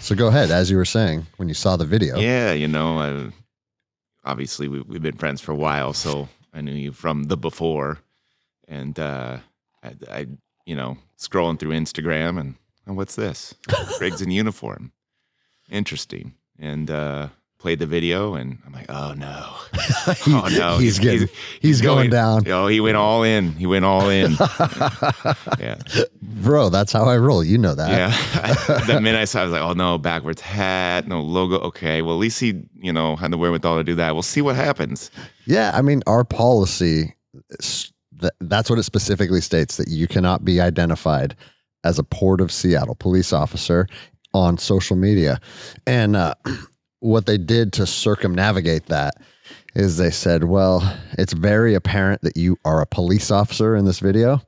So go ahead, as you were saying, when you saw the video. Yeah, obviously we've been friends for a while, so I knew you from the before. And I scrolling through Instagram and what's this? Griggs in uniform. Interesting. And played the video and I'm like, oh no. Oh no. He's going down. Oh, he went all in. Yeah. Bro, that's how I roll. You know that. Yeah. The minute I saw it, I was like, oh no, backwards hat, no logo. Okay. Well, at least he, had the wherewithal to do that. We'll see what happens. Yeah. I mean, our policy, that's what it specifically states, that you cannot be identified as a Port of Seattle police officer on social media. And what they did to circumnavigate that is they said, well, it's very apparent that you are a police officer in this video.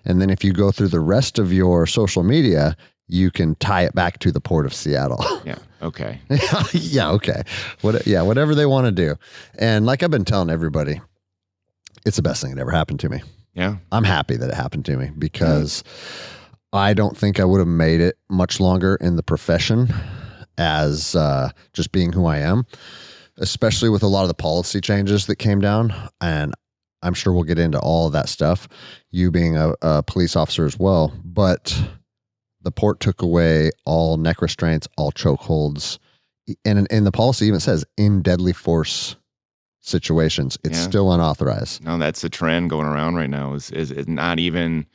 And then if you go through the rest of your social media, you can tie it back to the Port of Seattle. Yeah. Okay. Yeah. Okay. Whatever they want to do. And like I've been telling everybody, it's the best thing that ever happened to me. Yeah. I'm happy that it happened to me because I don't think I would have made it much longer in the profession as just being who I am, especially with a lot of the policy changes that came down. And I'm sure we'll get into all of that stuff, you being a police officer as well. But the port took away all neck restraints, all chokeholds. And in the policy even says in deadly force situations, it's still unauthorized. No, that's the trend going around right now is not even,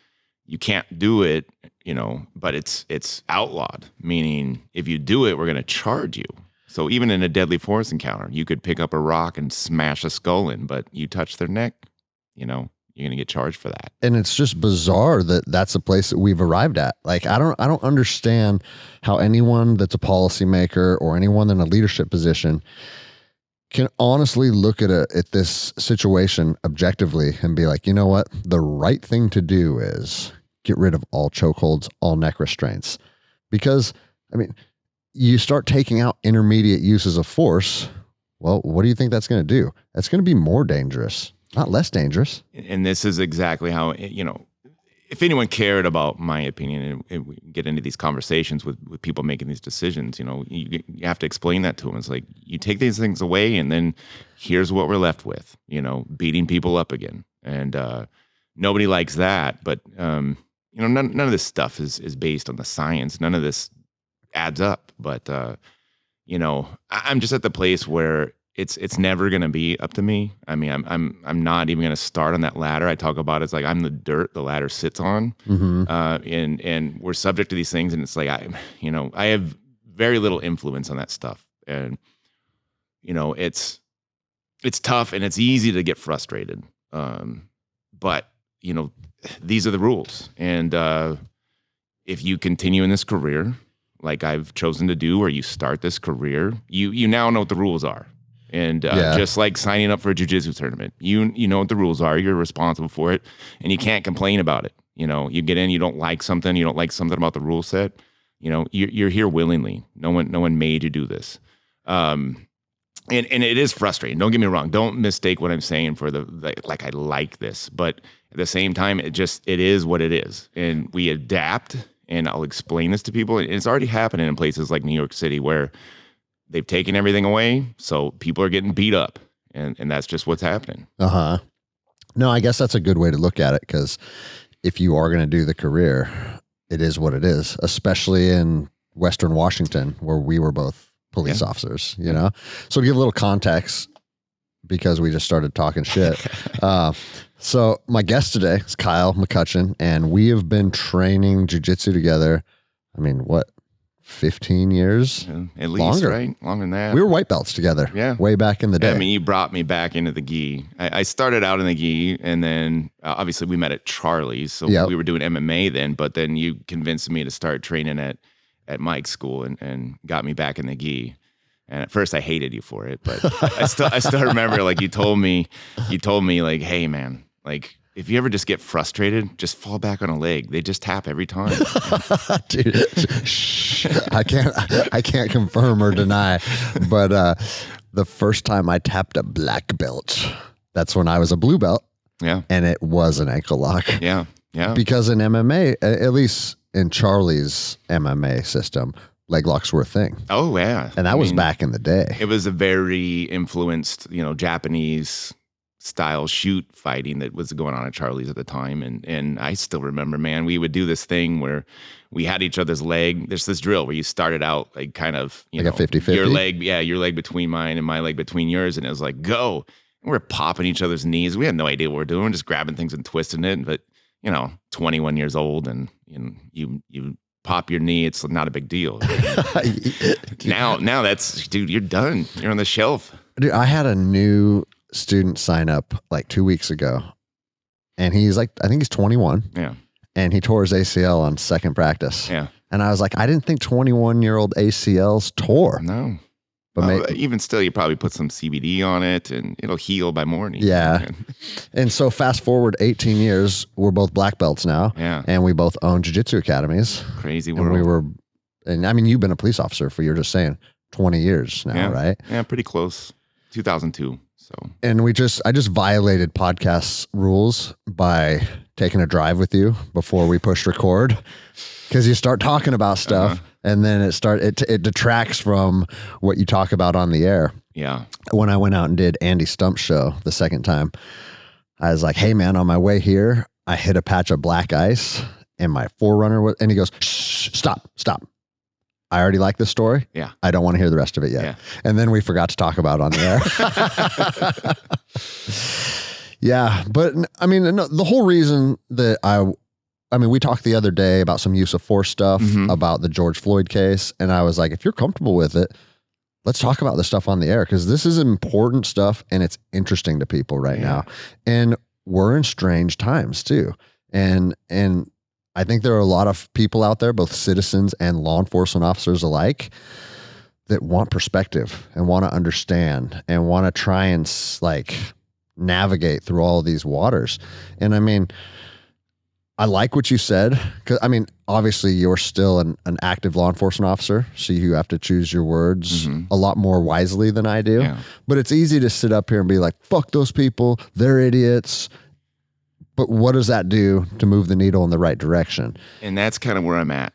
you can't do it, but it's outlawed, meaning if you do it, we're going to charge you. So even in a deadly force encounter, you could pick up a rock and smash a skull in, but you touch their neck, you're going to get charged for that. And it's just bizarre that that's a place that we've arrived at. Like, I don't understand how anyone that's a policymaker or anyone in a leadership position can honestly look at this situation objectively and be like, you know what? The right thing to do is get rid of all chokeholds, all neck restraints. Because, I mean, you start taking out intermediate uses of force. Well, what do you think that's going to do? That's going to be more dangerous, not less dangerous. And this is exactly how, if anyone cared about my opinion and we get into these conversations with people making these decisions, you have to explain that to them. It's like, you take these things away and then here's what we're left with, beating people up again. And nobody likes that. But, none of this stuff is based on the science. None of this adds up. But, I'm just at the place where it's never going to be up to me. I mean, I'm not even going to start on that ladder. I talk about it as like I'm the dirt the ladder sits on. Mm-hmm. And we're subject to these things, and it's like I have very little influence on that stuff, and it's tough and it's easy to get frustrated. But these are the rules, and if you continue in this career like I've chosen to do, or you start this career, you now know what the rules are. And just like signing up for a jiu-jitsu tournament, you know what the rules are. You're responsible for it, and you can't complain about it. You get in, you don't like something about the rule set. You're here willingly. No one made you do this. And it is frustrating. Don't get me wrong. Don't mistake what I'm saying for like I like this, but at the same time, it is what it is, and we adapt. And I'll explain this to people. And it's already happening in places like New York City where they've taken everything away, so people are getting beat up, and that's just what's happening. Uh-huh. No, I guess that's a good way to look at it, because if you are going to do the career, it is what it is, especially in Western Washington, where we were both police officers, So to give a little context, because we just started talking shit. So my guest today is Kyle McCutchen, and we have been training jiu-jitsu together. I mean, 15 years? At least, longer. Right? Longer than that. We were white belts together. Yeah. Way back in the day. I mean, you brought me back into the gi. I started out in the gi, and then obviously we met at Charlie's, so we were doing MMA then, but then you convinced me to start training at Mike's school and got me back in the gi. And at first I hated you for it, but I still remember, like, you told me like, hey man, like, if you ever just get frustrated, just fall back on a leg. They just tap every time. Dude, shh. I can't confirm or deny, but the first time I tapped a black belt, that's when I was a blue belt. Yeah. And it was an ankle lock. Yeah. Yeah. Because in MMA, at least in Charlie's MMA system, leg locks were a thing. Oh yeah. And that was back in the day. It was a very influenced, Japanese style shoot fighting that was going on at Charlie's at the time. And I still remember, man, we would do this thing where we had each other's leg. There's this drill where you started out like kind of, like a 50-50? Your leg between mine and my leg between yours. And it was like, go. And we're popping each other's knees. We had no idea what we're doing. We're just grabbing things and twisting it. But, 21 years old and you pop your knee, it's not a big deal. Now that's, dude, you're done. You're on the shelf. Dude, I had a new student sign up like 2 weeks ago, and he's like, I think he's 21. Yeah. And he tore his ACL on second practice. Yeah. And I was like, I didn't think 21-year-old ACLs tore. No. But even still, you probably put some CBD on it and it'll heal by morning. Yeah. And so fast forward 18 years, we're both black belts now. Yeah. And we both own jiu-jitsu academies. Crazy world. And I mean, you've been a police officer for, you're just saying, 20 years now, right? Yeah, pretty close. 2002. So. And I just violated podcast rules by taking a drive with you before we push record, because you start talking about stuff and then it detracts from what you talk about on the air. Yeah. When I went out and did Andy Stump's show the second time, I was like, hey man, on my way here, I hit a patch of black ice and my forerunner and he goes, shh, stop. I already like this story. Yeah. I don't want to hear the rest of it yet. Yeah. And then we forgot to talk about it on the air. Yeah. But I mean, the whole reason that I mean, we talked the other day about some use of force stuff, about the George Floyd case. And I was like, if you're comfortable with it, let's talk about this stuff on the air, because this is important stuff and it's interesting to people right now. And we're in strange times too. And I think there are a lot of people out there, both citizens and law enforcement officers alike, that want perspective and want to understand and want to try and navigate through all of these waters. And I mean, I like what you said, because I mean, obviously you're still an active law enforcement officer, so you have to choose your words a lot more wisely than I do. Yeah. But it's easy to sit up here and be like, fuck those people, they're idiots. But what does that do to move the needle in the right direction? And that's kind of where I'm at.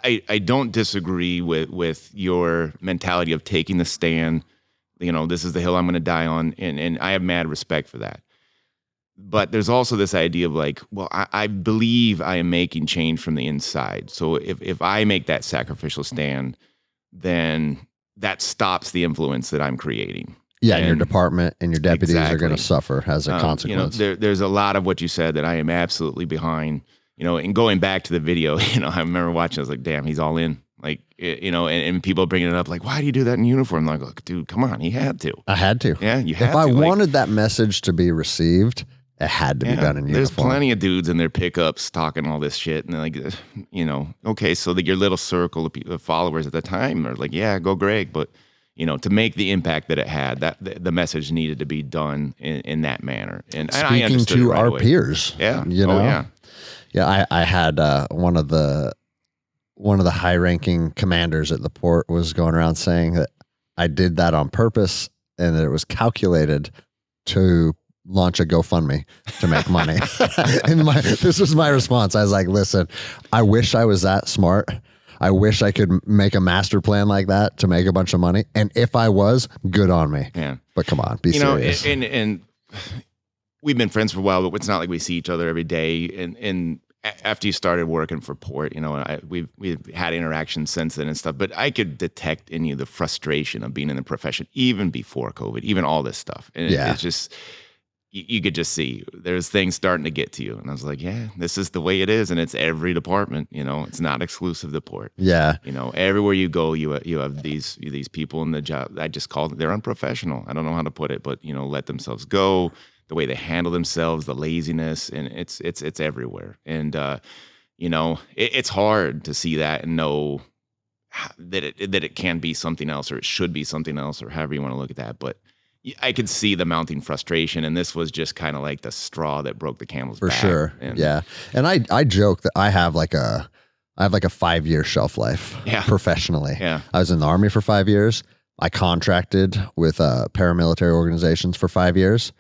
I don't disagree with your mentality of taking the stand. This is the hill I'm going to die on, and I have mad respect for that. But there's also this idea of like, well, I believe I am making change from the inside. So if I make that sacrificial stand, then that stops the influence that I'm creating. Yeah, and your department and your deputies are going to suffer as a consequence. There's a lot of what you said that I am absolutely behind. And going back to the video, I remember watching, I was like, damn, he's all in. Like, and people bringing it up, like, why do you do that in uniform? I'm like, dude, come on, he had to. I had to. Yeah, you had to. If I wanted that message to be received, it had to be done in uniform. There's plenty of dudes in their pickups talking all this shit, and they're like, okay, so your little circle of followers at the time are like, yeah, go Greg, but to make the impact that it had, that the message needed to be done in that manner. And speaking I understood to it right our away. peers, yeah, yeah. I had one of the high-ranking commanders at the port was going around saying that I did that on purpose and that it was calculated to launch a GoFundMe to make money. And this was my response. I was like, listen, I wish I was that smart. I wish I could make a master plan like that to make a bunch of money. And if I was, good on me. Yeah. But come on, be serious. And we've been friends for a while, but it's not like we see each other every day. And after you started working for Port, we've had interactions since then and stuff. But I could detect in you the frustration of being in the profession, even before COVID, even all this stuff. And it's just, you could just see there's things starting to get to you. And I was like, yeah, this is the way it is. And it's every department, it's not exclusive to Port. Yeah. Everywhere you go, you have these people in the job. I just call them, they're unprofessional. I don't know how to put it, but let themselves go, the way they handle themselves, the laziness, and it's everywhere. And, it's hard to see that and know that it can be something else, or it should be something else, or however you want to look at that. But I could see the mounting frustration, and this was just kind of like the straw that broke the camel's back. For sure. Yeah. And I joke that I have like a 5-year shelf life professionally. Yeah. I was in the Army for 5 years. I contracted with paramilitary organizations for 5 years.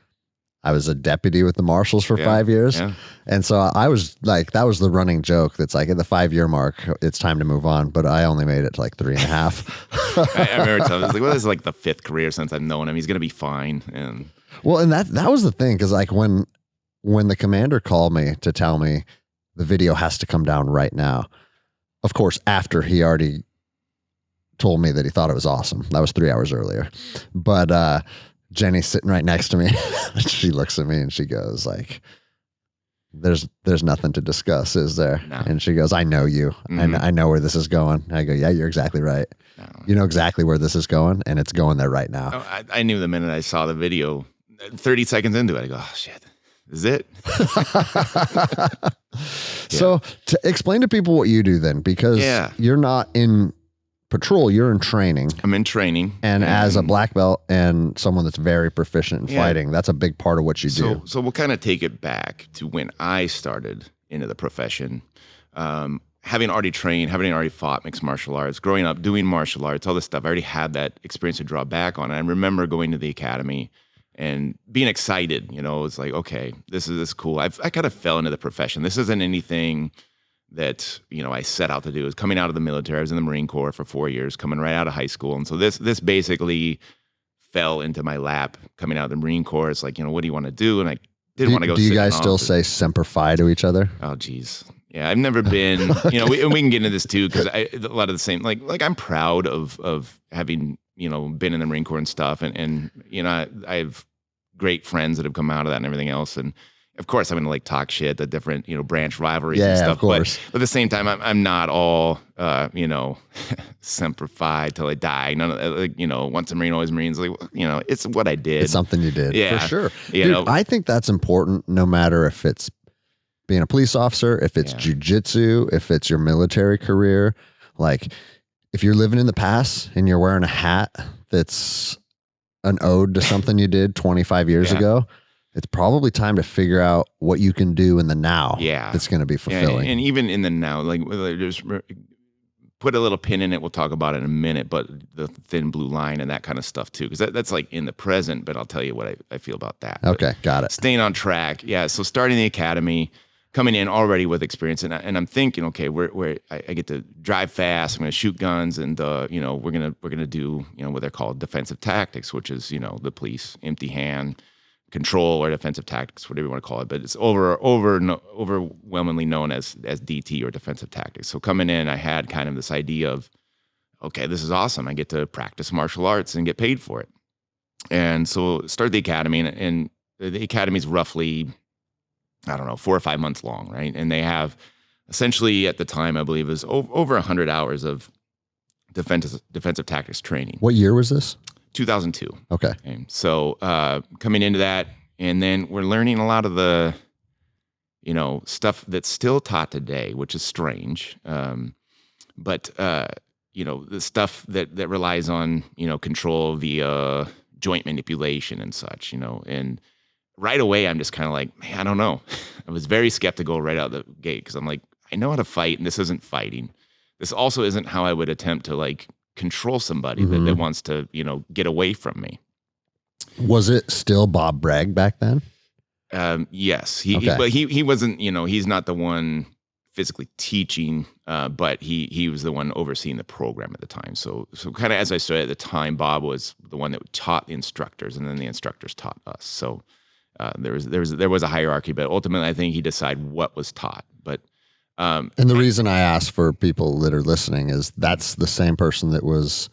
I was a deputy with the marshals for 5 years. Yeah. And so I was like, that was the running joke. That's like at the 5-year mark, it's time to move on. But I only made it to like 3.5. I remember telling him, well, this is like the 5th career since I've known him. He's going to be fine. And well, and that was the thing. Cause like when the commander called me to tell me the video has to come down right now, of course, after he already told me that he thought it was awesome. That was 3 hours earlier. But, Jenny's sitting right next to me. She looks at me and she goes like, there's nothing to discuss, is there? No. And she goes, I know you. And I know where this is going. I go, yeah, you're exactly right. No. You know exactly where this is going, and it's going there right now. Oh, I knew the minute I saw the video, 30 seconds into it, I go, oh shit, this is it. So to explain to people what you do then, because you're not in patrol, you're in training. I'm in training. And as a black belt and someone that's very proficient in fighting, that's a big part of what you do. So we'll kind of take it back to when I started into the profession. Having already trained, having already fought mixed martial arts, growing up doing martial arts, all this stuff, I already had that experience to draw back on. And I remember going to the academy and being excited. You know, it's like, okay, this is cool. I kind of fell into the profession. This isn't anything that, you know, I set out to do. Is coming out of the military. I was in the Marine Corps for 4 years, coming right out of high school. And so this basically fell into my lap coming out of the Marine Corps. It's like, you know, what do you want to do? And I didn't want to go. Do you guys still say Semper Fi to each other? Oh, geez. Yeah, I've never been, you know, we can get into this too, because a lot of the same, like I'm proud of having, you know, been in the Marine Corps and stuff. And you know, I have great friends that have come out of that and everything else. And of course, I'm going to like talk shit, the different, you know, branch rivalries and stuff. Of course. But at the same time, I'm not all, you know, Semper Fi till I die. None of, like, you know, once a Marine, always Marines. Like, you know, it's what I did. It's something you did. Yeah, for sure. You Dude, know, I think that's important no matter if it's being a police officer, if it's jujitsu, if it's your military career. Like, if you're living in the past and you're wearing a hat that's an ode to something you did 25 years ago, it's probably time to figure out what you can do in the now. That's going to be fulfilling. And even in the now, like, just put a little pin in it. We'll talk about it in a minute, but the thin blue line and that kind of stuff too, because that's like in the present, but I'll tell you what I feel about that. Okay, got it. Staying on track. Yeah, so starting the academy, coming in already with experience, and I'm thinking, okay, I get to drive fast. I'm going to shoot guns, and you know, we're gonna do, you know, what they're called defensive tactics, which is, you know, the police empty hand control or defensive tactics, whatever you want to call it, but it's overwhelmingly known as DT or defensive tactics. So coming in, I had kind of this idea of, okay, this is awesome. I get to practice martial arts and get paid for it. And so started the academy, and the academy is roughly, I don't know, 4 or 5 months long, right? And they have essentially, at the time, I believe, is over 100 hours of defensive tactics training. What year was this? 2002. Okay. So coming into that, and then we're learning a lot of the, you know, stuff that's still taught today, which is strange. But you know, the stuff that relies on, you know, control via joint manipulation and such, you know. And right away, I'm just kind of like, man, I don't know. I was very skeptical right out the gate, because I'm like, I know how to fight, and this isn't fighting. This also isn't how I would attempt to, like, control somebody that wants to, you know, get away from me. Was it still Bob Bragg back then? Yes, but he wasn't, you know, he's not the one physically teaching, but he was the one overseeing the program at the time. So kind of as I started at the time, Bob was the one that taught the instructors, and then the instructors taught us. So there was a hierarchy, but ultimately I think he decided what was taught. But and the reason I ask for people that are listening is that's the same person that was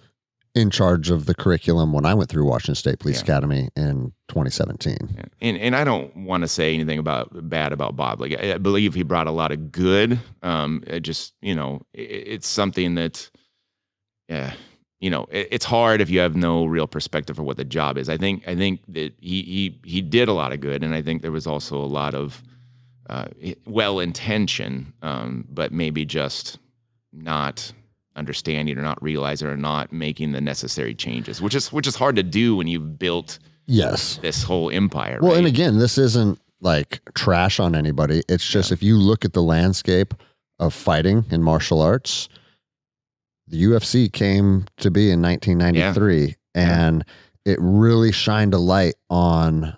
in charge of the curriculum when I went through Washington State Police Academy in 2017. And I don't want to say anything bad about Bob. Like, I believe he brought a lot of good. It just, you know, it's something that, you know, it's hard if you have no real perspective for what the job is. I think that he did a lot of good, and I think there was also a lot of well-intentioned, but maybe just not understanding or not realizing or not making the necessary changes, which is hard to do when you've built this whole empire. Well, right? And again, this isn't like trash on anybody. It's just if you look at the landscape of fighting in martial arts, the UFC came to be in 1993, and it really shined a light on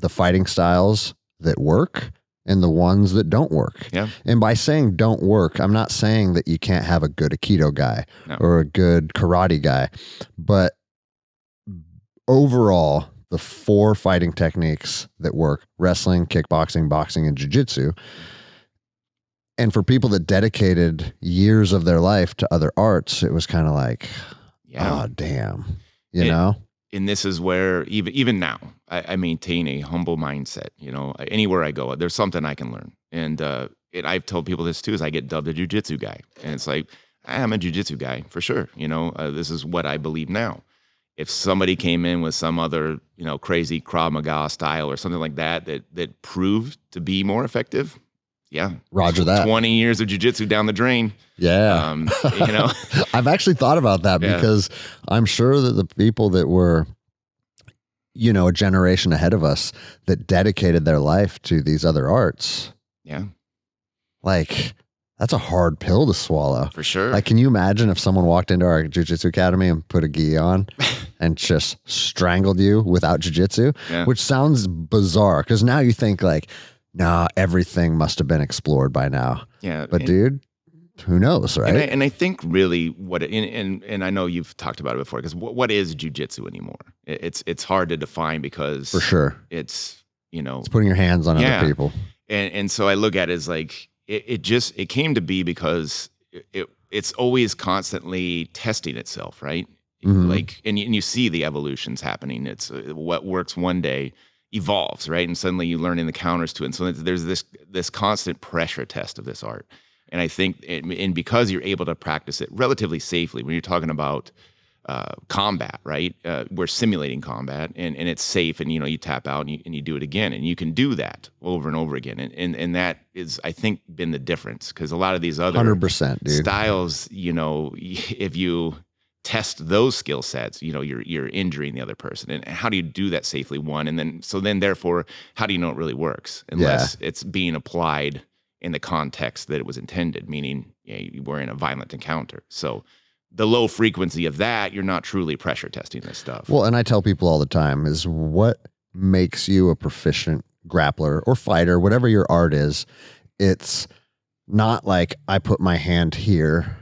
the fighting styles that work and the ones that don't work. Yeah. And by saying don't work, I'm not saying that you can't have a good Aikido guy or a good karate guy, but overall, the 4 fighting techniques that work: wrestling, kickboxing, boxing, and jiu-jitsu. And for people that dedicated years of their life to other arts, it was kind of like, oh, damn, you know? And this is where even now, I maintain a humble mindset. You know, anywhere I go, there's something I can learn. And I've told people this too, is I get dubbed a jiu-jitsu guy. And it's like, I'm a jiu-jitsu guy for sure. You know, this is what I believe now. If somebody came in with some other, you know, crazy Krav Maga style or something like that proved to be more effective, yeah, Roger that. 20 years of jiu-jitsu down the drain. Yeah. You know, I've actually thought about that because I'm sure that the people that were, you know, a generation ahead of us that dedicated their life to these other arts. Yeah. Like, that's a hard pill to swallow. For sure. Like, can you imagine if someone walked into our jiu-jitsu academy and put a gi on and just strangled you without jiu-jitsu? Yeah. Which sounds bizarre because now you think like, nah, everything must have been explored by now. Yeah. But dude, who knows, right? And I think really what and I know you've talked about it before, because what is jiu-jitsu anymore? It's hard to define because for sure it's, you know, it's putting your hands on other people. And so I look at it as like it came to be because it's always constantly testing itself, right? Mm-hmm. Like and you see the evolutions happening. It's what works one day evolves, right? And suddenly you learn in the counters to it. And so there's this constant pressure test of this art. And I think, and because you're able to practice it relatively safely, when you're talking about combat, right? We're simulating combat, and it's safe, and you know you tap out and you do it again, and you can do that over and over again, and that is, I think, been the difference, because a lot of these other 100%, dude. styles, you know, if you test those skill sets, you know, you're injuring the other person, and how do you do that safely? One, and then therefore, how do you know it really works unless it's being applied in the context that it was intended, meaning you were in a violent encounter. So the low frequency of that, you're not truly pressure testing this stuff. Well, and I tell people all the time is what makes you a proficient grappler or fighter, whatever your art is. It's not like I put my hand here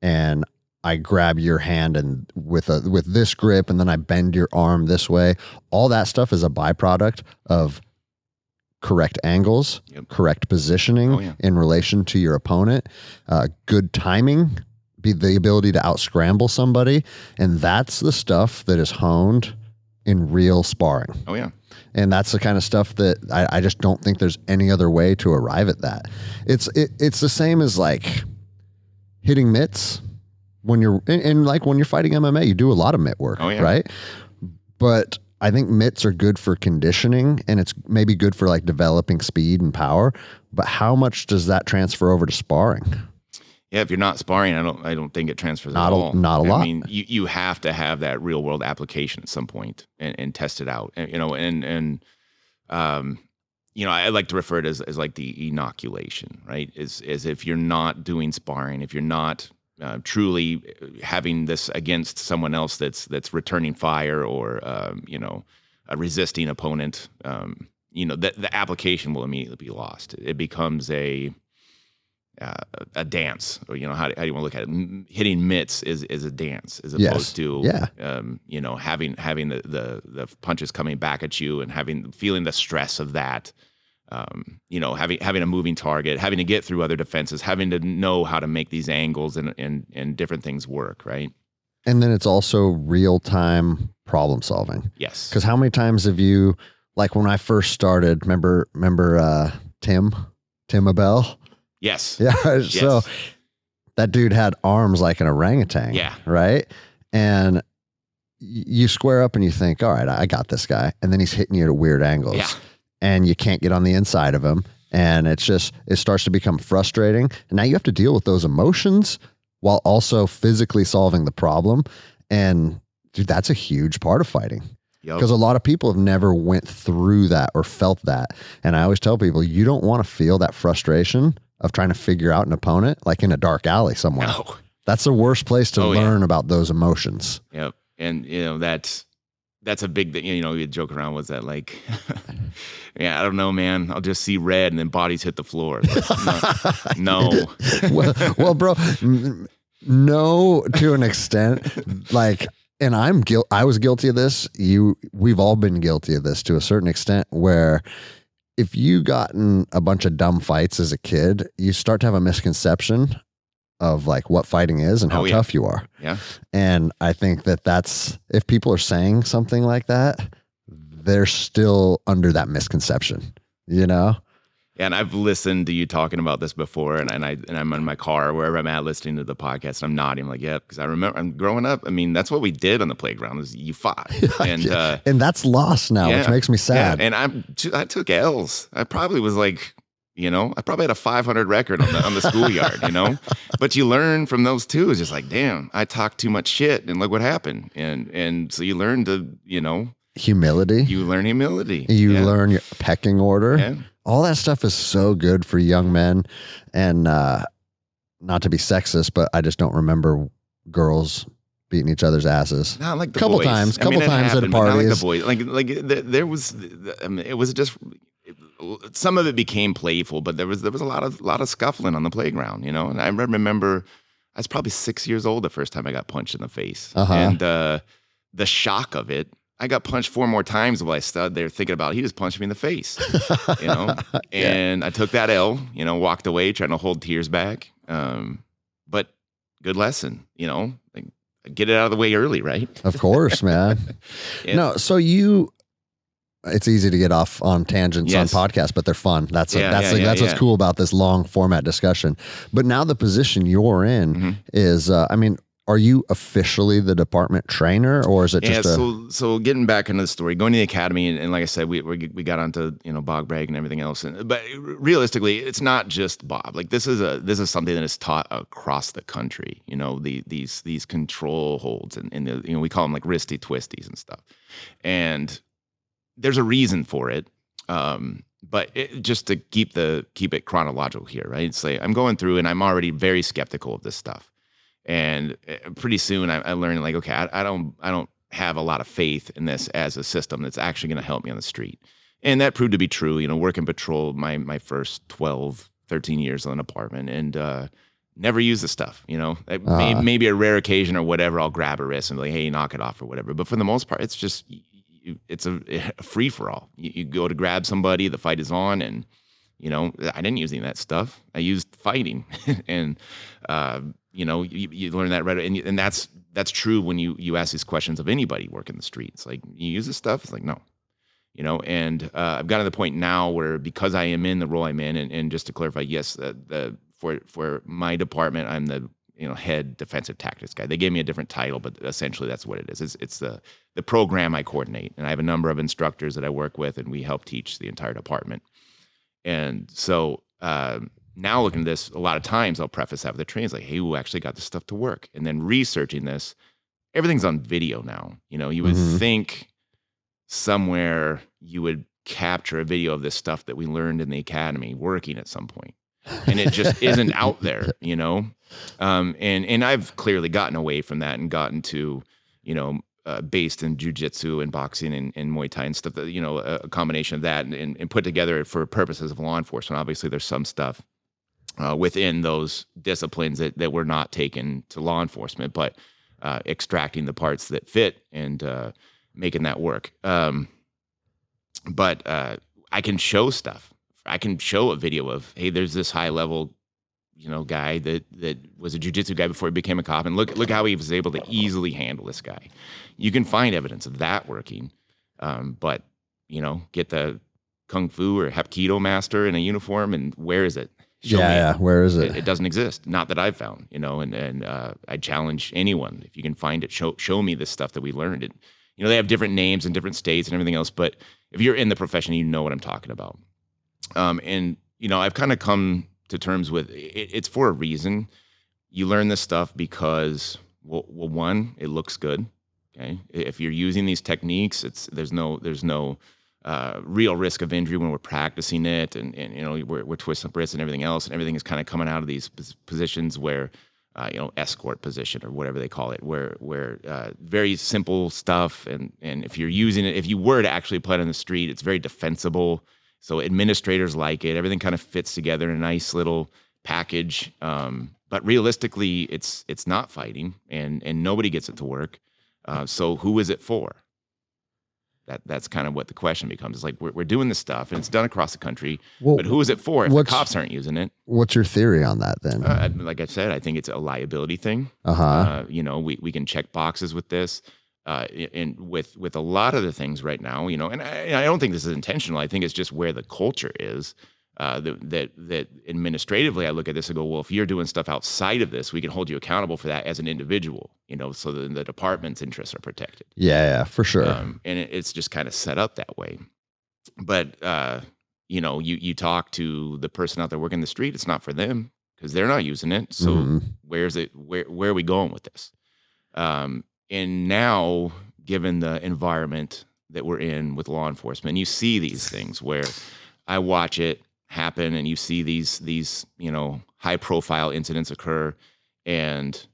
and I grab your hand and with this grip, and then I bend your arm this way. All that stuff is a byproduct of correct angles, correct positioning in relation to your opponent, good timing, the ability to out-scramble somebody. And that's the stuff that is honed in real sparring. Oh, yeah. And that's the kind of stuff that I just don't think there's any other way to arrive at that. It's the same as like hitting mitts when you're, and like when you're fighting MMA, you do a lot of mitt work, right? But I think mitts are good for conditioning, and it's maybe good for like developing speed and power. But how much does that transfer over to sparring? Yeah, if you're not sparring, I don't think it transfers at all. Not a lot. I mean, you have to have that real world application at some point and test it out. And, you know, you know, I like to refer to it as like the inoculation, right? As if you're not doing sparring, if you're not truly having this against someone else that's returning fire or you know, a resisting opponent, you know, the application will immediately be lost. It becomes a dance, or you know, how do you want to look at it? Hitting mitts is a dance as opposed to you know, having the punches coming back at you and feeling the stress of that. You know, having a moving target, having to get through other defenses, having to know how to make these angles and different things work, right? And then it's also real-time problem solving. Yes. Because how many times have you, like when I first started, remember Tim Abell? Yes. Yeah. So that dude had arms like an orangutan. Yeah. Right. And you square up and you think, all right, I got this guy. And then he's hitting you at weird angles. Yeah. And you can't get on the inside of him. And it starts to become frustrating. And now you have to deal with those emotions while also physically solving the problem. And dude, that's a huge part of fighting. Because a lot of people have never went through that or felt that. And I always tell people, you don't want to feel that frustration of trying to figure out an opponent like in a dark alley somewhere. No. That's the worst place to learn about those emotions. Yep. And you know, that's a big thing. You know, we joke around was that like, yeah, I don't know, man. I'll just see red and then bodies hit the floor. Like, no. Well, bro, no, to an extent, like, and I was guilty of this. We've all been guilty of this to a certain extent, where if you got in a bunch of dumb fights as a kid, you start to have a misconception of like what fighting is and how tough you are. Yeah. And I think that's, if people are saying something like that, they're still under that misconception, you know? And I've listened to you talking about this before, and I'm in my car, wherever I'm at, listening to the podcast. And I'm nodding, like, yeah, because I remember I'm growing up. I mean, that's what we did on the playground is you fought, and that's lost now, which makes me sad. Yeah. And I took L's. I probably was like, you know, I probably had a 500 record on the schoolyard, you know. But you learn from those too. It's just like, damn, I talked too much shit, and look what happened. And so you learn to, you know, humility. You learn humility. You learn your pecking order. Yeah. All that stuff is so good for young men. And not to be sexist, but I just don't remember girls beating each other's asses. Not like the couple boys. times I mean, times happened, at parties. Not like the boys. Like there was, I mean, it was just some of it became playful, but there was a lot of scuffling on the playground, you know. And I remember I was probably 6 years old the first time I got punched in the face, and the shock of it. I got punched 4 more times while I stood there thinking about he just punched me in the face, you know. And I took that L, you know, walked away trying to hold tears back. But good lesson, you know. Like, get it out of the way early, right? Of course, man. No, so it's easy to get off on tangents on podcasts, but they're fun. That's what's cool about this long format discussion. But now the position you're in is, I mean, are you officially the department trainer, or is it just so getting back into the story, going to the academy, and like I said, we got onto, you know, bog brag and everything else, but realistically, it's not just Bob. Like this is something that is taught across the country. You know, these control holds and the, you know, we call them like wristy twisties and stuff, and there's a reason for it. But just to keep it chronological here, right? It's like I'm going through and I'm already very skeptical of this stuff. And pretty soon I learned, like, okay, I don't have a lot of faith in this as a system that's actually going to help me on the street. And that proved to be true. You know, working patrol my first 12, 13 years on an apartment, and never use the stuff, you know. Maybe a rare occasion or whatever, I'll grab a wrist and be like, hey, knock it off or whatever. But for the most part, it's just, it's a free-for-all. You go to grab somebody, the fight is on, and, you know, I didn't use any of that stuff. I used fighting. And, you know, you learn that right, and that's true when you ask these questions of anybody working the streets. Like, you use this stuff? It's like, no, you know. And I've gotten to the point now where, because I am in the role I'm in, and just to clarify, yes, for my department, I'm the, you know, head defensive tactics guy. They gave me a different title, but essentially that's what it is. It's the program I coordinate, and I have a number of instructors that I work with, and we help teach the entire department. And so now looking at this, a lot of times I'll preface that with the trainers, like, hey, who actually got this stuff to work? And then researching this, everything's on video now. You know, you would think somewhere you would capture a video of this stuff that we learned in the academy working at some point. And it just isn't out there, you know? And I've clearly gotten away from that and gotten to, you know, based in jiu-jitsu and boxing and Muay Thai and stuff, that, you know, a combination of that and put together for purposes of law enforcement. Obviously, there's some stuff within those disciplines that were not taken to law enforcement, but extracting the parts that fit and making that work. But I can show stuff. I can show a video of, hey, there's this high level, you know, guy that was a jiu-jitsu guy before he became a cop, and look how he was able to easily handle this guy. You can find evidence of that working, but, you know, get the kung fu or hapkido master in a uniform, and where is it? Show me. Where is it? It doesn't exist. Not that I've found, you know, and I challenge anyone, if you can find it, show me this stuff that we learned. And, you know, they have different names in different states and everything else, but if you're in the profession, you know what I'm talking about. And, you know, I've kind of come to terms with it's for a reason. You learn this stuff because, well, one, it looks good. Okay, if you're using these techniques, there's no real risk of injury when we're practicing it, and you know, we're twisting up wrists and everything else, and everything is kind of coming out of these positions where escort position or whatever they call it, where very simple stuff. And if you're using it, if you were to actually play it on the street, it's very defensible. So administrators like it. Everything kind of fits together in a nice little package. But realistically, it's not fighting, and nobody gets it to work. So who is it for? That's kind of what the question becomes. It's like we're doing this stuff, and it's done across the country. Well, but who is it for if the cops aren't using it? What's your theory on that then? Like I said, I think it's a liability thing. We can check boxes with this, and with a lot of the things right now. And I don't think this is intentional. I think it's just where the culture is. That administratively, I look at this and go, well, if you're doing stuff outside of this, we can hold you accountable for that as an individual, so that the department's interests are protected. Yeah, for sure. And it's just kind of set up that way. But, you talk to the person out there working the street, it's not for them because they're not using it. So where are we going with this? And now, given the environment that we're in with law enforcement, you see these things where I watch it happen, and you see these high profile incidents occur, and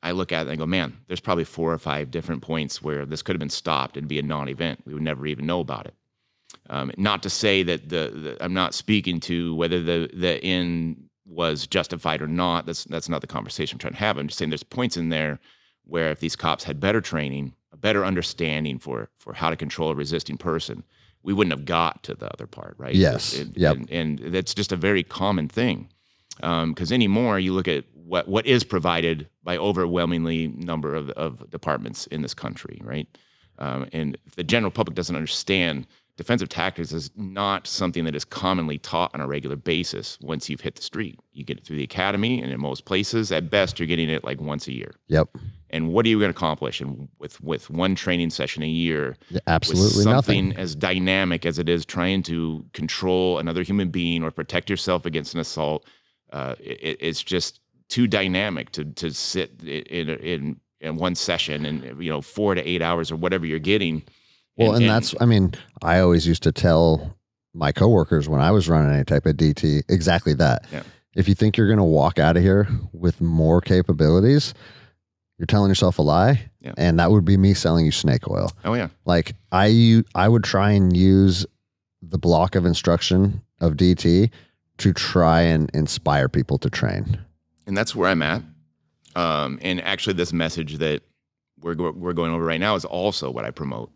I look at it and I go, man, there's probably 4 or 5 different points where this could have been stopped and be a non-event. We would never even know about it. Not to say that I'm not speaking to whether the end was justified or not. That's not the conversation I'm trying to have. I'm just saying there's points in there where if these cops had better training, a better understanding for how to control a resisting person, we wouldn't have got to the other part, right? Yes. And that's just a very common thing. Because anymore, you look at what is provided by overwhelmingly number of departments in this country, right? And if the general public doesn't understand, defensive tactics is not something that is commonly taught on a regular basis once you've hit the street. You get it through the academy, and in most places, at best, you're getting it like once a year. Yep. And what are you going to accomplish with one training session a year? Absolutely with something nothing. as dynamic as it is trying to control another human being or protect yourself against an assault. It's just too dynamic to sit in one session and 4 to 8 hours or whatever you're getting. Well, and that's, I always used to tell my coworkers when I was running any type of DT exactly that. Yeah. If you think you're going to walk out of here with more capabilities, you're telling yourself a lie. Yeah. And that would be me selling you snake oil. Oh yeah. Like I would try and use the block of instruction of DT to try and inspire people to train. And that's where I'm at. And actually this message that we're going over right now is also what I promote.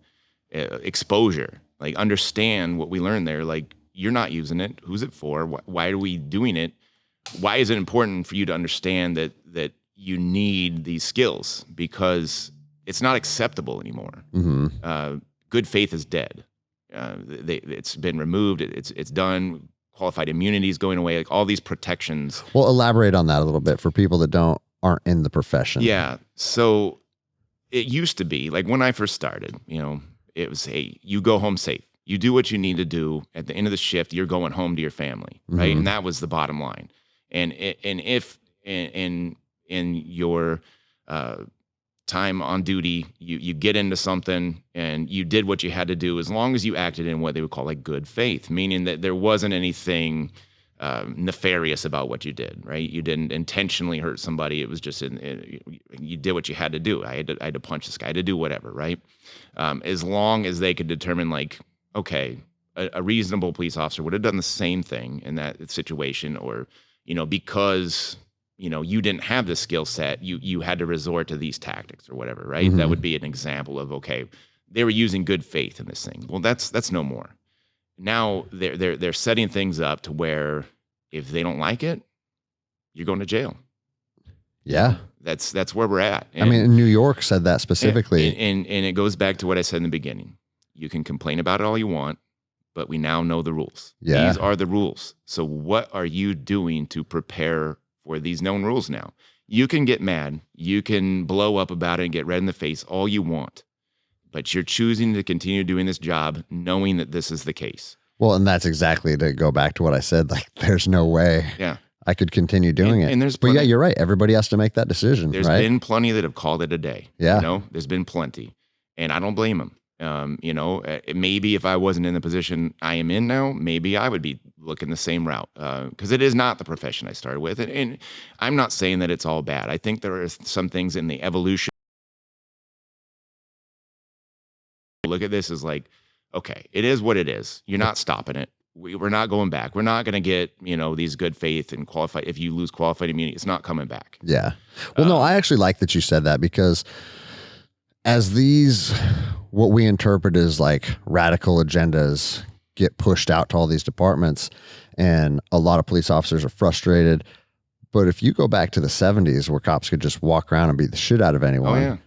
Exposure. Like, understand what we learned there. Like, you're not using it. Who's it for? Why are we doing it? Why is it important for you to understand that you need these skills? Because it's not acceptable anymore. Good faith is dead. It's been removed. It's done. Qualified immunity is going away. Like, all these protections. Well, elaborate on that a little bit for people that aren't in the profession. Yeah. So it used to be like when I first started, it was, hey, you go home safe. You do what you need to do. At the end of the shift, you're going home to your family, right? And that was the bottom line. And if in your time on duty, you get into something and you did what you had to do, as long as you acted in what they would call like good faith, meaning that there wasn't anything nefarious about what you did, right? You didn't intentionally hurt somebody. It was just you did what you had to do. I had to punch this guy, I had to do whatever, right? As long as they could determine, like, okay, a reasonable police officer would have done the same thing in that situation, or because you didn't have the skill set, you had to resort to these tactics or whatever, right? That would be an example of, okay, they were using good faith in this thing. Well, that's no more. Now they're setting things up to where if they don't like it, you're going to jail. Yeah. That's where we're at. And, New York said that specifically. And it goes back to what I said in the beginning. You can complain about it all you want, but we now know the rules. Yeah. These are the rules. So what are you doing to prepare for these known rules now? You can get mad. You can blow up about it and get red in the face all you want. But you're choosing to continue doing this job knowing that this is the case. Well, and that's exactly to go back to what I said. Like, there's no way I could continue doing it. And but yeah, you're right. Everybody has to make that decision. There's been plenty that have called it a day. Yeah. There's been plenty. And I don't blame them. Maybe if I wasn't in the position I am in now, maybe I would be looking the same route, because it is not the profession I started with. And I'm not saying that it's all bad. I think there are some things in the evolution. Look at this as like, okay, it is what it is. You're not stopping it. We're not going back. We're not going to get, these good faith and qualified. If you lose qualified immunity, it's not coming back. Yeah. Well, no, I actually like that you said that, because as what we interpret as like radical agendas get pushed out to all these departments, and a lot of police officers are frustrated. But if you go back to the 70s where cops could just walk around and beat the shit out of anyone, Oh, yeah.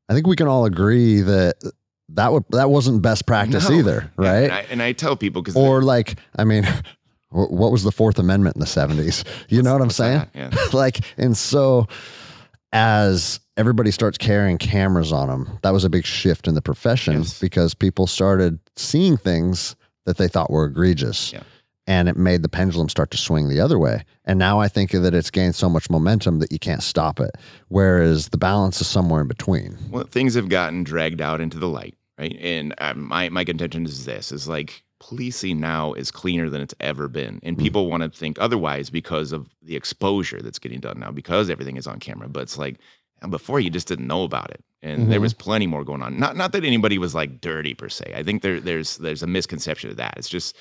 I think we can all agree that wasn't best practice either, right? Yeah, and I tell people, because what was the Fourth Amendment in the 70s? You know what I'm saying? Yeah. And so as everybody starts carrying cameras on them, that was a big shift in the profession. Yes. Because people started seeing things that they thought were egregious. Yeah. And it made the pendulum start to swing the other way. And now I think that it's gained so much momentum that you can't stop it. Whereas the balance is somewhere in between. Well, things have gotten dragged out into the light, right? And my contention is like, policing now is cleaner than it's ever been. And people want to think otherwise because of the exposure that's getting done now, because everything is on camera. But it's like, before, you just didn't know about it. And there was plenty more going on. Not that anybody was like dirty per se. I think there's a misconception of that. It's just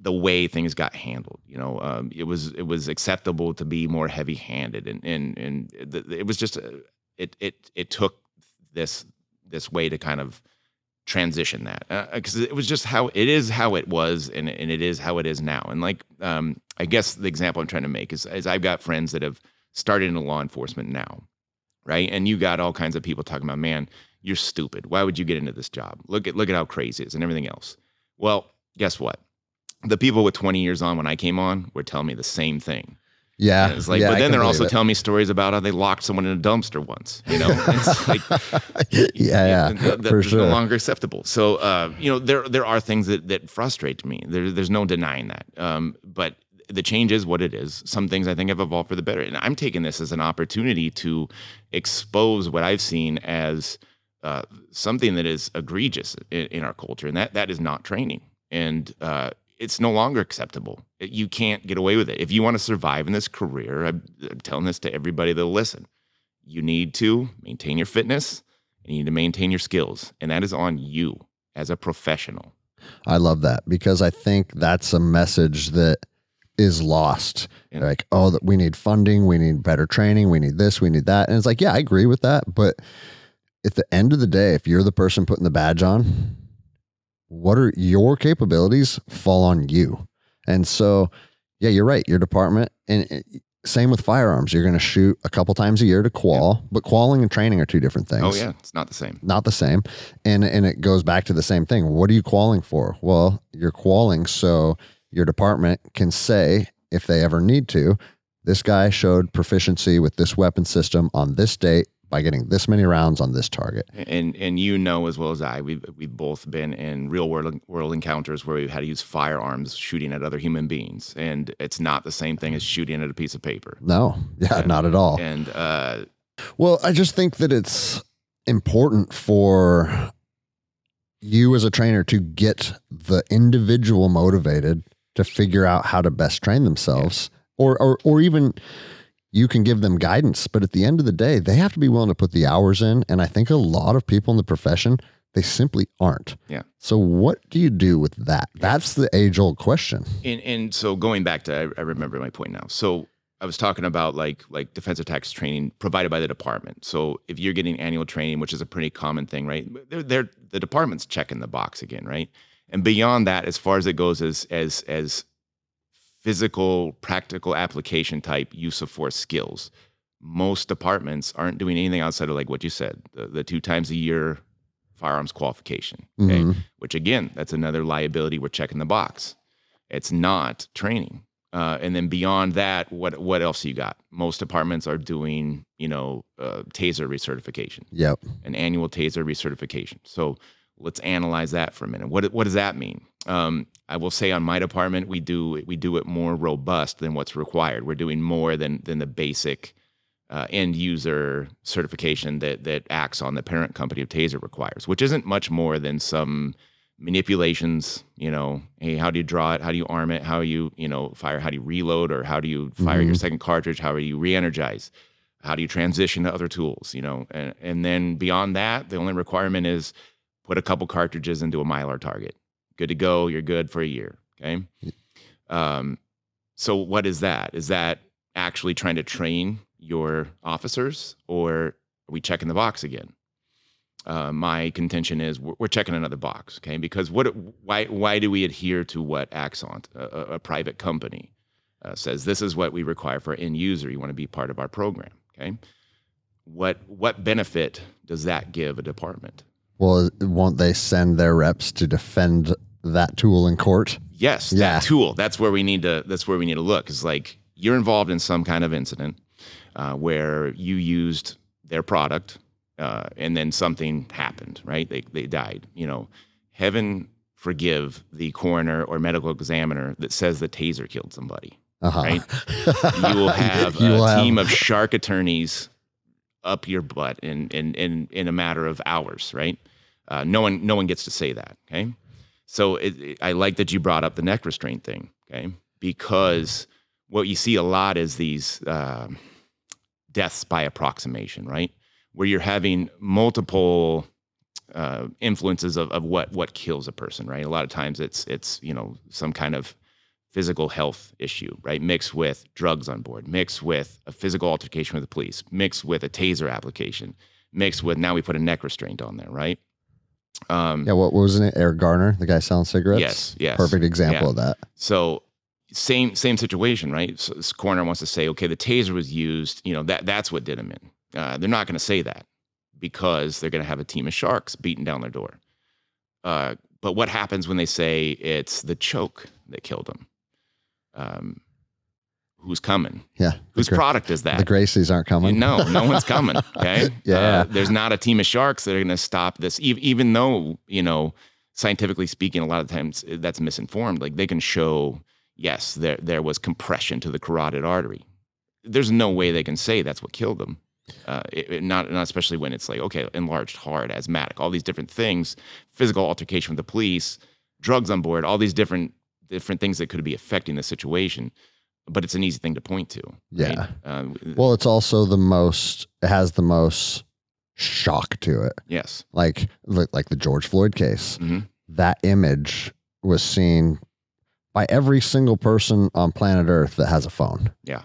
the way things got handled. It was acceptable to be more heavy-handed, and it was just it took this way to kind of transition that, because it was just how it was, and it is how it is now. And like, I guess the example I'm trying to make is I've got friends that have started in law enforcement now, right? And you got all kinds of people talking about, man, you're stupid. Why would you get into this job? Look at how crazy it is and everything else. Well, guess what? The people with 20 years on when I came on were telling me the same thing. Yeah. And it's like, but then they're also telling me stories about how they locked someone in a dumpster once, It's like, for sure. No longer acceptable. So, there are things that frustrate me. There's no denying that. But the change is what it is. Some things I think have evolved for the better. And I'm taking this as an opportunity to expose what I've seen as something that is egregious in our culture. And that is not training. And, it's no longer acceptable. You can't get away with it. If you want to survive in this career, I'm telling this to everybody that'll listen, you need to maintain your fitness and you need to maintain your skills. And that is on you as a professional. I love that, because I think that's a message that is lost. Yeah. Like, that we need funding, we need better training, we need this, we need that. And it's like, yeah, I agree with that. But at the end of the day, if you're the person putting the badge on, what are your capabilities fall on you. And so, yeah, you're right. Your department, and same with firearms. You're going to shoot a couple times a year to qual, but qualing and training are two different things. Oh yeah. It's not the same. Not the same. And it goes back to the same thing. What are you qualing for? Well, you're qualing so your department can say, if they ever need to, this guy showed proficiency with this weapon system on this date by getting this many rounds on this target. And as well as I, we've both been in real world encounters where we've had to use firearms shooting at other human beings, and it's not the same thing as shooting at a piece of paper. No, not at all. And well, I just think that it's important for you as a trainer to get the individual motivated to figure out how to best train themselves, or even you can give them guidance, but at the end of the day, they have to be willing to put the hours in. And I think a lot of people in the profession, they simply aren't. Yeah. So what do you do with that? That's the age-old question. And so going back to, I remember my point now. So I was talking about like defensive tactics training provided by the department. So if you're getting annual training, which is a pretty common thing, right? The department's checking the box again, right? And beyond that, as far as it goes as physical, practical application type use of force skills, most departments aren't doing anything outside of like what you said, the 2 times a year firearms qualification. Okay. Which again, that's another liability. We're checking the box. It's not training. And then beyond that, what else you got? Most departments are doing, TASER recertification. Yep. An annual TASER recertification. So let's analyze that for a minute. What does that mean? I will say on my department, we do it more robust than what's required. We're doing more than the basic end user certification that acts on the parent company of Taser requires, which isn't much more than some manipulations. Hey, how do you draw it? How do you arm it? How you fire? How do you reload? Or how do you fire your second cartridge? How do you re-energize? How do you transition to other tools? And then beyond that, the only requirement is put a couple cartridges into a Mylar target. Good to go. You're good for a year. Okay. So what is that? Is that actually trying to train your officers, or are we checking the box again? My contention is we're checking another box, okay? Because why do we adhere to what Axon, a private company, says? This is what we require for end user. You want to be part of our program, okay? What benefit does that give a department? Well, won't they send their reps to defend that tool in court? Yes, that tool. That's where we need to look. It's like you're involved in some kind of incident where you used their product and then something happened, right? They died. Heaven forgive the coroner or medical examiner that says the Taser killed somebody, right? You will have team of shark attorneys up your butt in a matter of hours, right? No one gets to say that, okay? So I like that you brought up the neck restraint thing, okay? Because what you see a lot is these deaths by approximation, right? Where you're having multiple influences of what kills a person, right? A lot of times it's some kind of physical health issue, right? Mixed with drugs on board, mixed with a physical altercation with the police, mixed with a Taser application, mixed with now we put a neck restraint on there, right? What wasn't it? Eric Garner, the guy selling cigarettes? Yes. Perfect example of that. So same situation, right? So this coroner wants to say, okay, the Taser was used, that's what did him in. They're not going to say that because they're going to have a team of sharks beating down their door. But what happens when they say it's the choke that killed him? Who's coming? Yeah. Whose product is that? The Gracies aren't coming. No one's coming. Okay. Yeah. There's not a team of sharks that are going to stop this, even though, scientifically speaking, a lot of times that's misinformed. Like they can show, yes, there was compression to the carotid artery. There's no way they can say that's what killed them. Not especially when it's like, okay, enlarged heart, asthmatic, all these different things, physical altercation with the police, drugs on board, all these different things that could be affecting the situation. But it's an easy thing to point to. Yeah. Right? Well, it's also it has the most shock to it. Yes. Like the George Floyd case. Mm-hmm. That image was seen by every single person on planet Earth that has a phone. Yeah.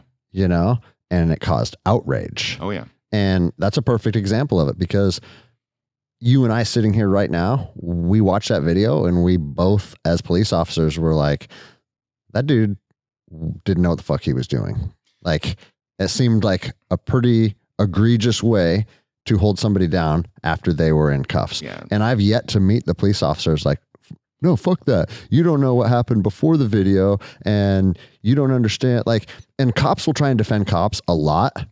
And it caused outrage. Oh, yeah. And that's a perfect example of it because you and I sitting here right now, we watched that video and we both, as police officers, were like, that dude didn't know what the fuck he was doing. Like, it seemed like a pretty egregious way to hold somebody down after they were in cuffs. Yeah. And I've yet to meet the police officers like, no, fuck that. You don't know what happened before the video and you don't understand. Like, and cops will try and defend cops a lot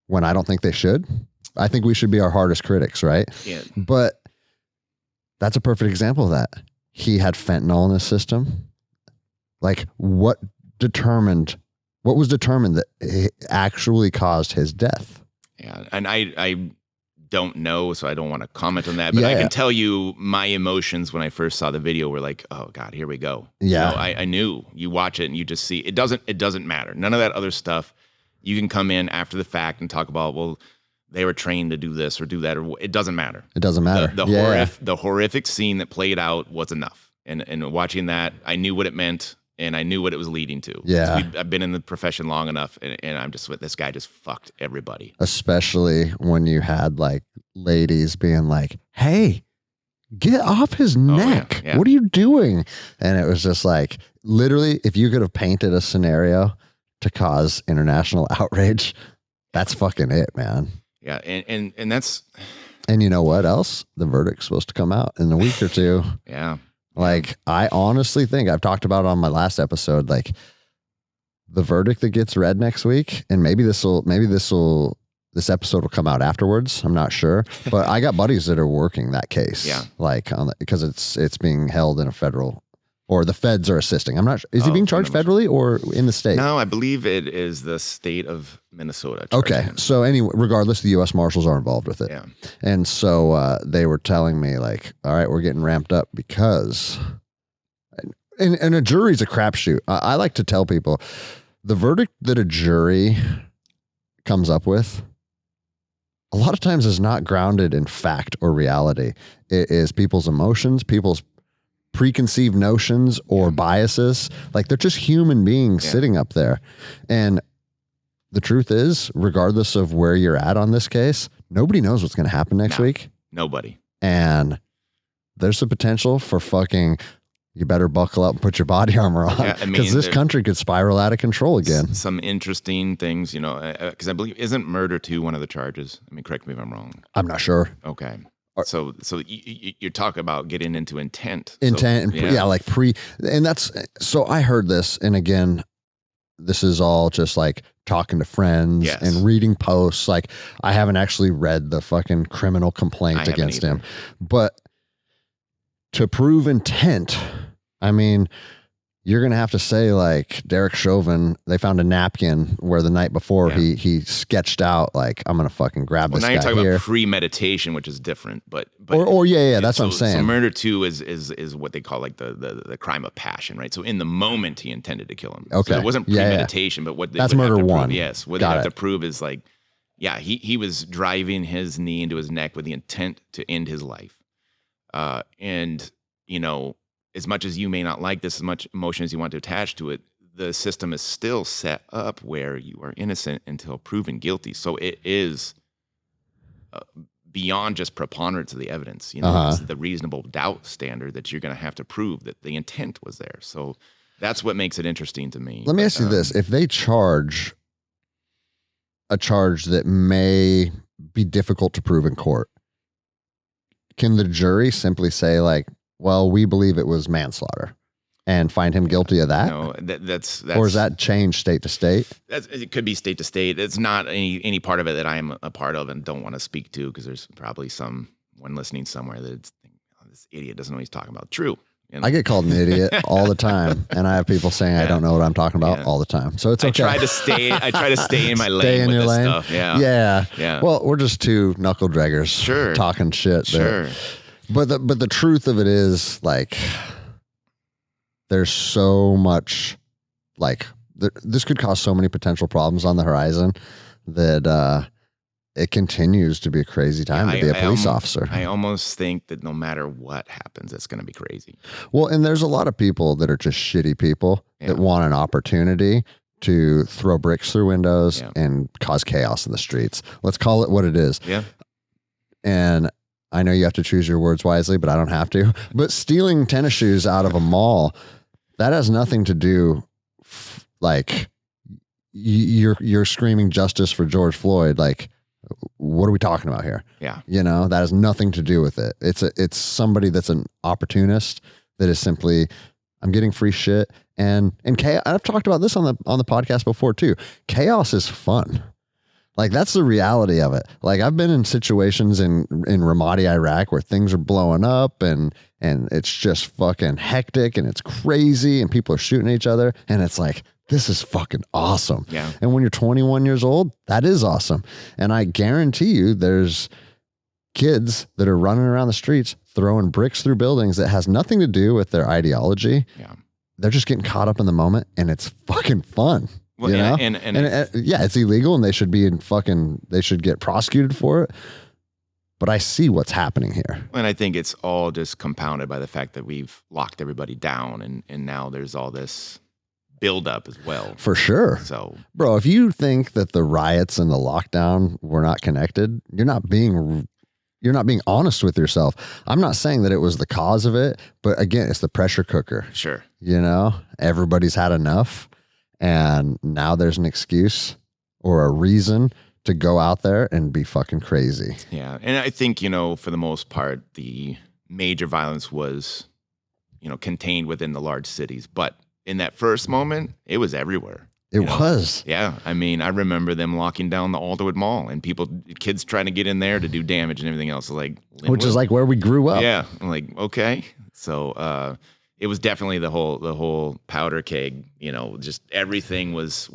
when I don't think they should. I think we should be our hardest critics, right? Yeah. But that's a perfect example of that. He had fentanyl in his system. Like, what was determined that it actually caused his death? Yeah. And I don't know, so I don't want to comment on that, but I can tell you my emotions when I first saw the video were like, oh God, here we go. Yeah. I knew. You watch it and you just see it doesn't matter. None of that other stuff. You can come in after the fact and talk about, well, they were trained to do this or do that, or it doesn't matter. It doesn't matter. The horrific scene that played out was enough. And watching that, I knew what it meant. And I knew what it was leading to. Yeah. I've been in the profession long enough, and I'm just, this guy just fucked everybody. Especially when you had like ladies being like, hey, get off his neck. Yeah. What are you doing? And it was just like, literally, if you could have painted a scenario to cause international outrage, that's fucking it, man. Yeah. And that's. And you know what else? The verdict's supposed to come out in a week or two. Yeah. Like, I honestly think I've talked about it on my last episode, like the verdict that gets read next week, and maybe this episode will come out afterwards. I'm not sure, but I got buddies that are working that case. Yeah. Like because it's being held in a federal or the feds are assisting. I'm not sure. Is he being charged federally or in the state? No, I believe it is the state of Minnesota. Okay. So anyway, regardless, the U.S. Marshals are involved with it. Yeah. And so they were telling me like, all right, we're getting ramped up because, and a jury's a crapshoot. I like to tell people the verdict that a jury comes up with a lot of times is not grounded in fact or reality. It is people's emotions, people's preconceived notions or biases. Like they're just human beings sitting up there. And the truth is, regardless of where you're at on this case, nobody knows what's going to happen next week. Nobody. And there's the potential for fucking, you better buckle up and put your body armor on. Yeah, I mean, because this country could spiral out of control again. Some interesting things, you know, because I believe, isn't murder too one of the charges? I mean, correct me if I'm wrong. I'm not sure. Okay. So you're talking about getting into intent. Intent, so, and like and that's, so I heard this, and again, this is all just like talking to friends and reading posts. Like I haven't actually read the fucking criminal complaint against him, but to prove intent, I mean, you're going to have to say like Derek Chauvin, they found a napkin where the night before he sketched out like, I'm going to fucking grab this guy here. Now you're talking about premeditation, which is different, but that's what I'm saying. So murder too is what they call like the crime of passion, right? So in the moment he intended to kill him. Okay. So it wasn't premeditation, but what they that's murder one. Yes. What they have to prove is like, he was driving his knee into his neck with the intent to end his life. And you know, as much as you may not like this, as much emotion as you want to attach to it, the system is still set up where you are innocent until proven guilty. So it is beyond just preponderance of the evidence. You know, it's the reasonable doubt standard that you're going to have to prove that the intent was there. So that's what makes it interesting to me. Let me ask you this. If they charge a charge that may be difficult to prove in court, can the jury simply say like, well, we believe it was manslaughter and find him guilty of that? No, that's or does that change state to state? It could be state to state. It's not any part of it that I am a part of and don't want to speak to, because there's probably someone listening somewhere that's thinking, oh, this idiot doesn't know what he's talking about. True. You know? I get called an idiot all the time, and I have people saying I don't know what I'm talking about all the time. So it's okay. I try to stay in my lane with this stuff. Yeah. Well, we're just two knuckle draggers talking shit there. But the truth of it is, like, there's so much, like, this could cause so many potential problems on the horizon that it continues to be a crazy time to be a police officer. I almost think that no matter what happens, it's going to be crazy. Well, and there's a lot of people that are just shitty people that want an opportunity to throw bricks through windows and cause chaos in the streets. Let's call it what it is. Yeah. And I know you have to choose your words wisely, but I don't have to. But stealing tennis shoes out of a mall, that has nothing to do, like, you're screaming justice for George Floyd. Like, what are we talking about here? Yeah. You know, that has nothing to do with it. It's somebody that's an opportunist that is simply, I'm getting free shit. And chaos. I've talked about this on the podcast before too. Chaos is fun. Like, that's the reality of it. Like, I've been in situations in Ramadi, Iraq, where things are blowing up and it's just fucking hectic and it's crazy and people are shooting at each other. And it's like, this is fucking awesome. Yeah. And when you're 21 years old, that is awesome. And I guarantee you there's kids that are running around the streets throwing bricks through buildings that has nothing to do with their ideology. Yeah. They're just getting caught up in the moment, and it's fucking fun. Well, you know? and it's illegal, and they should be they should get prosecuted for it. But I see what's happening here. And I think it's all just compounded by the fact that we've locked everybody down, and now there's all this buildup as well. For sure. So, bro, if you think that the riots and the lockdown were not connected, you're not being honest with yourself. I'm not saying that it was the cause of it, but again, it's the pressure cooker. Sure. You know, everybody's had enough. And now there's an excuse or a reason to go out there and be fucking crazy. Yeah. And I think, you know, for the most part, the major violence was, you know, contained within the large cities. But in that first moment, it was everywhere. It was. Yeah. I mean, I remember them locking down the Alderwood Mall and kids trying to get in there to do damage and everything else. Like, which is like where we grew up. Yeah. I'm like, okay. So, it was definitely the whole powder keg. Just everything was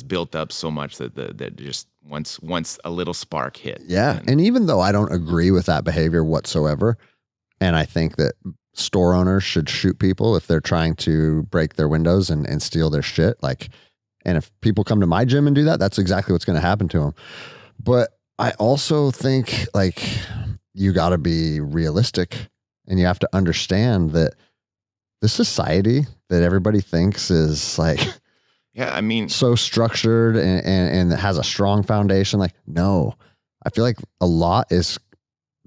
built up so much that just once a little spark hit. Yeah. And even though I don't agree with that behavior whatsoever, and I think that store owners should shoot people if they're trying to break their windows and steal their shit. And if people come to my gym and do that, that's exactly what's going to happen to them. But I also think you got to be realistic, and you have to understand that this society that everybody thinks is so structured and has a strong foundation. No, I feel like a lot is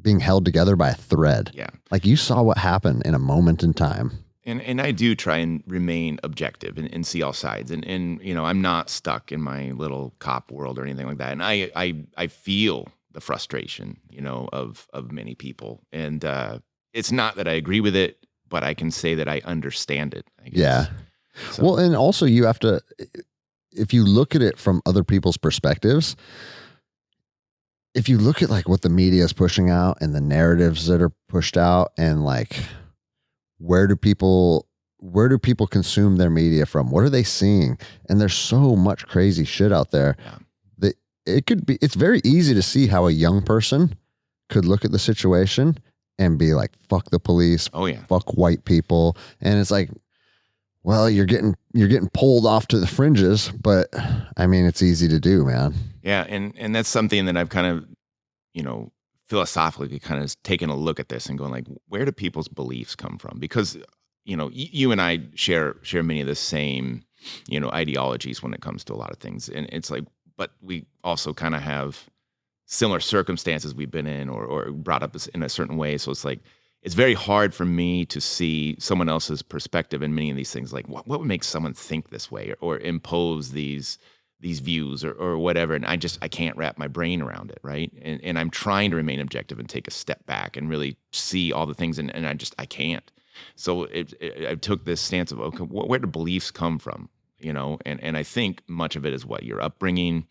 being held together by a thread. Yeah. You saw what happened in a moment in time. And I do try and remain objective and see all sides. And I'm not stuck in my little cop world or anything like that. And I feel the frustration, of many people. And it's not that I agree with it, but I can say that I understand it, I guess. Yeah. So. Well, and also you have to, if you look at it from other people's perspectives, if you look at what the media is pushing out and the narratives that are pushed out, and where do people consume their media from? What are they seeing? And there's so much crazy shit out there that it's very easy to see how a young person could look at the situation and be like, fuck the police. Oh yeah. Fuck white people. And it's well, you're getting pulled off to the fringes, but I mean, it's easy to do, man. Yeah. And that's something that I've kind of, philosophically kind of taken a look at this and going where do people's beliefs come from? Because, you and I share many of the same, ideologies when it comes to a lot of things. And it's but we also kind of have similar circumstances we've been in or brought up in a certain way. So it's very hard for me to see someone else's perspective in many of these things. What would make someone think this way or impose these views or whatever. And I can't wrap my brain around it. Right. And I'm trying to remain objective and take a step back and really see all the things. And I can't. So I took this stance of, okay, where do beliefs come from? And I think much of it is your upbringing,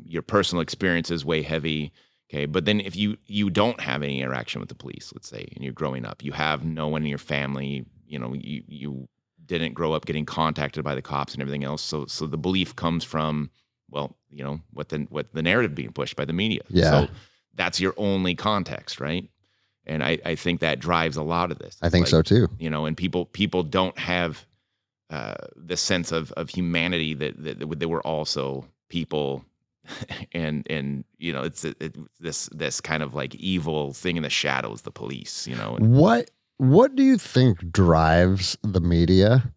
your personal experiences weigh heavy. Okay. But then if you don't have any interaction with the police, let's say, and you're growing up, you have no one in your family, you didn't grow up getting contacted by the cops and everything else. So the belief comes from, what the narrative being pushed by the media. Yeah. So that's your only context. Right. And I think that drives a lot of this. I think so too. And people don't have the sense of humanity that they were also people. and it's this kind of evil thing in the shadows, the police, What do you think drives the media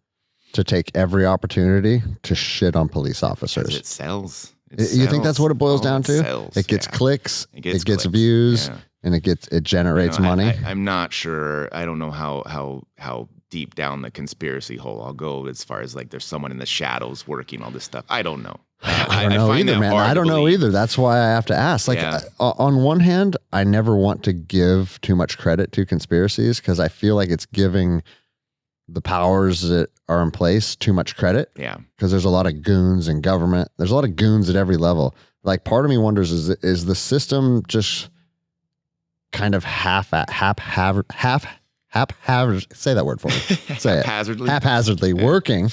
to take every opportunity to shit on police officers? It sells. You think that's what it boils down to? Sells, it gets clicks, it gets views, and it generates money. I'm not sure. I don't know how deep down the conspiracy hole I'll go as far as there's someone in the shadows working all this stuff. I don't know. I don't know either, man. I don't know either. That's why I have to ask. On one hand, I never want to give too much credit to conspiracies because I feel like it's giving the powers that are in place too much credit. Yeah. Because there's a lot of goons in government. There's a lot of goons at every level. Part of me wonders, is the system just kind of haphazard, say that word for me. Say haphazardly working.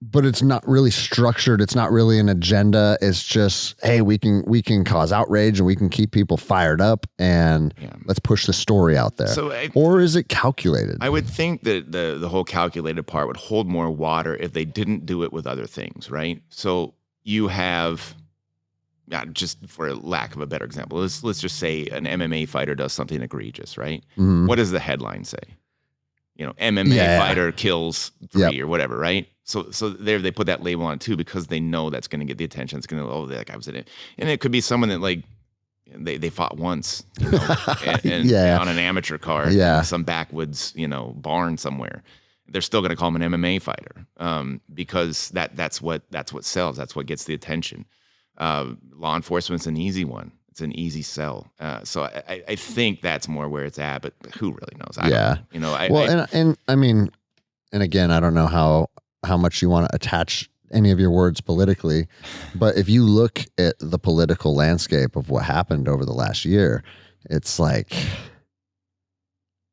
But it's not really structured. It's not really an agenda. It's just, hey, we can cause outrage and we can keep people fired up and let's push the story out there. Or is it calculated? I would think that the whole calculated part would hold more water if they didn't do it with other things, right? So you have, just for lack of a better example, let's just say an MMA fighter does something egregious, right? Mm-hmm. What does the headline say? MMA fighter kills 3 or whatever, right? So there they put that label on it too because they know that's going to get the attention. It's going to that guy was in it, and it could be someone that they fought once, and on an amateur card, in some backwoods barn somewhere. They're still going to call him an MMA fighter because that's what sells. That's what gets the attention. Law enforcement's an easy one. It's an easy sell. So I think that's more where it's at, but who really knows? I don't know. I mean, and again, I don't know how much you want to attach any of your words politically, but if you look at the political landscape of what happened over the last year, it's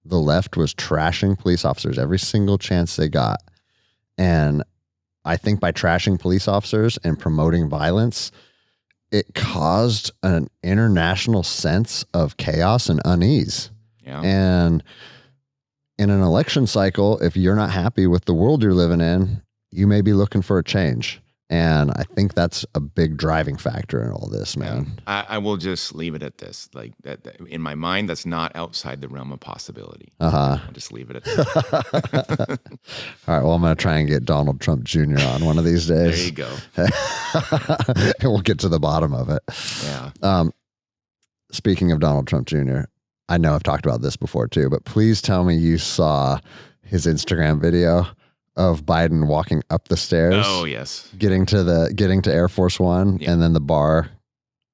the left was trashing police officers every single chance they got. And I think by trashing police officers and promoting violence, it caused an international sense of chaos and unease. Yeah. And in an election cycle, if you're not happy with the world you're living in, you may be looking for a change. And I think that's a big driving factor in all this, man. I will just leave it at this. Like that in my mind, that's not outside the realm of possibility. Uh-huh. I'll just leave it at that. All right. Well, I'm going to try and get Donald Trump Jr. on one of these days. There you go. And we'll get to the bottom of it. Yeah. Speaking of Donald Trump Jr., I know I've talked about this before too, but please tell me you saw his Instagram video of Biden walking up the stairs. Oh, yes. Getting to Air Force One, and then the bar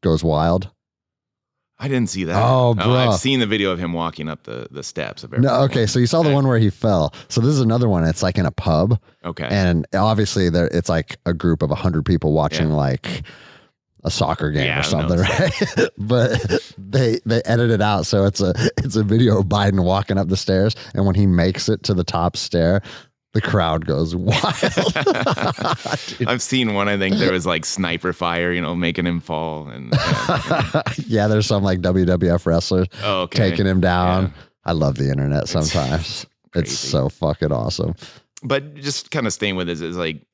goes wild. I didn't see that. Oh, bro. I've seen the video of him walking up the steps of Air Force Okay, One. so you saw the one where he fell. So this is another one. It's like in a pub. Okay. And obviously it's like a group of 100 people watching like a soccer game or something, right? But they edit it out, so it's a video of Biden walking up the stairs, and when he makes it to the top stair, the crowd goes wild. I've seen one. I think there was like sniper fire, making him fall, and yeah, there's some like WWF wrestlers taking him down. Yeah. I love the internet sometimes. It's so fucking awesome. But just kind of staying with this is like,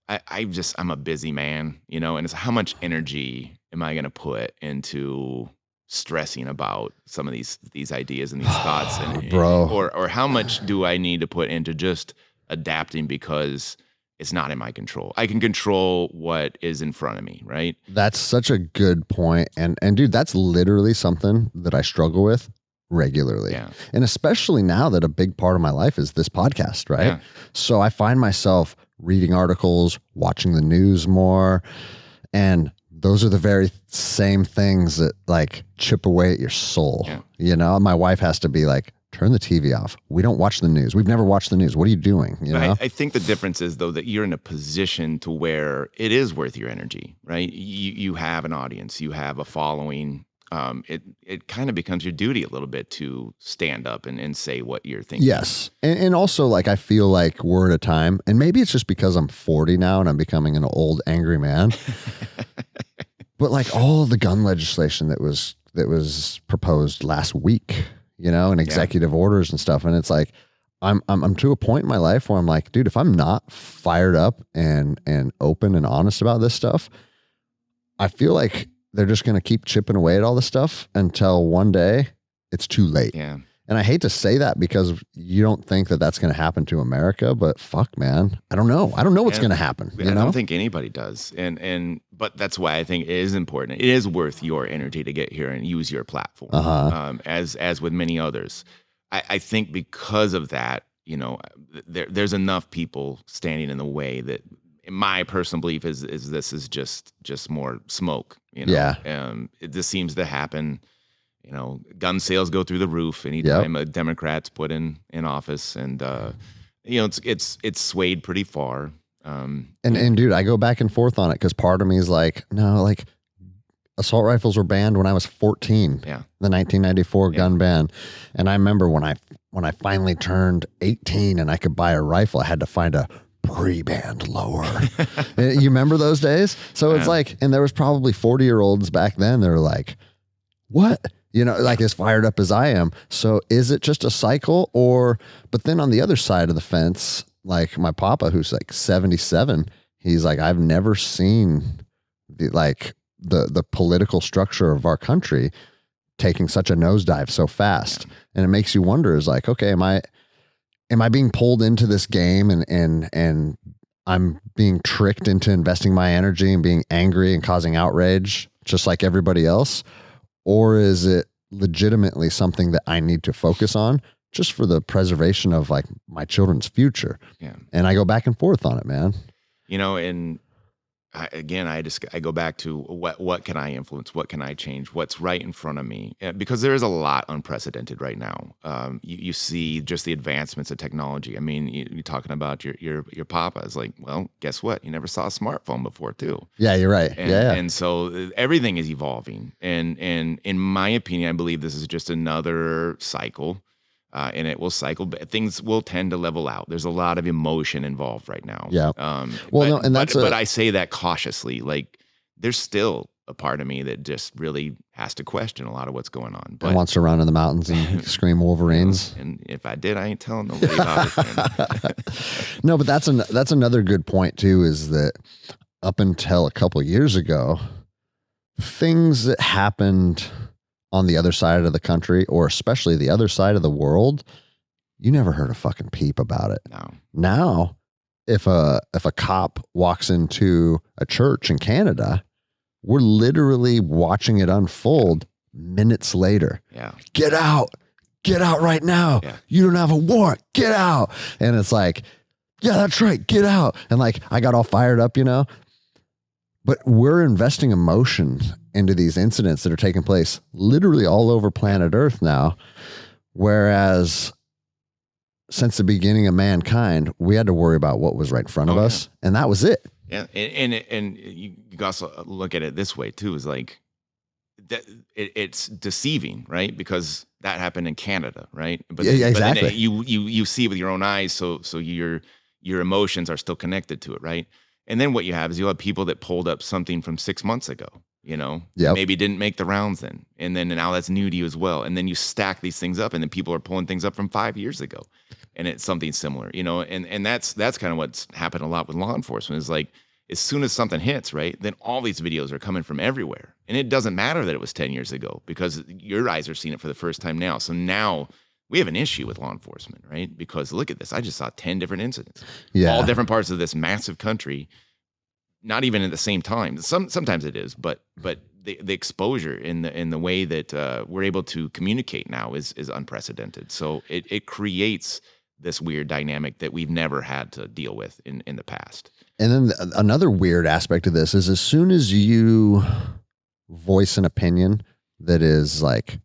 I'm a busy man, and it's how much energy am I going to put into stressing about some of these ideas and these thoughts, bro, or how much do I need to put into just adapting because it's not in my control. I can control what is in front of me, right? That's such a good point. And dude, that's literally something that I struggle with regularly. Yeah. And especially now that a big part of my life is this podcast, right? Yeah. So I find myself reading articles, watching the news more, and those are the very same things that like chip away at your soul. Yeah. My wife has to be like, turn the TV off. We don't watch the news. We've never watched the news. What are you doing? I think the difference is though that you're in a position to where it is worth your energy, right? You have an audience, you have a following. It kind of becomes your duty a little bit to stand up and say what you're thinking. Yes. And also like, I feel like we're at a time, and maybe it's just because I'm 40 now and I'm becoming an old angry man. But like all the gun legislation that was proposed last week, and executive orders and stuff. And it's like, I'm to a point in my life where I'm like, dude, if I'm not fired up and open and honest about this stuff, I feel like they're just going to keep chipping away at all this stuff until one day it's too late. Yeah. And I hate to say that because you don't think that that's going to happen to America, but fuck, man, I don't know. I don't know what's going to happen. I don't think anybody does. But that's why I think it is important. It is worth your energy to get here and use your platform. As with many others. I think because of that, there's enough people standing in the way that my personal belief is this is just more smoke. This seems to happen. Gun sales go through the roof anytime a Democrat's put in office, and it's swayed pretty far. And dude, I go back and forth on it because part of me is like, no, like assault rifles were banned when I was 14. Yeah, the 1994 gun ban, and I remember when I finally turned 18 and I could buy a rifle, I had to find a pre-banned lower. You remember those days? So it's like, and there was probably 40-year-olds back then. They were like, what? Like as fired up as I am. So is it just a cycle but then on the other side of the fence, like my papa, who's like 77, he's like, I've never seen the political structure of our country taking such a nosedive so fast. And it makes you wonder is like, okay, am I being pulled into this game and I'm being tricked into investing my energy and being angry and causing outrage just like everybody else? Or is it legitimately something that I need to focus on just for the preservation of like my children's future? Yeah. And I go back and forth on it, man. And I go back to what can I influence? What can I change? What's right in front of me? Because there is a lot unprecedented right now. You see just the advancements of technology. I mean, you're talking about your papa. It's like, well, guess what? You never saw a smartphone before, too. Yeah, you're right. And so everything is evolving. And in my opinion, I believe this is just another cycle. and it will cycle. But things will tend to level out. There's a lot of emotion involved right now. Yeah. Well, but I say that cautiously. Like, there's still a part of me that just really has to question a lot of what's going on. But and wants to run in the mountains and scream Wolverines. And if I did, I ain't telling nobody about it. No, but that's another good point too, is that up until a couple of years ago, things that happened on the other side of the country, or especially the other side of the world, you never heard a fucking peep about it. No. Now, if a cop walks into a church in Canada, we're literally watching it unfold minutes later. Yeah. Get out right now. Yeah. You don't have a warrant. Get out. And it's like, yeah, that's right. Get out. And like, I got all fired up, you know, but we're investing emotion into these incidents that are taking place literally all over planet Earth now. Whereas since the beginning of mankind, we had to worry about what was right in front of us. And that was it. Yeah, and you also look at it this way too, is like that it's deceiving, right? Because that happened in Canada, right? But yeah, exactly. But then you see with your own eyes, so your emotions are still connected to it, right? And then what you have is you'll have people that pulled up something from 6 months ago, you know, maybe didn't make the rounds then, and then now that's new to you as well. And then you stack these things up, and then people are pulling things up from 5 years ago, and it's something similar, you know. And that's kind of what's happened a lot with law enforcement, is like, as soon as something hits, right, then all these videos are coming from everywhere. And it doesn't matter that it was 10 years ago, because your eyes are seeing it for the first time now. So now we have an issue with law enforcement, right? Because look at this. I just saw 10 different incidents. Yeah. All different parts of this massive country, not even at the same time. Sometimes it is, but the exposure in the way that we're able to communicate now is unprecedented. So it creates this weird dynamic that we've never had to deal with in the past. And then another weird aspect of this is, as soon as you voice an opinion that is like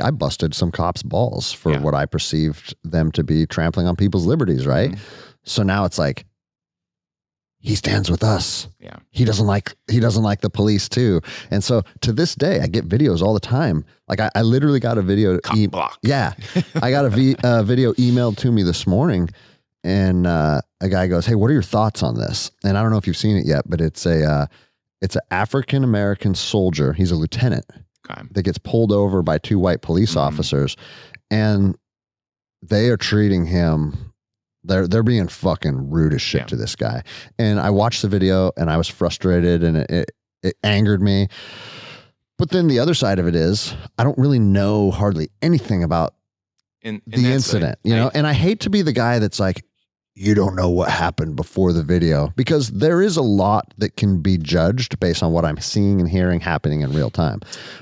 I busted some cops' balls for what I perceived them to be trampling on people's liberties, right? Mm-hmm. So now it's like, he stands with us. Yeah. He doesn't like the police too. And so to this day, I get videos all the time. Like I literally got a video. Yeah. I got a video emailed to me this morning, and a guy goes, "Hey, what are your thoughts on this?" And I don't know if you've seen it yet, but it's an African-American soldier. He's a lieutenant that gets pulled over by two white police officers, and they are treating him. They're being fucking rude as shit to this guy. And I watched the video and I was frustrated, and it angered me. But then the other side of it is, I don't really know hardly anything about the incident, you know? And I hate to be the guy that's like, you don't know what happened before the video, because there is a lot that can be judged based on what I'm seeing and hearing happening in real time.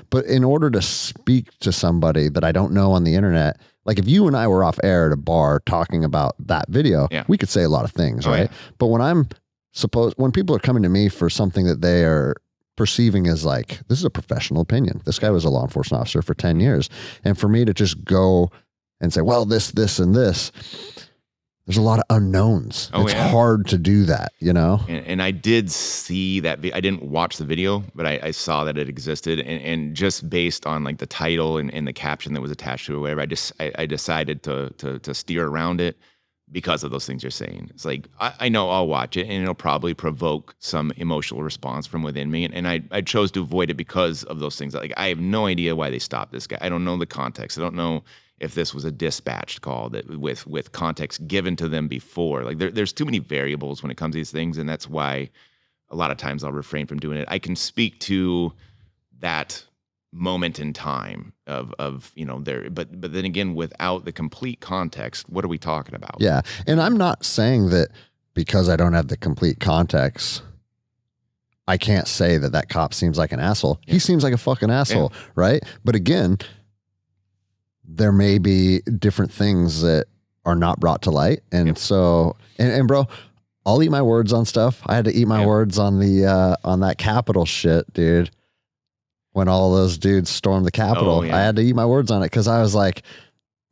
But in order to speak to somebody that I don't know on the internet, like if you and I were off air at a bar talking about that video, we could say a lot of things, right? Yeah. But when people are coming to me for something that they are perceiving as like, this is a professional opinion. This guy was a law enforcement officer for 10 years. And for me to just go and say, well, this, and this, there's a lot of unknowns. It's hard to do that, you know? And I did see that. I didn't watch the video, but I saw that it existed. And just based on like the title and the caption that was attached to it, or whatever, I decided to steer around it because of those things you're saying. It's like, I know I'll watch it and it'll probably provoke some emotional response from within me. And I chose to avoid it because of those things. Like, I have no idea why they stopped this guy. I don't know the context. I don't know if this was a dispatched call that with context given to them before. Like there's too many variables when it comes to these things, and that's why a lot of times I'll refrain from doing it. I can speak to that moment in time of you know, there, but then again, without the complete context, what are we talking about? Yeah. And I'm not saying that because I don't have the complete context, I can't say that cop seems like an asshole. Yeah. He seems like a fucking asshole, right? But again, there may be different things that are not brought to light. And so, and bro, I'll eat my words on stuff. I had to eat my words on on that Capitol shit, dude. When all those dudes stormed the Capitol, I had to eat my words on it. Cause I was like,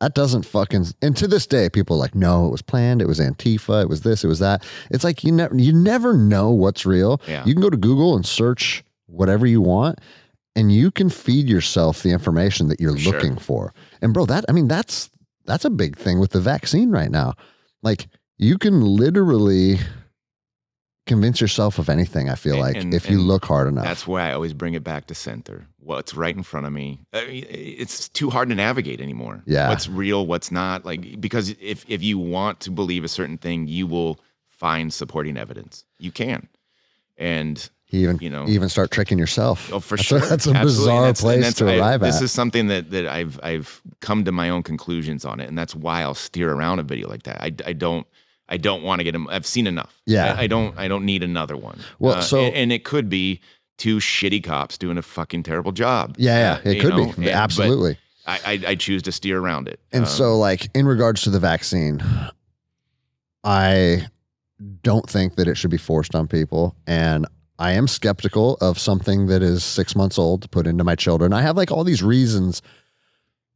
that doesn't fucking, and to this day, people are like, no, it was planned. It was Antifa. It was this, it was that. It's like, you never know what's real. Yeah. You can go to Google and search whatever you want. and you can feed yourself the information that you're For looking for. And bro, that's a big thing with the vaccine right now. Like you can literally convince yourself of anything, I feel like, if you look hard enough. That's why I always bring it back to center. What's right in front of me. It's too hard to navigate anymore. Yeah. What's real, what's not. Like, because if you want to believe a certain thing, you will find supporting evidence. You can. And even start tricking yourself. Oh, for sure. That's a bizarre place to arrive at. This is something that I've come to my own conclusions on it, and that's why I'll steer around a video like that. I don't want to get them. I've seen enough. Yeah. I don't need another one. Well, and it could be two shitty cops doing a fucking terrible job. Yeah. It could be. Absolutely. I choose to steer around it. And so like in regards to the vaccine, I don't think that it should be forced on people. And I am skeptical of something that is 6 months old to put into my children. I have like all these reasons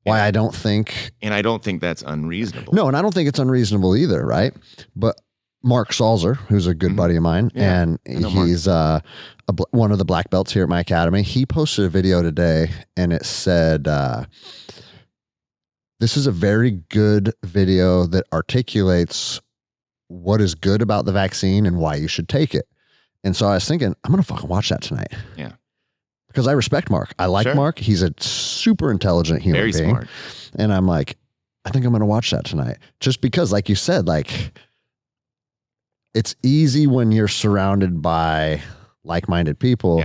why I don't think. And I don't think that's unreasonable. No, and I don't think it's unreasonable either, right? But Mark Salzer, who's a good buddy of mine, and he's one of the black belts here at my academy, he posted a video today and it said, this is a very good video that articulates what is good about the vaccine and why you should take it. And so I was thinking, I'm going to fucking watch that tonight. Yeah. Because I respect Mark. I like Mark. He's a super intelligent human being. Very smart. And I'm like, I think I'm going to watch that tonight. Just because, like you said, like, it's easy when you're surrounded by like-minded people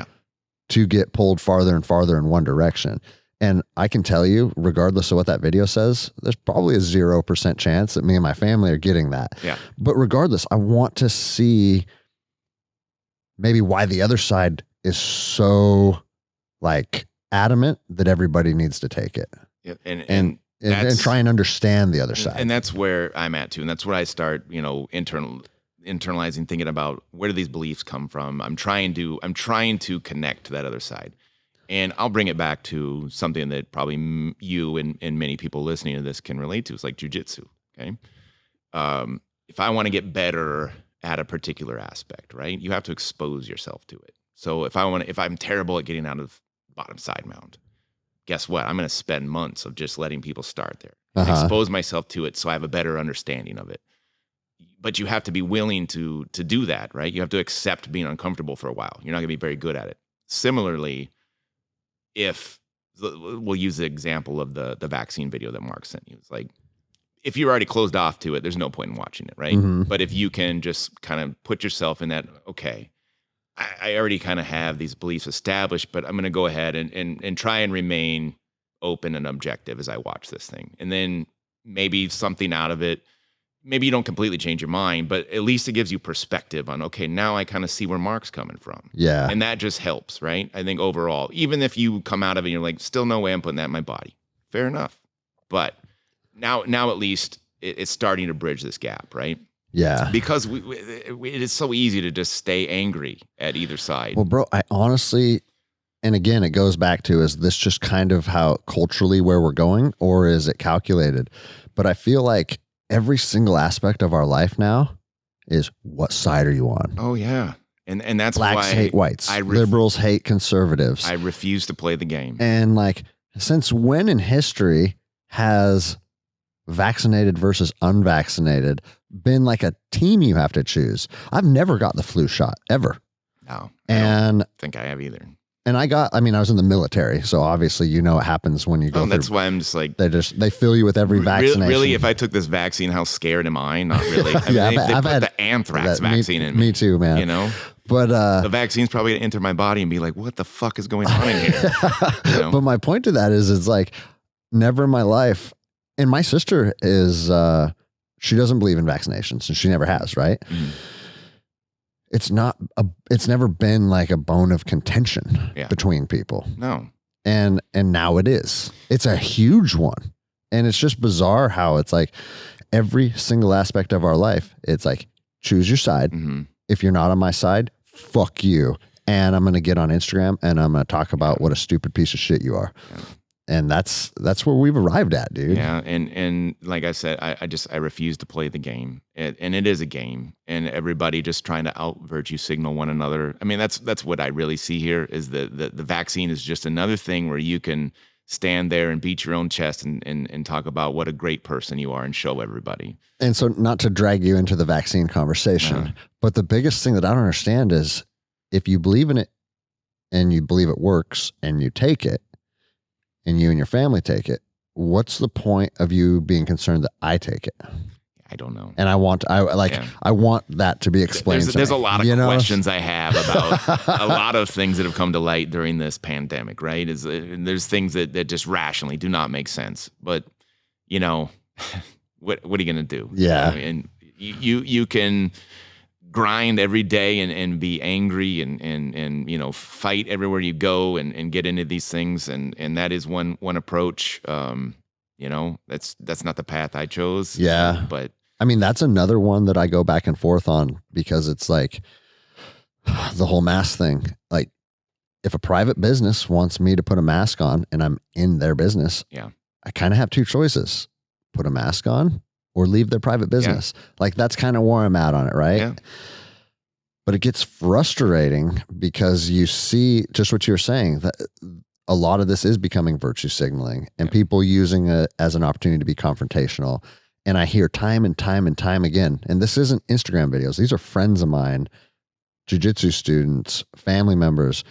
to get pulled farther and farther in one direction. And I can tell you, regardless of what that video says, there's probably a 0% chance that me and my family are getting that. Yeah. But regardless, I want to see maybe why the other side is so like adamant that everybody needs to take it. Yeah, and try and understand the other side. And that's where I'm at too. And that's where I start, internalizing, thinking about where do these beliefs come from? I'm trying to connect to that other side. And I'll bring it back to something that probably you and many people listening to this can relate to. It's like jiu-jitsu. Okay. If I want to get better at a particular aspect, right, you have to expose yourself to it. So if I'm terrible at getting out of bottom side mount, guess what? I'm going to spend months of just letting people start there, expose myself to it so I have a better understanding of it. But you have to be willing to do that, right? You have to accept being uncomfortable for a while. You're not going to be very good at it. Similarly, we'll use the example of the vaccine video that Mark sent you. It's like, if you're already closed off to it, there's no point in watching it, right? Mm-hmm. But if you can just kind of put yourself in that, okay, I already kind of have these beliefs established, but I'm going to go ahead and try and remain open and objective as I watch this thing. And then maybe something out of it, maybe you don't completely change your mind, but at least it gives you perspective on, okay, now I kind of see where Mark's coming from. Yeah. And that just helps, right? I think overall, even if you come out of it and you're like, still no way I'm putting that in my body. Fair enough. But now at least it's starting to bridge this gap, right? Yeah. Because it is so easy to just stay angry at either side. Well, bro, I honestly, and again, it goes back to, is this just kind of how culturally where we're going, or is it calculated? But I feel like every single aspect of our life now is, what side are you on? Oh, yeah. And that's Blacks why hate whites. Liberals hate conservatives. I refuse to play the game. And like, since when in history has vaccinated versus unvaccinated been like a team you have to choose? I've never got the flu shot, ever. No. I don't think I have either. And I was in the military, so obviously what happens when you go through. That's why I'm just like, they fill you with every vaccination. Really, if I took this vaccine, how scared am I? Not really. I mean, they put the anthrax vaccine in me. Me too, man. But the vaccine's probably gonna enter my body and be like, what the fuck is going on in here? But my point to that is, it's like, never in my life. And my sister is, she doesn't believe in vaccinations, and she never has, right? Mm. It's never been like a bone of contention between people. No. And now it is. It's a huge one. And it's just bizarre how it's like every single aspect of our life, it's like, choose your side. Mm-hmm. If you're not on my side, fuck you. And I'm going to get on Instagram and I'm going to talk about what a stupid piece of shit you are. Yeah. And that's where we've arrived at, dude. Yeah, and like I said, I refuse to play the game, and it is a game, and everybody just trying to out virtue signal one another. I mean, that's what I really see here is the vaccine is just another thing where you can stand there and beat your own chest and talk about what a great person you are and show everybody. And so, not to drag you into the vaccine conversation, but the biggest thing that I don't understand is if you believe in it and you believe it works and you take it, and you and your family take it, what's the point of you being concerned that I take it? I don't know. And I want that to be explained. There's a lot of questions I have about a lot of things that have come to light during this pandemic, right? There's things that just rationally do not make sense. But, you know, what are you going to do? Yeah. And you can grind every day and be angry and you know, fight everywhere you go and get into these things. And that is one approach. You know, that's not the path I chose. Yeah. But I mean, that's another one that I go back and forth on because it's like the whole mask thing. Like if a private business wants me to put a mask on and I'm in their business, I kind of have two choices: put a mask on or leave their private business. Like that's kind of where I'm at on it. Right. Yeah. But it gets frustrating because you see just what you're saying, that a lot of this is becoming virtue signaling and people using it as an opportunity to be confrontational. And I hear time and time and time again, and this isn't Instagram videos. These are friends of mine, jiu-jitsu students, family members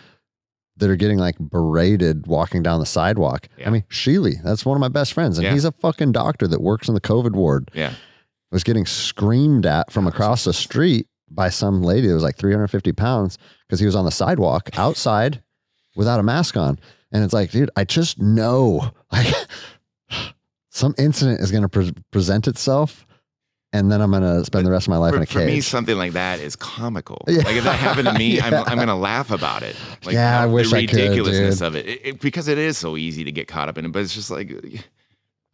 that are getting like berated walking down the sidewalk. I mean, Sheely, that's one of my best friends. And he's a fucking doctor that works in the COVID ward. Was getting screamed at from across the street by some lady that was like 350 pounds because he was on the sidewalk outside without a mask on. And it's like, dude, I just know like some incident is going to present itself and then I'm going to spend the rest of my life in a cage. For me, something like that is comical. Like if that happened to me, I'm going to laugh about it. Like I wish I could, the ridiculousness dude. of it, because it is so easy to get caught up in it. But it's just like,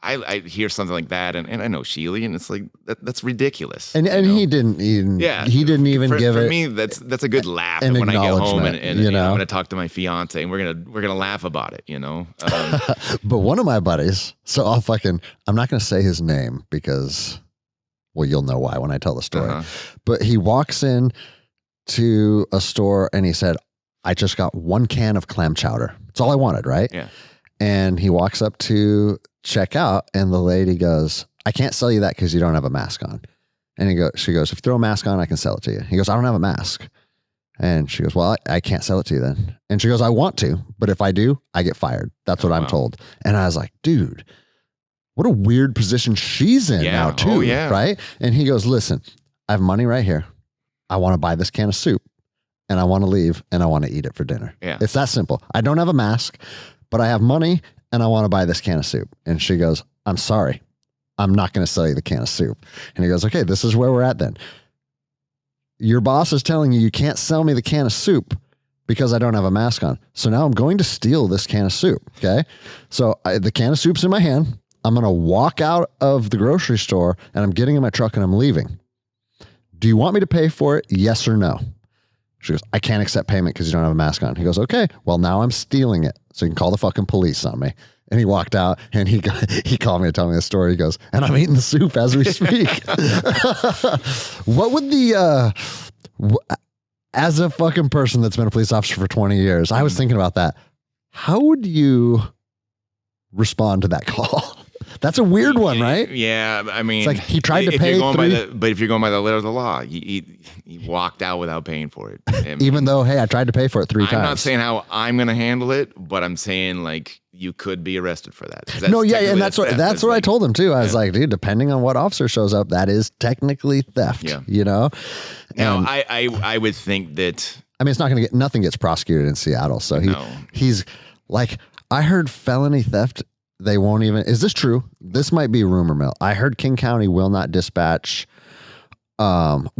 I hear something like that, and I know Sheely, and it's like that's ridiculous. And he didn't even he didn't even give it. For me, that's a good laugh. And when I get home and you know, I'm going to talk to my fiance, and we're gonna laugh about it. You know. But one of my buddies, so I'm not going to say his name because, well, you'll know why when I tell the story. But he walks in to a store and he said, "I just got one can of clam chowder. It's all I wanted, right?" Yeah. And he walks up to check out and the lady goes, "I can't sell you that because you don't have a mask on." And she goes, "If you throw a mask on, I can sell it to you." He goes, "I don't have a mask." And she goes, "Well, I can't sell it to you then." And she goes, "I want to, but if I do, I get fired." That's what I'm told. And I was like, dude, what a weird position she's in now too. Right. And he goes, "Listen, I have money right here. I want to buy this can of soup and I want to leave and I want to eat it for dinner." It's that simple. I don't have a mask, but I have money and I want to buy this can of soup. And she goes, "I'm sorry, I'm not going to sell you the can of soup." And he goes, "Okay, this is where we're at then. Your boss is telling you can't sell me the can of soup because I don't have a mask on. So now I'm going to steal this can of soup." Okay. So the can of soup's in my hand. I'm going to walk out of the grocery store and I'm getting in my truck and I'm leaving. "Do you want me to pay for it? Yes or no?" She goes, "I can't accept payment because you don't have a mask on." He goes, "Okay, well now I'm stealing it. So you can call the fucking police on me." And he walked out and he called me to tell me the story. He goes, "And I'm eating the soup as we speak." What would as a fucking person that's been a police officer for 20 years, I was thinking about that. How would you respond to that call? That's a weird one, right? Yeah, I mean, it's like he tried to pay. But if you're going by the letter of the law, he walked out without paying for it. I mean, even though, hey, I tried to pay for it 3 times. I'm not saying how I'm going to handle it, but I'm saying like you could be arrested for that. And that's what I told him too. I was like, dude, depending on what officer shows up, that is technically theft. Yeah. You know. Now, I would think that. I mean, it's not going to nothing gets prosecuted in Seattle, so he's like, I heard felony theft. They won't even, is this true? This might be rumor mill. I heard King County will not dispatch, not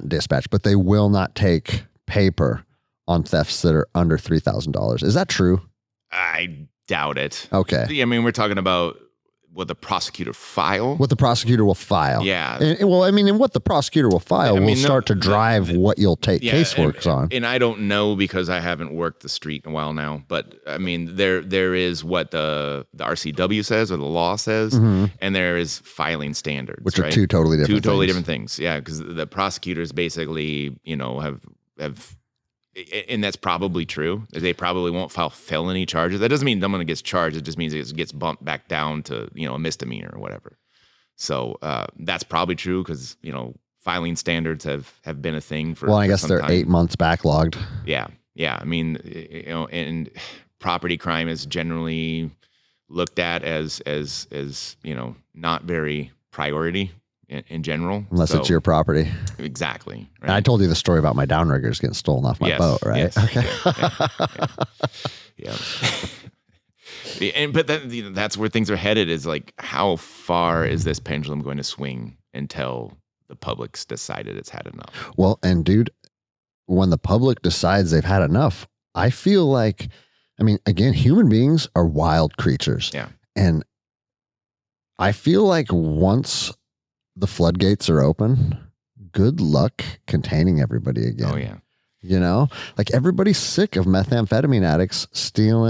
dispatch, but they will not take paper on thefts that are under $3,000. Is that true? I doubt it. Okay. I mean, we're talking about the prosecutor file. What the prosecutor will file. Yeah. And what the prosecutor will file will start to drive what you'll take caseworks on. And I don't know because I haven't worked the street in a while now, but I mean, there is what the RCW says or the law says, and there is filing standards, which are two totally different things. Yeah, because the prosecutors basically, have. And that's probably true. They probably won't file felony charges. That doesn't mean someone gets charged. It just means it gets bumped back down to, a misdemeanor or whatever. So that's probably true because, filing standards have been a thing for I guess they're time. 8 months backlogged. Yeah. Yeah. I mean, and property crime is generally looked at as not very priority in general. Unless it's your property. Exactly. Right? And I told you the story about my downriggers getting stolen off my boat, right? Yes, okay. Yeah. But that's where things are headed is like, how far is this pendulum going to swing until the public's decided it's had enough? Well, and dude, when the public decides they've had enough, I feel like, again, human beings are wild creatures. Yeah. And I feel like once the floodgates are open, good luck containing everybody again. Oh, yeah. Like everybody's sick of methamphetamine addicts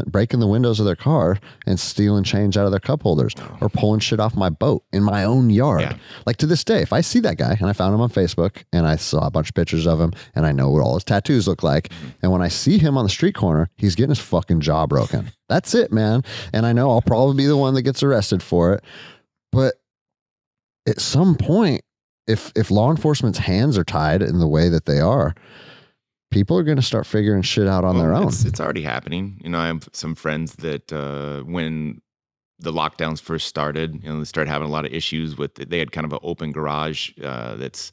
breaking the windows of their car and stealing change out of their cup holders or pulling shit off my boat in my own yard. Yeah. Like to this day, if I see that guy and I found him on Facebook and I saw a bunch of pictures of him and I know what all his tattoos look like. And when I see him on the street corner, he's getting his fucking jaw broken. That's it, man. And I know I'll probably be the one that gets arrested for it. But at some point, if law enforcement's hands are tied in the way that they are, people are going to start figuring shit out on their own. It's already happening. I have some friends that when the lockdowns first started, they started having a lot of issues with it. They had kind of an open garage that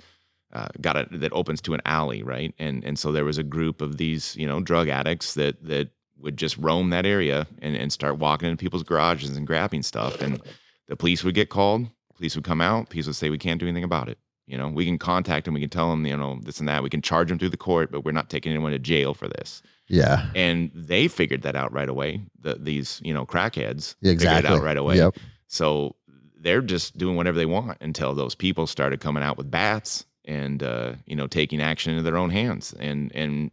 opens to an alley, right? And so there was a group of these, drug addicts that would just roam that area and start walking into people's garages and grabbing stuff. And the police would get called. Police would come out. Police would say, we can't do anything about it. We can contact them. We can tell them, this and that. We can charge them through the court, but we're not taking anyone to jail for this. Yeah. And they figured that out right away. These crackheads exactly. figured it out right away. Yep. So they're just doing whatever they want until those people started coming out with bats and, taking action into their own hands. And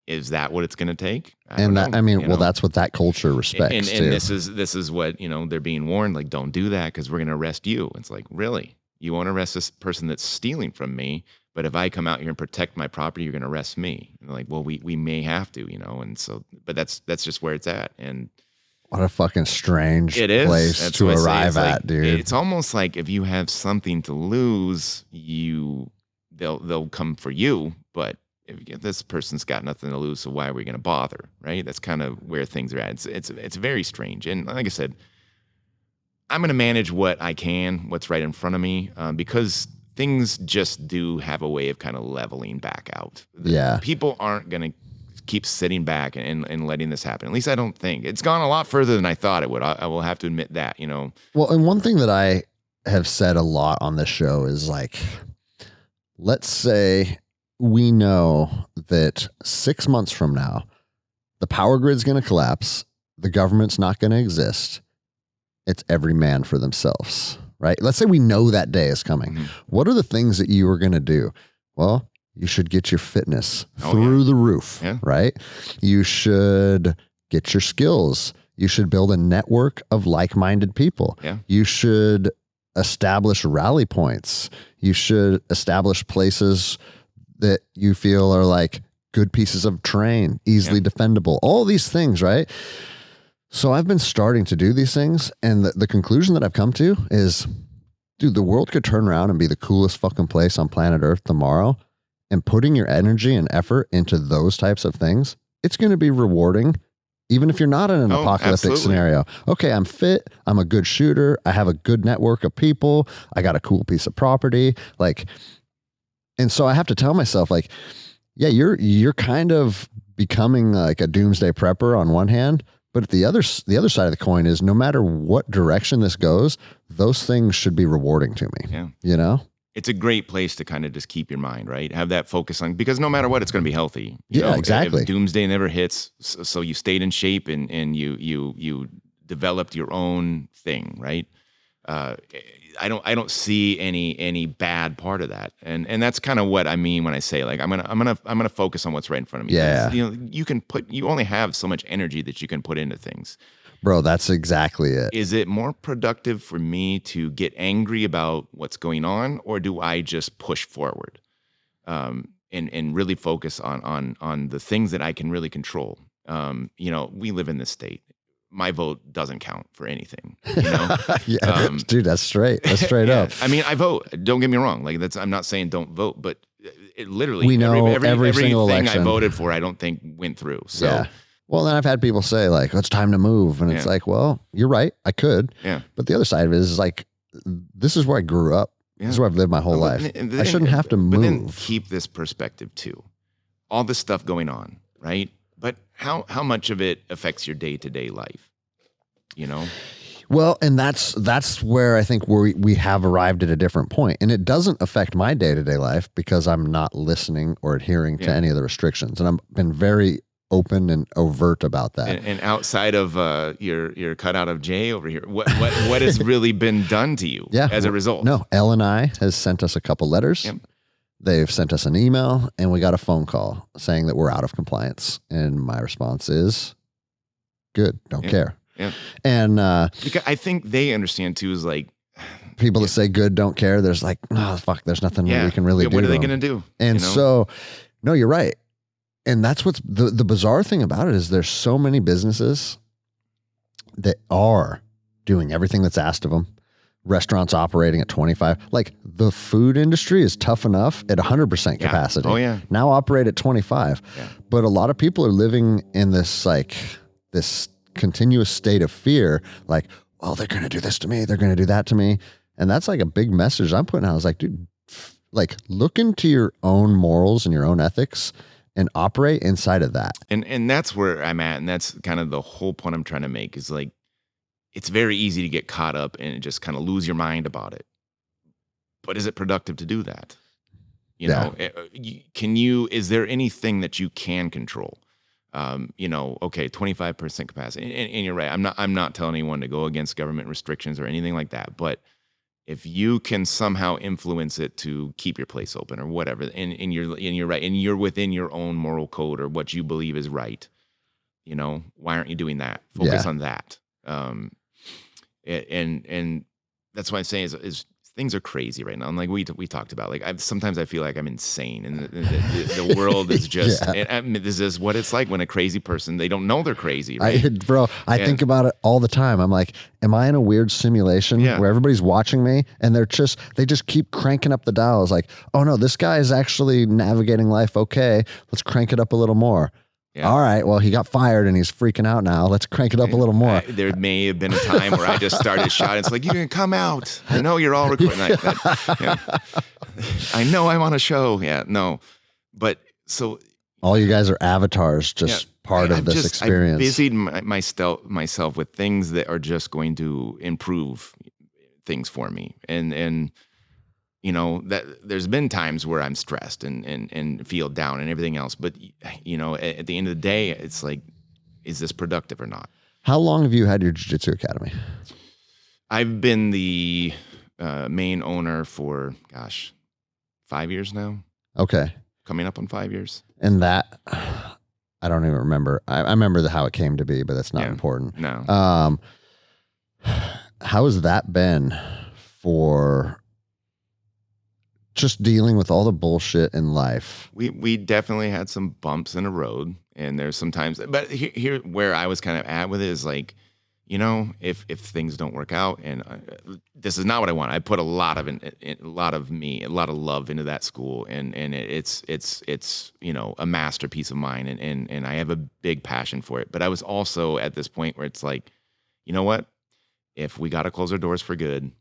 is that what it's going to take? That's what that culture respects and this is what, they're being warned, like, don't do that because we're going to arrest you. It's like, really? You won't arrest this person that's stealing from me, but if I come out here and protect my property, you're going to arrest me. And they're like, well, we may have to, and so, but that's just where it's at. And what a fucking strange place to arrive at, dude. It's almost like if you have something to lose, they'll come for you, but if this person's got nothing to lose, so why are we going to bother, right? That's kind of where things are at. It's very strange. And like I said, I'm going to manage what I can, what's right in front of me, because things just do have a way of kind of leveling back out. Yeah. People aren't going to keep sitting back and letting this happen. At least I don't think. It's gone a lot further than I thought it would. I will have to admit that, Well, and one thing that I have said a lot on this show is like, let's say we know that 6 months from now, the power grid's going to collapse. The government's not going to exist. It's every man for themselves, right? Let's say we know that day is coming. Mm-hmm. What are the things that you are going to do? Well, you should get your fitness through the roof, right? You should get your skills. You should build a network of like-minded people. Yeah. You should establish rally points. You should establish places that you feel are like good pieces of terrain, easily defendable, all these things, right? So I've been starting to do these things, and the conclusion that I've come to is, dude, the world could turn around and be the coolest fucking place on planet Earth tomorrow, and putting your energy and effort into those types of things, it's going to be rewarding, even if you're not in an apocalyptic scenario. Okay, I'm fit, I'm a good shooter, I have a good network of people, I got a cool piece of property, like, and so I have to tell myself, like, yeah, you're kind of becoming like a doomsday prepper on one hand, but the other side of the coin is no matter what direction this goes, those things should be rewarding to me. Yeah. It's a great place to kind of just keep your mind, right? Have that focus on, because no matter what, it's going to be healthy. You know, exactly. If doomsday never hits, so you stayed in shape and you developed your own thing, right? I don't see any bad part of that, and that's kind of what I mean when I say like I'm gonna focus on what's right in front of me. Yeah. You know, you only have so much energy that you can put into things. Bro, that's exactly it. Is it more productive for me to get angry about what's going on, or do I just push forward, and really focus on the things that I can really control? You know, we live in this state. My vote doesn't count for anything. You know, Yeah, dude, that's straight. That's straight yeah. up. I mean, I vote. Don't get me wrong. Like I'm not saying don't vote, but it literally We know every single everything election I voted for, I don't think went through. So. Yeah. Well, then I've had people say like, oh, it's time to move. And it's like, well, you're right. I could. Yeah. But the other side of it is like, this is where I grew up. Yeah. This is where I've lived my whole life. I shouldn't have to move. But then keep this perspective too. All this stuff going on, right? But how much of it affects your day-to-day life? You know? Well, and that's where I think we have arrived at a different point. And it doesn't affect my day-to-day life because I'm not listening or adhering to any of the restrictions. And I've been very open and overt about that. And outside of your cutout of Jay over here, what has really been done to you as a result? No, L&I has sent us a couple letters. Yep. They've sent us an email, and we got a phone call saying that we're out of compliance. And my response is, good, don't care. Yeah. And because I think they understand too, is like people that say good, don't care. There's like, oh, fuck, there's nothing we can really do. What are they going to do? And so, no, you're right. And that's what's the bizarre thing about it is there's so many businesses that are doing everything that's asked of them. Restaurants operating at 25. Like the food industry is tough enough at 100% capacity. Oh yeah. Now operate at 25. Yeah. But a lot of people are living in this like this continuous state of fear. Like, well, they're going to do this to me. They're going to do that to me. And that's like a big message I'm putting out. I was like, dude, like look into your own morals and your own ethics and operate inside of that. And that's where I'm at. And that's kind of the whole point I'm trying to make is like, it's very easy to get caught up and just kind of lose your mind about it. But is it productive to do that? You know, is there anything that you can control? You know, okay, 25% capacity. And you're right. I'm not telling anyone to go against government restrictions or anything like that. But if you can somehow influence it to keep your place open or whatever, and you're right, and you're within your own moral code or what you believe is right, you know, why aren't you doing that? Focus on that. And that's why I'm saying is things are crazy right now. And like we talked about, like sometimes I feel like I'm insane, and the world is just. And this is what it's like when a crazy person, they don't know they're crazy. Right? I think about it all the time. I'm like, am I in a weird simulation where everybody's watching me and they just keep cranking up the dials? Like, oh no, this guy is actually navigating life okay. Let's crank it up a little more. Yeah. All right. Well, he got fired and he's freaking out now. Let's crank it up a little more. There may have been a time where I just started shouting. It's like, you can come out. I know you're all recording. I know I'm on a show. Yeah, no. But so. All you guys are avatars, just part of this experience. I've busied myself with things that are just going to improve things for me. And you know, that there's been times where I'm stressed and feel down and everything else. But, you know, at the end of the day, it's like, is this productive or not? How long have you had your jiu-jitsu academy? I've been the main owner for, 5 years now. Okay. Coming up on 5 years. And that, I don't even remember. I remember how it came to be, but that's not important. No. How has that been for just dealing with all the bullshit in life? We definitely had some bumps in the road, and there's some times, but here where I was kind of at with it is like, you know, if things don't work out, and this is not what I want. I put a lot of love into that school, and it's you know, a masterpiece of mine, and I have a big passion for it. But I was also at this point where it's like, you know what, if we got to close our doors for good,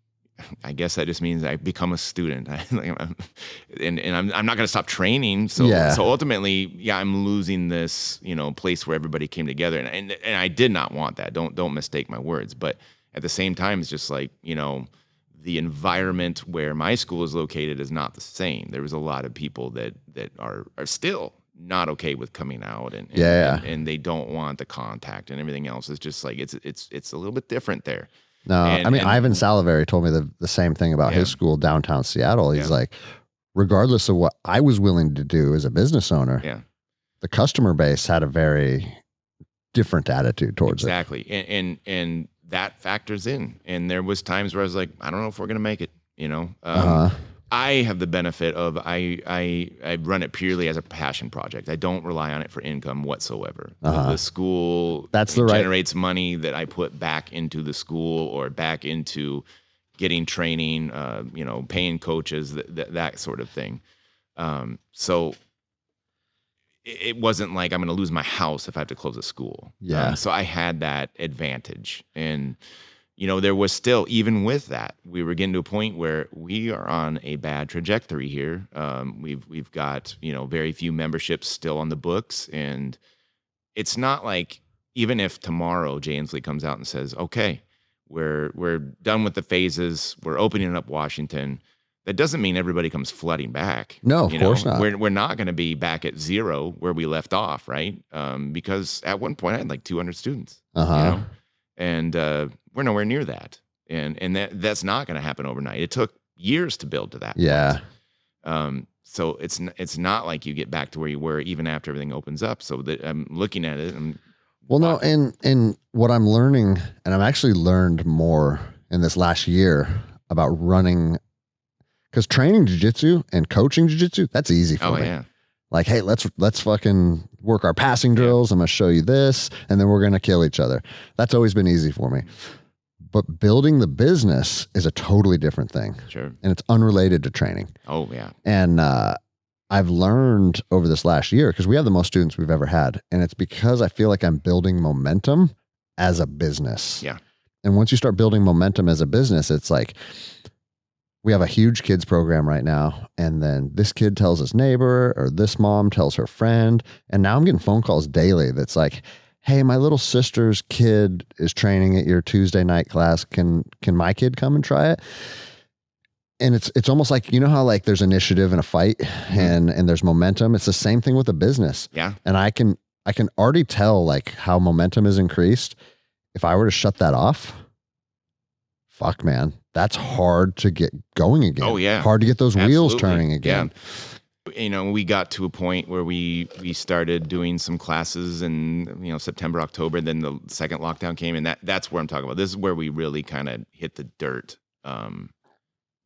I guess that just means I become a student, and I'm not going to stop training. So ultimately, I'm losing this, you know, place where everybody came together, and I did not want that. Don't mistake my words. But at the same time, it's just like, you know, the environment where my school is located is not the same. There was a lot of people that are still not okay with coming out, and they don't want the contact and everything else. It's just like it's a little bit different there. No, I mean, Ivan Salavari told me the same thing about his school downtown Seattle. He's like, regardless of what I was willing to do as a business owner, the customer base had a very different attitude towards it. Exactly. And that factors in. And there was times where I was like, I don't know if we're going to make it, you know? I have the benefit of I run it purely as a passion project. I don't rely on it for income whatsoever. The school generates money that I put back into the school or back into getting training, you know, paying coaches, that sort of thing. So it wasn't like I'm going to lose my house if I have to close a school. So I had that advantage. And you know, there was still, even with that, we were getting to a point where we are on a bad trajectory here. We've got, you know, very few memberships still on the books. And it's not like, even if tomorrow Jay Inslee comes out and says, okay, we're done with the phases, we're opening up Washington, that doesn't mean everybody comes flooding back. No, of course not. We're not going to be back at zero where we left off, right? Because at one point I had like 200 students, you know? And we're nowhere near that, and that's not going to happen overnight. It took years to build to that. Point. So it's not like you get back to where you were even after everything opens up. So that I'm looking at it. No, and what I'm learning, and I've actually learned more in this last year about running, because training jiu-jitsu and coaching jiu-jitsu, that's easy for me. Like, hey, let's fucking work our passing drills. I'm going to show you this, and then we're going to kill each other. That's always been easy for me. But building the business is a totally different thing. Sure. And it's unrelated to training. Oh, yeah. And I've learned over this last year, because we have the most students we've ever had, and it's because I feel like I'm building momentum as a business. Yeah. And once you start building momentum as a business, it's like, we have a huge kids program right now. And then this kid tells his neighbor, or this mom tells her friend. And now I'm getting phone calls daily that's like, hey, my little sister's kid is training at your Tuesday night class. Can my kid come and try it? And it's almost like, you know how like there's initiative in a fight and there's momentum. It's the same thing with a business. Yeah. And I can already tell like how momentum is increased. If I were to shut that off, fuck, man, that's hard to get going again. Oh, yeah. Hard to get those wheels turning again. Yeah. You know, we got to a point where we started doing some classes in, you know, September, October, then the second lockdown came, and that's where I'm talking about. This is where we really kind of hit the dirt,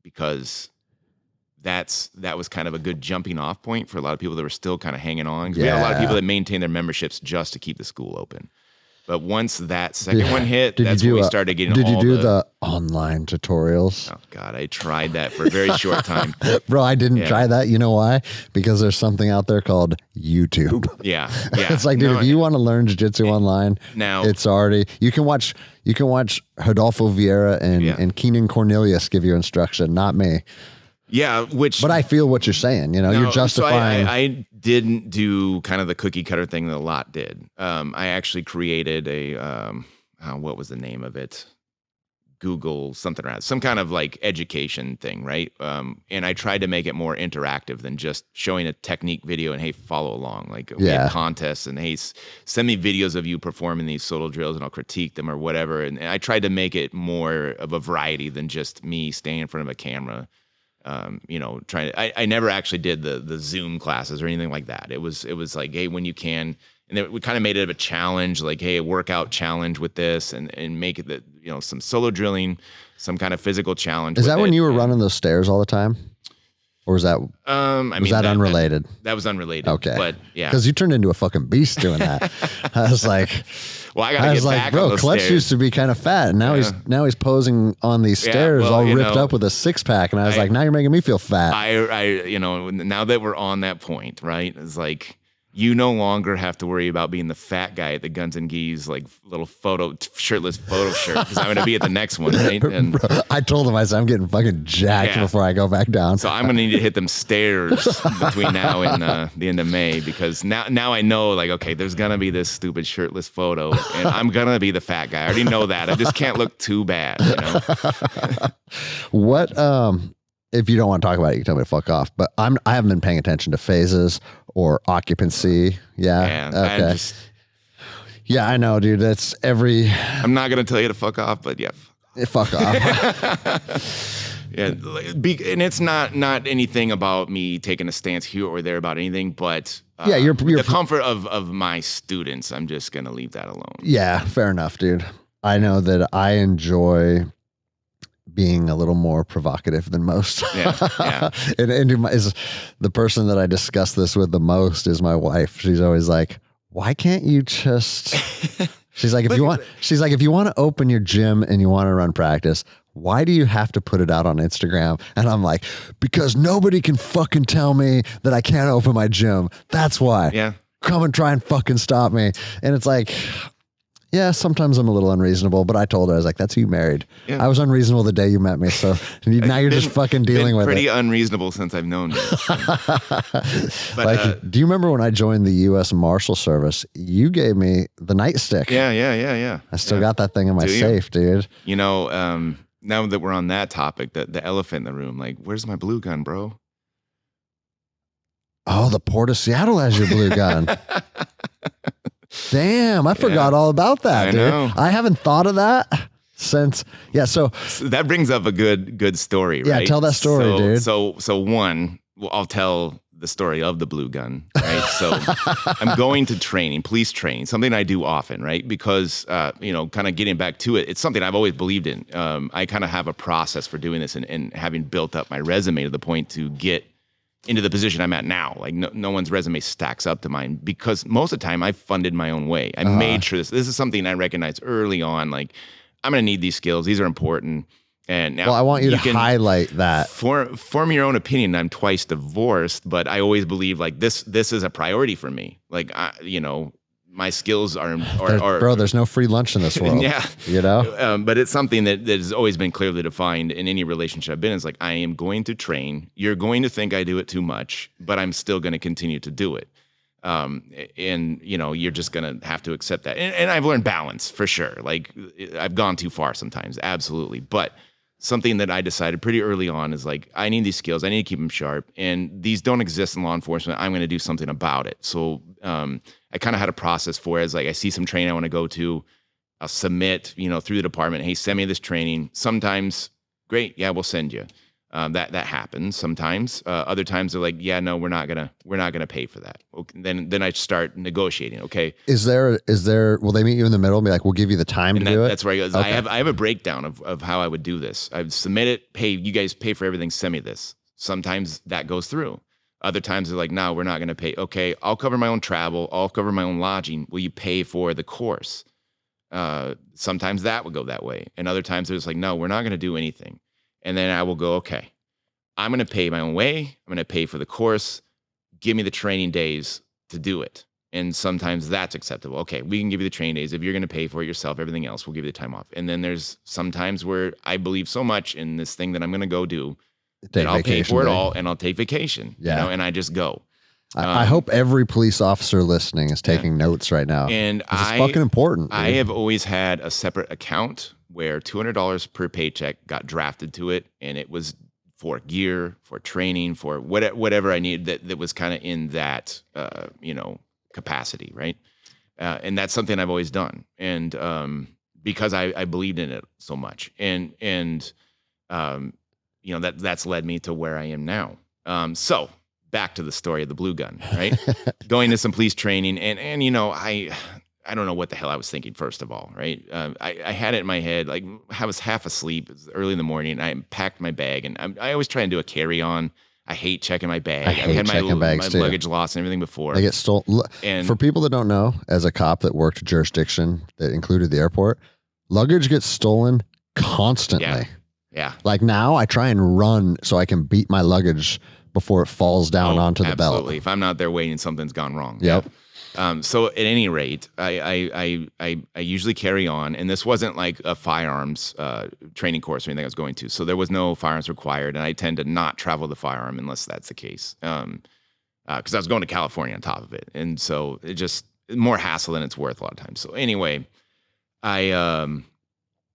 because that was kind of a good jumping off point for a lot of people that were still kind of hanging on. 'Cause we had a lot of people that maintained their memberships just to keep the school open. But once that second one hit, that's when we started getting Did you do the online tutorials? Oh, God, I tried that for a very short time. Bro, I didn't try that. You know why? Because there's something out there called YouTube. Yeah. It's like, dude, if you want to learn jiu-jitsu online, now it's already, you can watch Rodolfo Vieira and Keenan Cornelius give you instruction, not me. Yeah, but I feel what you're saying. You know, you're justifying. So I didn't do kind of the cookie cutter thing that a lot did. I actually created a what was the name of it? Google something around some kind of like education thing, right? And I tried to make it more interactive than just showing a technique video and hey, follow along. Like we had contests and hey, send me videos of you performing these solo drills and I'll critique them or whatever. And I tried to make it more of a variety than just me standing in front of a camera. You know, I never actually did the Zoom classes or anything like that. It was like, hey, when you can, and then we kind of made it of a challenge, like, hey, a workout challenge with this and make it that, you know, some solo drilling, some kind of physical challenge. Is that when you were running those stairs all the time? Or was that, was that unrelated? That was unrelated. Okay. But yeah. Because you turned into a fucking beast doing that. I was like, well, I got to get back bro, on those Clutch stairs. used to be kind of fat, and now he's posing on these stairs all ripped up with a six pack, and I was like, now you're making me feel fat. I you know, now that we're on that point, right? It's like you no longer have to worry about being the fat guy at the Guns and Geese like little shirtless photo shirt because I'm going to be at the next one, right? And bro, I told him, I said, I'm getting fucking jacked before I go back down. So I'm going to need to hit them stairs between now and the end of May because now I know like, okay, there's going to be this stupid shirtless photo and I'm going to be the fat guy. I already know that. I just can't look too bad, you know? What, if you don't want to talk about it, you can tell me to fuck off. But I haven't been paying attention to phases or occupancy. Yeah. Okay. Yeah, I know, dude. That's every. I'm not gonna tell you to fuck off, but yeah. Fuck off. Yeah, and it's not anything about me taking a stance here or there about anything, but you're the comfort of my students, I'm just gonna leave that alone. Yeah, fair enough, dude. I know that I enjoy being a little more provocative than most. Yeah. and is the person that I discuss this with the most is my wife. She's always like, "Why can't you just?" She's like, if you want to open your gym and you want to run practice, why do you have to put it out on Instagram? And I'm like, because nobody can fucking tell me that I can't open my gym. That's why. Yeah. Come and try and fucking stop me. And it's like, yeah, sometimes I'm a little unreasonable, but I told her, I was like, that's who you married. Yeah. I was unreasonable the day you met me. So now you're just fucking dealing with it. Pretty unreasonable since I've known you. But, like, do you remember when I joined the U.S. Marshal Service, you gave me the nightstick? Yeah. I still got that thing in my safe, dude. You know, now that we're on that topic, the elephant in the room, like, where's my blue gun, bro? Oh, the Port of Seattle has your blue gun. Damn, I forgot all about that, dude. Know. I haven't thought of that since. Yeah, so that brings up a good story, right? Yeah, tell that story, dude. So one, I'll tell the story of the blue gun, right? So I'm going to training, police training, something I do often, right? Because, kind of getting back to it, it's something I've always believed in. I kind of have a process for doing this and having built up my resume to the point to get into the position I'm at now. Like no one's resume stacks up to mine because most of the time I funded my own way. I made sure this is something I recognized early on. Like I'm going to need these skills. These are important. And now I want you to highlight that. Form your own opinion. I'm twice divorced, but I always believe like this is a priority for me. Like, my skills are bro, there's no free lunch in this world. Yeah. You know? But it's something that has always been clearly defined in any relationship I've been in. It's like, I am going to train. You're going to think I do it too much, but I'm still going to continue to do it. And you're just going to have to accept that. And I've learned balance for sure. Like I've gone too far sometimes. Absolutely. But something that I decided pretty early on is like, I need these skills. I need to keep them sharp. And these don't exist in law enforcement. I'm going to do something about it. So, I kind of had a process for it. It's like, I see some training I want to go to. I'll submit, through the department. Hey, send me this training. Sometimes, great. Yeah, we'll send you. That happens sometimes. Other times they're like, yeah, no, we're not gonna pay for that. Okay, then I start negotiating. Okay. Is there? Will they meet you in the middle and be like, we'll give you the time to do it? That's where I go. Okay. I have a breakdown of how I would do this. I've submitted. Hey, you guys pay for everything. Send me this. Sometimes that goes through. Other times they're like, no, we're not going to pay. Okay, I'll cover my own travel. I'll cover my own lodging. Will you pay for the course? Sometimes that would go that way. And other times they're just like, no, we're not going to do anything. And then I will go, okay, I'm going to pay my own way. I'm going to pay for the course. Give me the training days to do it. And sometimes that's acceptable. Okay, we can give you the training days. If you're going to pay for it yourself, everything else, we'll give you the time off. And then there's some times where I believe so much in this thing that I'm going to go do, that I'll pay for it all and I'll take vacation, and I just go. I hope every police officer listening is taking notes right now. And it's fucking important. I have always had a separate account where $200 per paycheck got drafted to it. And it was for gear, for training, for whatever I needed that was kind of in that, capacity. Right. And that's something I've always done. And because I believed in it so much that's led me to where I am now. So back to the story of the blue gun, right? Going to some police training and I don't know what the hell I was thinking, first of all, right? I had it in my head, like I was half asleep. It was early in the morning. I packed my bag and I always try and do a carry-on. I hate checking my bag. I've had my luggage lost and everything before. They get stolen. And for people that don't know, as a cop that worked jurisdiction that included the airport, luggage gets stolen constantly. Yeah. Like now I try and run so I can beat my luggage before it falls down onto the belt. Absolutely. If I'm not there waiting, something's gone wrong. Yep. So at any rate, I usually carry on, and this wasn't like a firearms training course or anything I was going to. So there was no firearms required, and I tend to not travel the firearm unless that's the case. Because I was going to California on top of it. And so it just more hassle than it's worth a lot of times. So anyway, I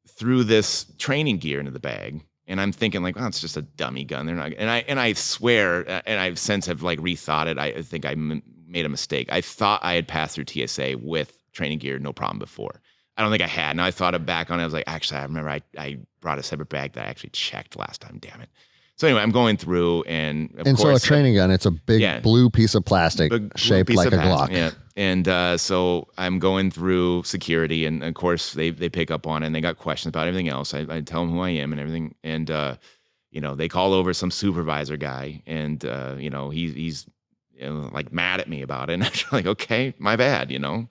threw this training gear into the bag, and I'm thinking like, oh, it's just a dummy gun. They're not, and I swear, and I've since have like rethought it. I think I made a mistake. I thought I had passed through TSA with training gear, no problem before. I don't think I had. Now I thought back on it. I was like, actually, I remember I brought a separate bag that I actually checked last time. Damn it. So anyway, I'm going through, and of so a course, training gun, it's a big blue piece of plastic shaped piece like of a plastic, Glock. Yeah. And so I'm going through security, and of course they pick up on it, and they got questions about everything else. I tell them who I am and everything, and they call over some supervisor guy, and he's like mad at me about it, and I'm like, okay, my bad, and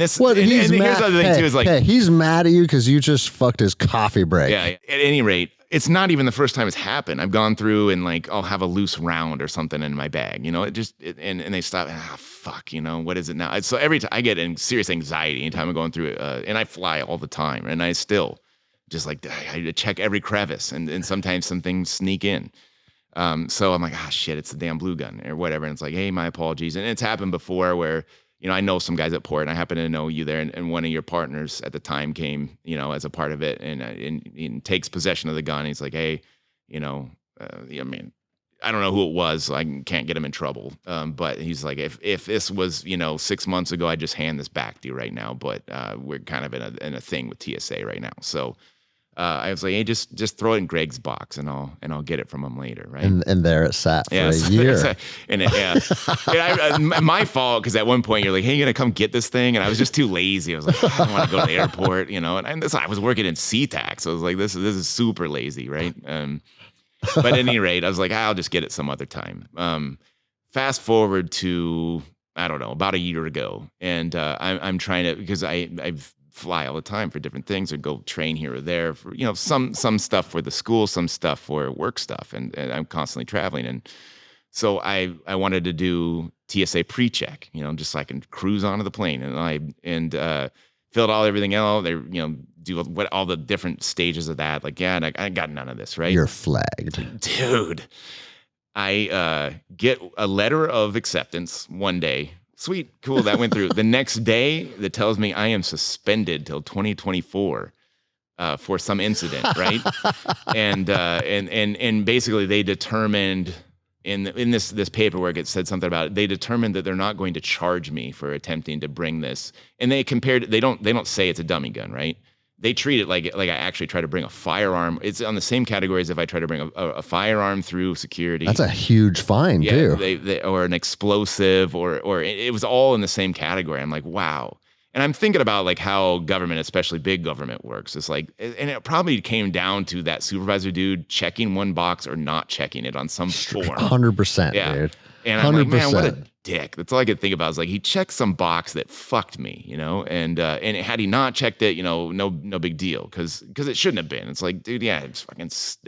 this, What, and here's the other thing too is like, he's mad at you because you just fucked his coffee break. Yeah. At any rate, it's not even the first time it's happened. I've gone through and like I'll have a loose round or something in my bag, and they stop. Fuck, what is it now? So every time I get in serious anxiety anytime I'm going through it, and I fly all the time, and I still just like I check every crevice, and sometimes some things sneak in. So I'm like, shit, it's the damn blue gun or whatever. And it's like, hey, my apologies. And it's happened before where, I know some guys at Port, and I happen to know you there, and one of your partners at the time came, as a part of it, and takes possession of the gun. He's like, hey, I mean, I don't know who it was, so I can't get him in trouble. But he's like, if this was, 6 months ago, I'd just hand this back to you right now. But we're kind of in a thing with TSA right now. So I was like, hey, just throw it in Greg's box, and I'll get it from him later, right? And there it sat for a year. My fault, because at one point you're like, hey, you gonna come get this thing? And I was just too lazy. I was like, I don't want to go to the airport, And I was working in SeaTac, so I was like, this is super lazy, right? But at any rate, I was like, I'll just get it some other time. Fast forward to, I don't know, about a year ago, and I'm trying to, because I've fly all the time for different things, or go train here or there for some stuff for the school, some stuff for work stuff, and I'm constantly traveling. And so I wanted to do TSA pre-check, just so I can cruise onto the plane, and filled everything out. They do what all the different stages of that. Like, yeah, I got none of this, right? You're flagged, dude. I get a letter of acceptance one day. Sweet, cool, that went through. The next day, that tells me I am suspended till 2024 for some incident, right? and basically they determined in this paperwork, it said something about it. They determined that they're not going to charge me for attempting to bring this, and they compared. They don't say it's a dummy gun, right? They treat it like I actually try to bring a firearm. It's on the same category as if I try to bring a firearm through security. That's a huge fine, too. They or an explosive, or it was all in the same category. I'm like, wow. And I'm thinking about like how government, especially big government, works. It's like, and it probably came down to that supervisor dude checking one box or not checking it on some form. 100%, dude. And I'm like, man, what a dick. That's all I could think about. Is like, he checked some box that fucked me, and had he not checked it, no big deal, because it shouldn't have been. It's like, dude, yeah,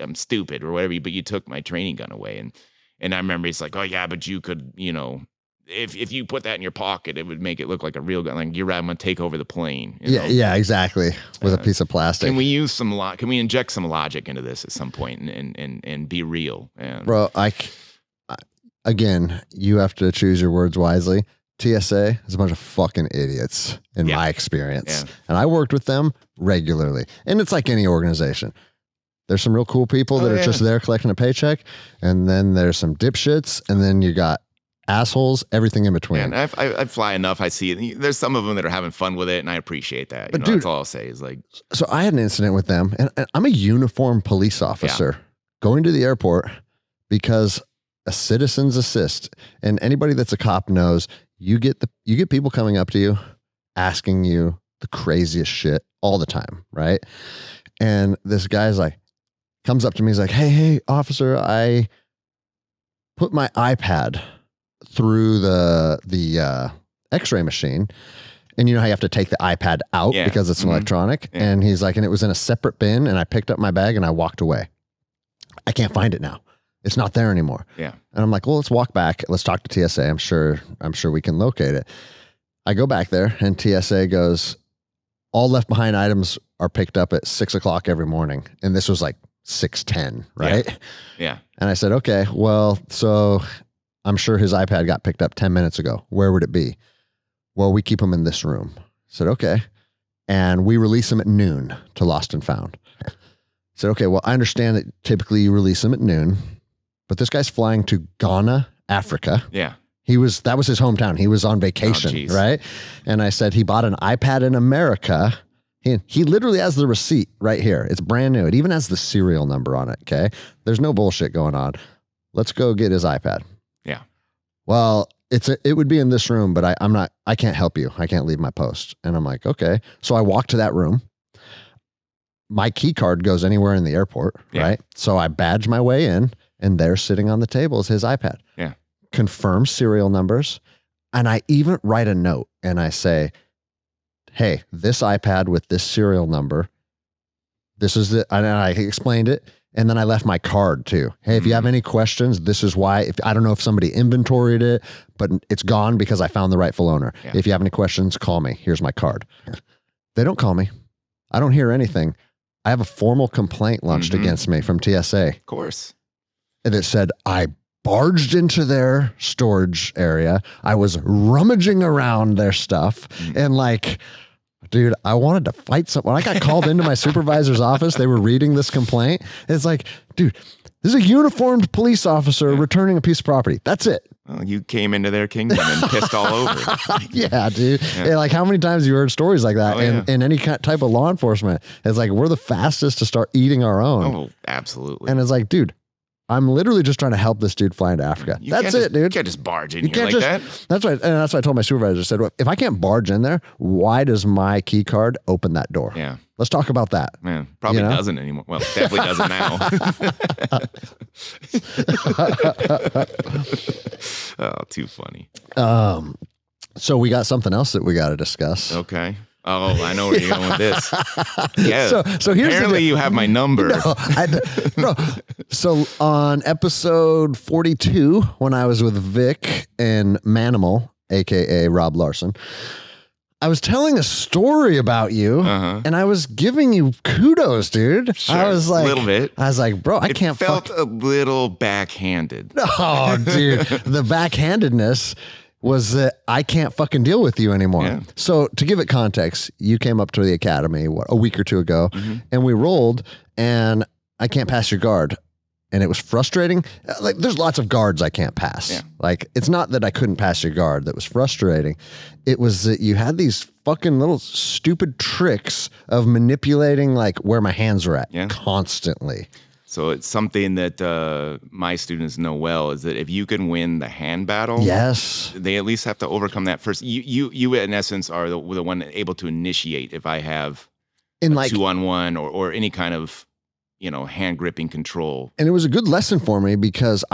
I'm stupid or whatever, but you took my training gun away. And I remember he's like, oh yeah, but you could, if you put that in your pocket, it would make it look like a real gun. Like, you're right, I'm gonna take over the plane. Yeah, exactly. With a piece of plastic. Can we use can we inject some logic into this at some point and be real? Bro, again, you have to choose your words wisely. TSA is a bunch of fucking idiots in my experience. Yeah. And I worked with them regularly. And it's like any organization. There's some real cool people that are just there collecting a paycheck. And then there's some dipshits. And then you got assholes, everything in between. And I fly enough. I see it. There's some of them that are having fun with it. And I appreciate that. But dude, that's all I'll say is like. So I had an incident with them. And I'm a uniformed police officer going to the airport because a citizen's assist, and anybody that's a cop knows you get people coming up to you asking you the craziest shit all the time, right? And this guy's like, comes up to me, he's like, hey officer, I put my iPad through the x-ray machine, and you know how you have to take the iPad out because it's an electronic, and he's like, and it was in a separate bin, and I picked up my bag and I walked away. I can't find it now. It's not there anymore. Yeah. And I'm like, well, let's walk back. Let's talk to TSA. I'm sure we can locate it. I go back there, and TSA goes, all left behind items are picked up at 6:00 every morning. And this was like 6:10, right? Yeah. And I said, okay, well, so I'm sure his iPad got picked up 10 minutes ago. Where would it be? Well, we keep him in this room. I said, okay. And we release him at noon to lost and found. I said, okay, well, I understand that typically you release him at noon. But this guy's flying to Ghana, Africa. Yeah. That was his hometown. He was on vacation, right? And I said, he bought an iPad in America. He literally has the receipt right here. It's brand new. It even has the serial number on it. Okay. There's no bullshit going on. Let's go get his iPad. Yeah. Well, it would be in this room, but I can't help you. I can't leave my post. And I'm like, okay. So I walk to that room. My key card goes anywhere in the airport, right? So I badge my way in, and there sitting on the table is his iPad. Yeah. Confirm serial numbers. And I even write a note and I say, hey, this iPad with this serial number, this is the, and I explained it. And then I left my card too. Hey, if you have any questions, this is why. I don't know if somebody inventoried it, but it's gone because I found the rightful owner. Yeah. If you have any questions, call me. Here's my card. They don't call me. I don't hear anything. I have a formal complaint launched against me from TSA. Of course. And it said, I barged into their storage area. I was rummaging around their stuff and like, dude, I wanted to fight someone. When I got called into my supervisor's office, they were reading this complaint. It's like, dude, this is a uniformed police officer returning a piece of property. That's it. Well, you came into their kingdom and pissed all over. Yeah, dude. Yeah. Like, how many times have you heard stories like that in any type of law enforcement? It's like, we're the fastest to start eating our own. Oh, absolutely. And it's like, dude, I'm literally just trying to help this dude fly into Africa. That's it, dude. You can't just barge in here like that. That's right. And that's why I told my supervisor, I said, well, if I can't barge in there, why does my key card open that door? Yeah. Let's talk about that. Man, probably doesn't anymore. Well, definitely doesn't now. Oh, too funny. So we got something else that we got to discuss. Okay. Oh, I know where you're going with this. Yeah. So here's apparently you have my number. No. So on episode 42, when I was with Vic and Manimal, aka Rob Larson, I was telling a story about you, and I was giving you kudos, dude. Sure, I was like, a little bit. I was like, bro, I can't. It felt a little backhanded. Oh, dude, the backhandedness was that I can't fucking deal with you anymore. Yeah. So to give it context, you came up to the academy a week or two ago, and we rolled, and I can't pass your guard. And it was frustrating. Like, there's lots of guards I can't pass. Yeah. Like, it's not that I couldn't pass your guard that was frustrating. It was that you had these fucking little stupid tricks of manipulating, like, where my hands were at constantly. So it's something that my students know well, is that if you can win the hand battle, they at least have to overcome that first. You in essence are the one able to initiate if I have a 2-on-1 or any kind of hand gripping control. And it was a good lesson for me because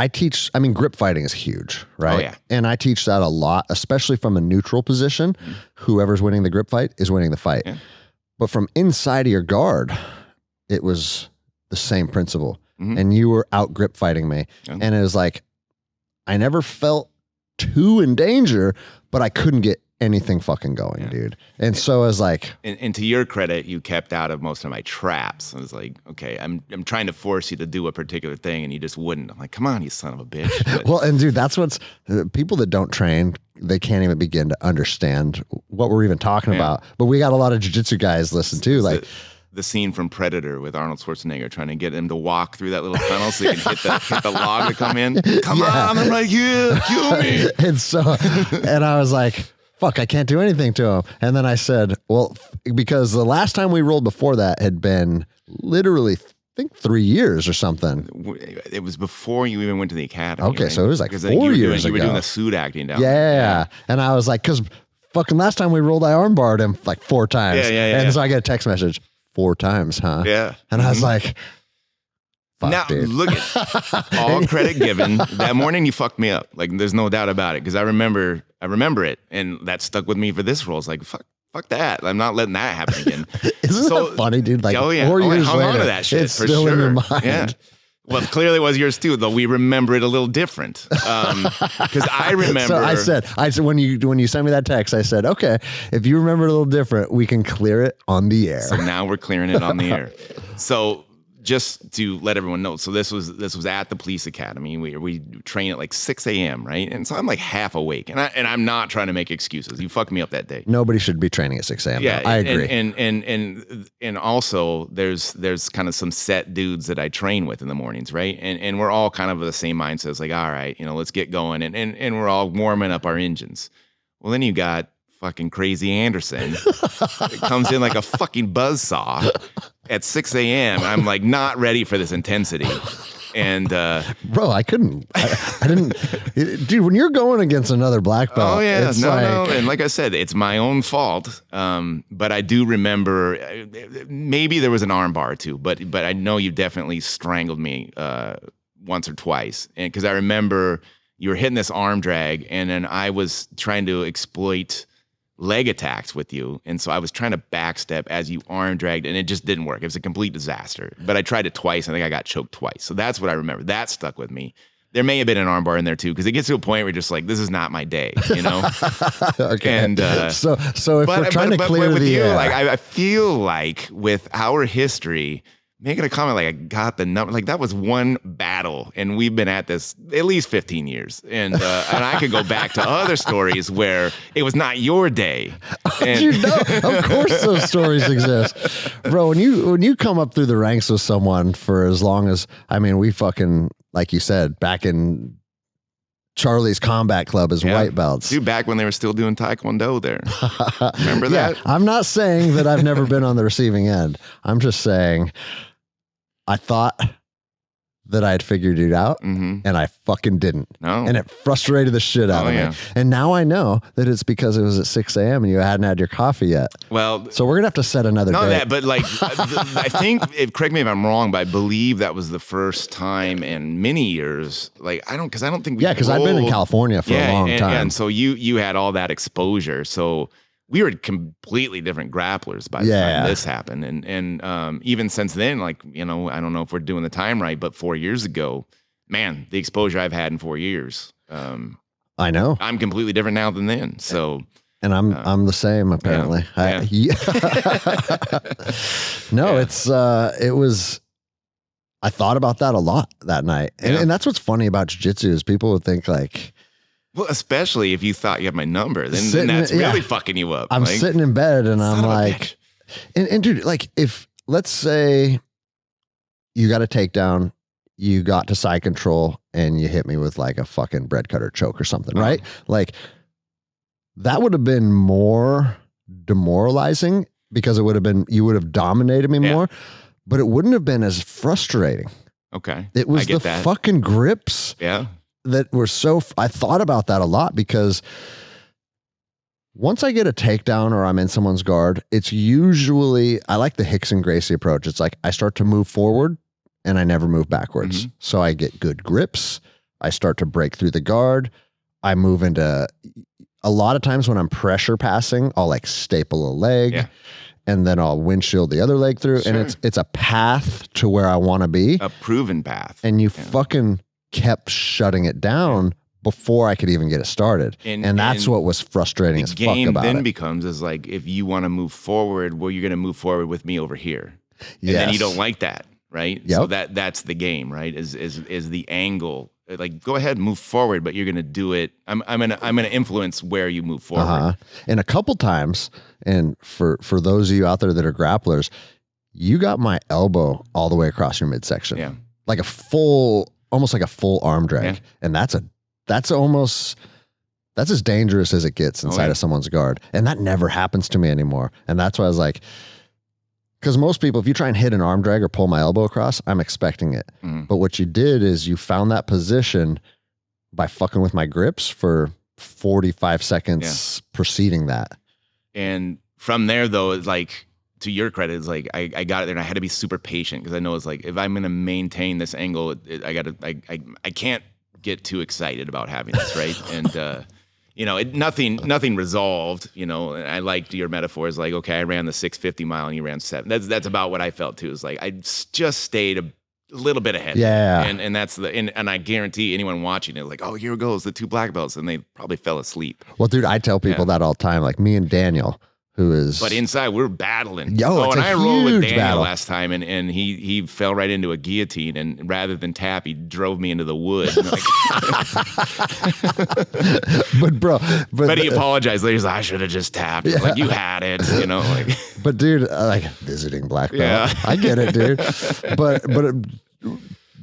grip fighting is huge, right? Oh, yeah. And I teach that a lot, especially from a neutral position. Whoever's winning the grip fight is winning the fight. Yeah. But from inside of your guard, it was the same principle. And you were out grip fighting me. And it was like, I never felt too in danger, but I couldn't get anything fucking going, dude. And so I was like, and to your credit, you kept out of most of my traps. I was like, okay, I'm trying to force you to do a particular thing, and you just wouldn't. I'm like, come on, you son of a bitch. But, well, and dude, that's what's people that don't train, they can't even begin to understand what we're even talking about. But we got a lot of jiu-jitsu guys listen too, like. The scene from Predator with Arnold Schwarzenegger trying to get him to walk through that little tunnel so he can hit the log to come in. Come on, I'm right here, kill me. And I was like, fuck, I can't do anything to him. And then I said, well, because the last time we rolled before that had been literally, I think 3 years or something. It was before you even went to the academy. Okay, right? So it was like 4 years ago. You were doing the suit acting down there. Yeah. And I was like, because fucking last time we rolled, I armbarred him like 4 times. And so I get a text message. 4 times, huh? Yeah. And I was like, fuck, now, dude. Look at all credit given. That morning you fucked me up. Like, there's no doubt about it. Because I remember it. And that stuck with me for this role. It's like, fuck that. I'm not letting that happen again. Isn't that funny, dude? Like, 4 years I hung later, on to that shit, it's still in your mind. Yeah. Well, clearly it was yours too, though we remember it a little different. Because I remember. So I said when you sent me that text, I said, okay, if you remember it a little different, we can clear it on the air. So now we're clearing it on the air. So just to let everyone know. So this was at the police academy. We train at like 6 a.m. right, and so I'm like half awake, and I'm not trying to make excuses. You fucked me up that day. Nobody should be training at 6 a.m. Yeah, I agree. And also there's kind of some set dudes that I train with in the mornings, right? And we're all kind of the same mindset. It's like, all right, let's get going, and we're all warming up our engines. Well, then you got fucking Crazy Anderson. It comes in like a fucking buzzsaw at 6 a.m. I'm like not ready for this intensity. And bro, I didn't, dude, when you're going against another black belt. Oh yeah, no. And like I said, it's my own fault. But I do remember maybe there was an arm bar too, but I know you definitely strangled me once or twice. And because I remember you were hitting this arm drag, and then I was trying to exploit leg attacks with you, and so I was trying to backstep as you arm dragged, and it just didn't work. It was a complete disaster. But I tried it twice. I think I got choked twice. So that's what I remember. That stuck with me. There may have been an armbar in there too, because it gets to a point where you're just like, this is not my day, Okay. And so if we're trying to clear with the you, air. like I feel like with our history, making a comment like I got the number, like that was one battle, and we've been at this at least 15 years, and I could go back to other stories where it was not your day. And of course those stories exist, bro. When you come up through the ranks with someone for as long as, I mean, we fucking, like you said, back in Charlie's Combat Club as white belts. Dude, back when they were still doing Taekwondo there. Remember that? I'm not saying that I've never been on the receiving end. I'm just saying I thought that I had figured it out, and I fucking didn't. No. And it frustrated the shit out of me. And now I know that it's because it was at 6 a.m. and you hadn't had your coffee yet. Well, so we're going to have to set another date. That, but like, I think, correct me if I'm wrong, but I believe that was the first time in many years. Like, I don't think we because I've been in California for a long time. And so you had all that exposure. So we were completely different grapplers by the time this happened. And even since then, like, I don't know if we're doing the time right, but 4 years ago, man, the exposure I've had in 4 years. I know. I'm completely different now than then. So. And I'm the same, apparently. I thought about that a lot that night. And that's what's funny about jiu-jitsu is people would think like, well, especially if you thought you had my number, then that's really fucking you up. I'm like, sitting in bed and I'm like, and dude, like if, let's say you got a takedown, you got to side control and you hit me with like a fucking bread cutter choke or something, right? Like that would have been more demoralizing because you would have dominated me more, but it wouldn't have been as frustrating. Okay. It was the fucking grips. Yeah. That were I thought about that a lot because once I get a takedown or I'm in someone's guard, it's usually, I like the Hickson Gracie approach. It's like I start to move forward and I never move backwards. So I get good grips. I start to break through the guard. I move into, a lot of times when I'm pressure passing, I'll like staple a leg and then I'll windshield the other leg through. And it's a path to where I want to be. A proven path. And you fucking kept shutting it down before I could even get it started. And that's what was frustrating as fuck about it. The game then becomes is like, if you want to move forward, well, you're going to move forward with me over here. And then you don't like that, right? Yep. So that's the game, right? Is the angle. Like, go ahead, move forward, but you're going to do it. I'm going to influence where you move forward. And a couple times, and for those of you out there that are grapplers, you got my elbow all the way across your midsection. Yeah. Like almost like a full arm drag. And that's as dangerous as it gets inside of someone's guard. And that never happens to me anymore. And that's why I was like, because most people, if you try and hit an arm drag or pull my elbow across, I'm expecting it. But what you did is you found that position by fucking with my grips for 45 seconds preceding that. And from there, though, it's like, to your credit, it's like I got it there and I had to be super patient because I know it's like, if I'm going to maintain this angle, I can't get too excited about having this, right? And nothing resolved. I liked your metaphors, like, okay, I ran the 650 mile and you ran 7. That's about what I felt too. It's like I just stayed a little bit ahead. Yeah. And that's and I guarantee anyone watching it, like, oh, here goes the two black belts, and they probably fell asleep. Well, dude, I tell people that all the time. Like me and Daniel, who is. But inside, we're battling. Yo, it's and a I rolled with huge Daniel battle. last time, and he fell right into a guillotine, and rather than tap, he drove me into the wood. But bro, but he apologized later. He's like, I should have just tapped. Yeah. Like, you had it, you know. Like, but dude, like visiting black belt, Yeah. I get it, dude. But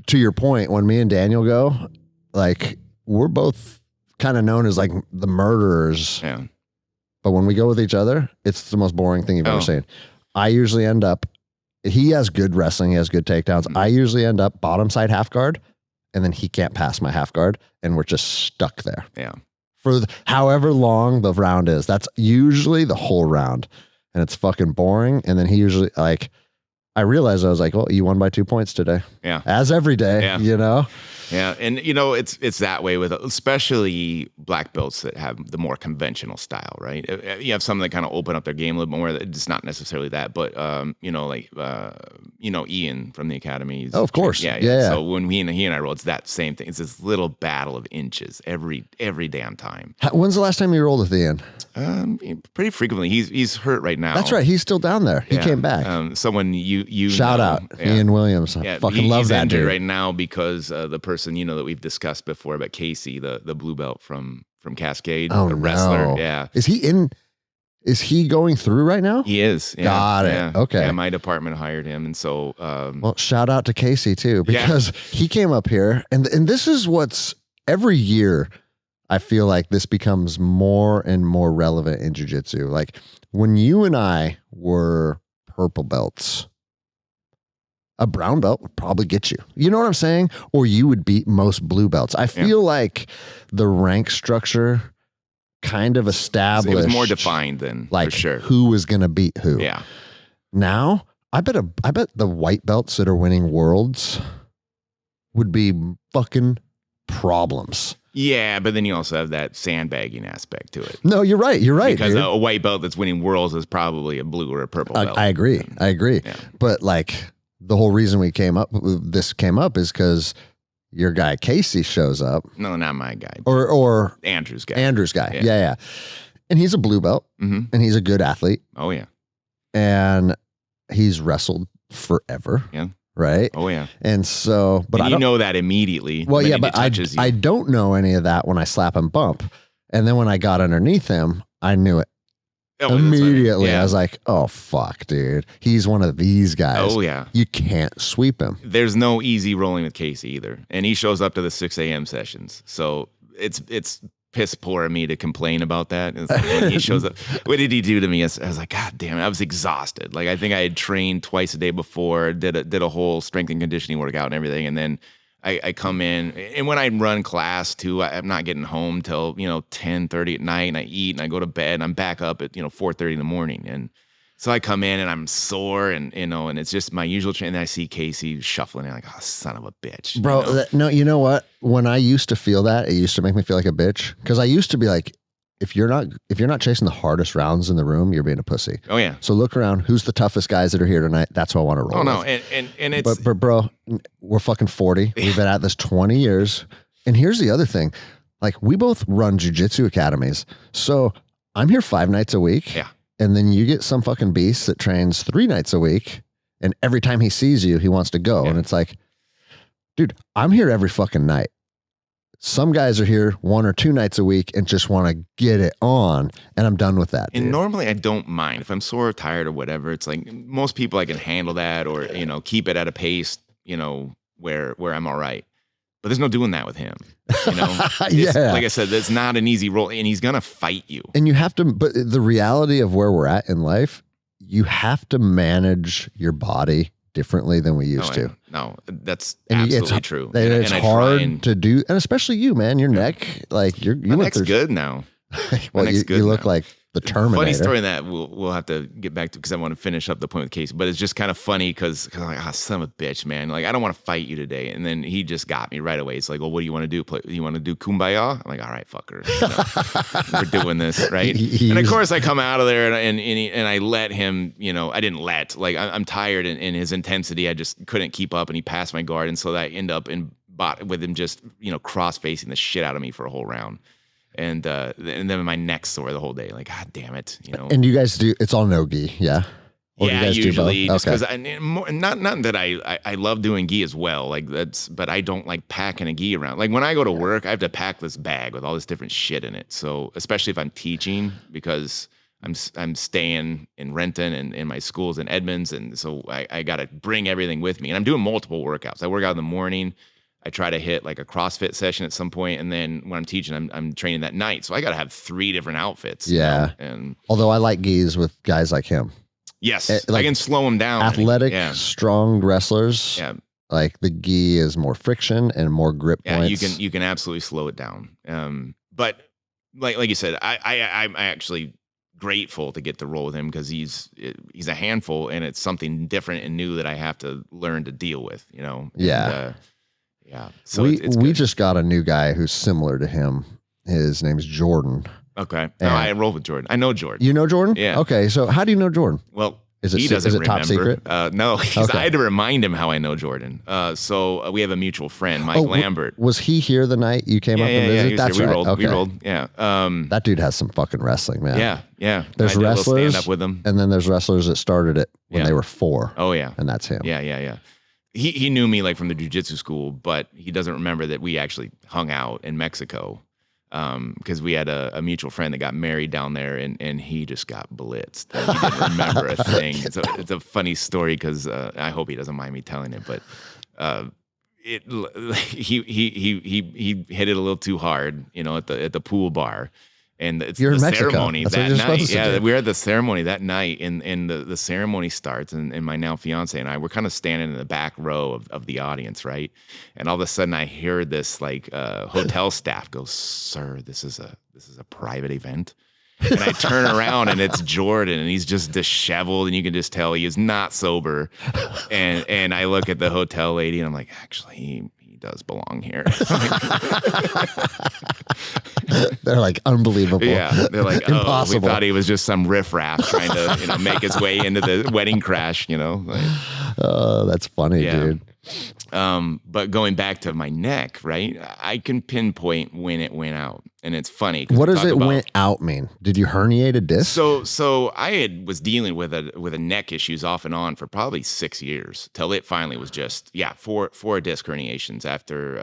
to your point, when me and Daniel go, like we're both kind of known as like the murderers. yeah. But when we go with each other, it's the most boring thing you've ever Oh. seen. I usually end up, he has good wrestling, he has good takedowns. I usually end up bottom side half guard, and then he can't pass my half guard, and we're just stuck there. Yeah. For however long the round is. That's usually the whole round. And it's fucking boring. And then he usually, like, I realized I was like, well, you won by 2 points today. Yeah. As every day, Yeah. you know? Yeah, and you know it's that way with especially black belts that have the more conventional style, right? You have some that kind of open up their game a little bit more. It's not necessarily that, but you know, like Ian from the academy. Oh, of course. Yeah. Yeah. So when he and I roll, it's that same thing. It's this little battle of inches every damn time. When's the last time you rolled with Ian? Pretty frequently. He's hurt right now. That's right. He's still down there. He came back. Someone you Shout know. out Yeah. Ian Williams. I fucking love he's that injured dude. right now because the person that we've discussed before about Casey, the blue belt from Cascade, Oh, the wrestler. no. Yeah. Is he going through right now? He is. Yeah, Got it. yeah. Okay. Yeah, my department hired him. And so Well, shout out to Casey too, because he came up here and this is what's every year I feel like this becomes more and more relevant in jiu-jitsu. Like when you and I were purple belts, a brown belt would probably get you. You know what I'm saying? Or you would beat most blue belts. I feel like the rank structure kind of established. it was more defined than like for sure. who was going to beat who. Yeah. Now, I bet the white belts that are winning worlds would be fucking problems. Yeah, but then you also have that sandbagging aspect to it. No, you're right. You're right. Because dude. a white belt that's winning worlds is probably a blue or a purple belt. I agree. I agree. Yeah. But like the whole reason this came up is because your guy Casey shows up, No, not my guy. or Andrew's guy. Andrew's guy. Yeah. Yeah. And he's a blue belt, Mm-hmm. and he's a good athlete, Oh yeah. and he's wrestled forever. Yeah. Right. Oh yeah. And so, but And I you don't know that immediately. Well, when yeah, he but touches you. I don't know any of that when I slap and bump. And then when I got underneath him, I knew it Oh, that's what- immediately. yeah. I was like, oh, fuck, dude. He's one of these guys. Oh yeah. You can't sweep him. There's no easy rolling with Casey either, and he shows up to the 6 a.m. sessions. So it's piss poor of me to complain about that. It's like when he shows up, what did he do to me? I was like, God damn it, I was exhausted. Like I think I had trained twice a day before, did a whole strength and conditioning workout and everything, and then I come in, and when I run class too, I'm not getting home till 10:30 at night, and I eat and I go to bed, and I'm back up at 4:30 in the morning, and so I come in and I'm sore, and and it's just my usual train. And I see Casey shuffling in, like, oh, son of a bitch, Bro, no, you know what? When I used to feel that, it used to make me feel like a bitch. Because I used to be like, if you're not chasing the hardest rounds in the room, you're being a pussy. Oh yeah. So look around. Who's the toughest guys that are here tonight? That's who I want to roll. Oh no, with. and it's But bro, we're fucking 40. We've been at this 20 years. And here's the other thing. Like we both run jiu-jitsu academies. So I'm here 5 nights a week. Yeah. And then you get some fucking beast that trains 3 nights a week. And every time he sees you, he wants to go. Yeah. And it's like, dude, I'm here every fucking night. Some guys are here 1 or 2 nights a week and just want to get it on. And I'm done with that. And dude. normally I don't mind if I'm sore or tired or whatever. It's like most people I can handle that, or keep it at a pace where I'm all right. But there's no doing that with him. It's, Yeah. like I said, that's not an easy role, and he's gonna fight you. And you have to, but the reality of where we're at in life, you have to manage your body differently than we used to. No, that's And absolutely true. And it's I try hard to do, and especially you, man. Your neck, like you My went neck's through. good now. Well, neck's you good look now. like the Terminator. Funny story in that we'll have to get back to, because I want to finish up the point with Casey. But it's just kind of funny because I'm like, son of a bitch, man. Like, I don't want to fight you today. And then he just got me right away. It's like, well, what do you want to do? You want to do kumbaya? I'm like, all right, fucker. We're doing this, right? And of course, I come out of there and I let him. I didn't let. Like, I'm tired in his intensity. I just couldn't keep up, and he passed my guard, and so I end up with him just cross facing the shit out of me for a whole round. And then my neck's sore the whole day. Like, God damn it, you know. And you guys do, it's all no gi, yeah? Or do you guys usually, do both? just because not that I love doing gi as well, like but I don't like packing a gi around. Like when I go to work, I have to pack this bag with all this different shit in it. So especially if I'm teaching, because I'm staying in Renton and in my school's in Edmonds, and so I got to bring everything with me. And I'm doing multiple workouts. I work out in the morning. I try to hit like a CrossFit session at some point, and then when I'm teaching, I'm training that night. So I got to have 3 different outfits. Yeah. You know? And although I like gis with guys like him. Yes, like I can slow them down. Athletic, strong wrestlers. Yeah, like the gi is more friction and more grip points. You can absolutely slow it down. But like you said, I'm actually grateful to get to roll with him because he's a handful, and it's something different and new that I have to learn to deal with. You know. Yeah. Yeah. So we just got a new guy who's similar to him. His name's Jordan. Okay. No, I roll with Jordan. I know Jordan. You know Jordan? Yeah. Okay. So how do you know Jordan? Well, he doesn't remember. Top secret? No, I had to remind him how I know Jordan. So we have a mutual friend, Mike Lambert. Was he here the night you came up and visited? Yeah, that's right. We rolled. We rolled. Yeah. That dude has some fucking wrestling, man. Yeah. There's wrestlers, stand up with him, and then there's wrestlers that started it when they were 4. Oh yeah, and that's him. Yeah. He knew me like from the jiu-jitsu school, but he doesn't remember that we actually hung out in Mexico. Because we had a mutual friend that got married down there, and he just got blitzed. And he didn't remember a thing. It's a funny story because I hope he doesn't mind me telling it, but he hit it a little too hard, you know, at the pool bar. And it's You're the in Mexico. ceremony That's that night. Yeah, do. we were at the ceremony that night, and the ceremony starts, and my now fiance and I, we're kind of standing in the back row of the audience, right? And all of a sudden, I hear this like hotel staff go, "Sir, this is a private event." And I turn around, and it's Jordan, and he's just disheveled, and you can just tell he is not sober. And I look at the hotel lady, and I'm like, actually, he does belong here. They're like, unbelievable. Yeah, they're like, impossible. We thought he was just some riffraff trying to make his way into the wedding crash. You know. Like, oh, that's funny, dude. But going back to my neck, right? I can pinpoint when it went out, and it's funny. What does it went out mean? Did you herniate a disc? So I was dealing with a neck issues off and on for probably 6 years till it finally was just 4 disc herniations after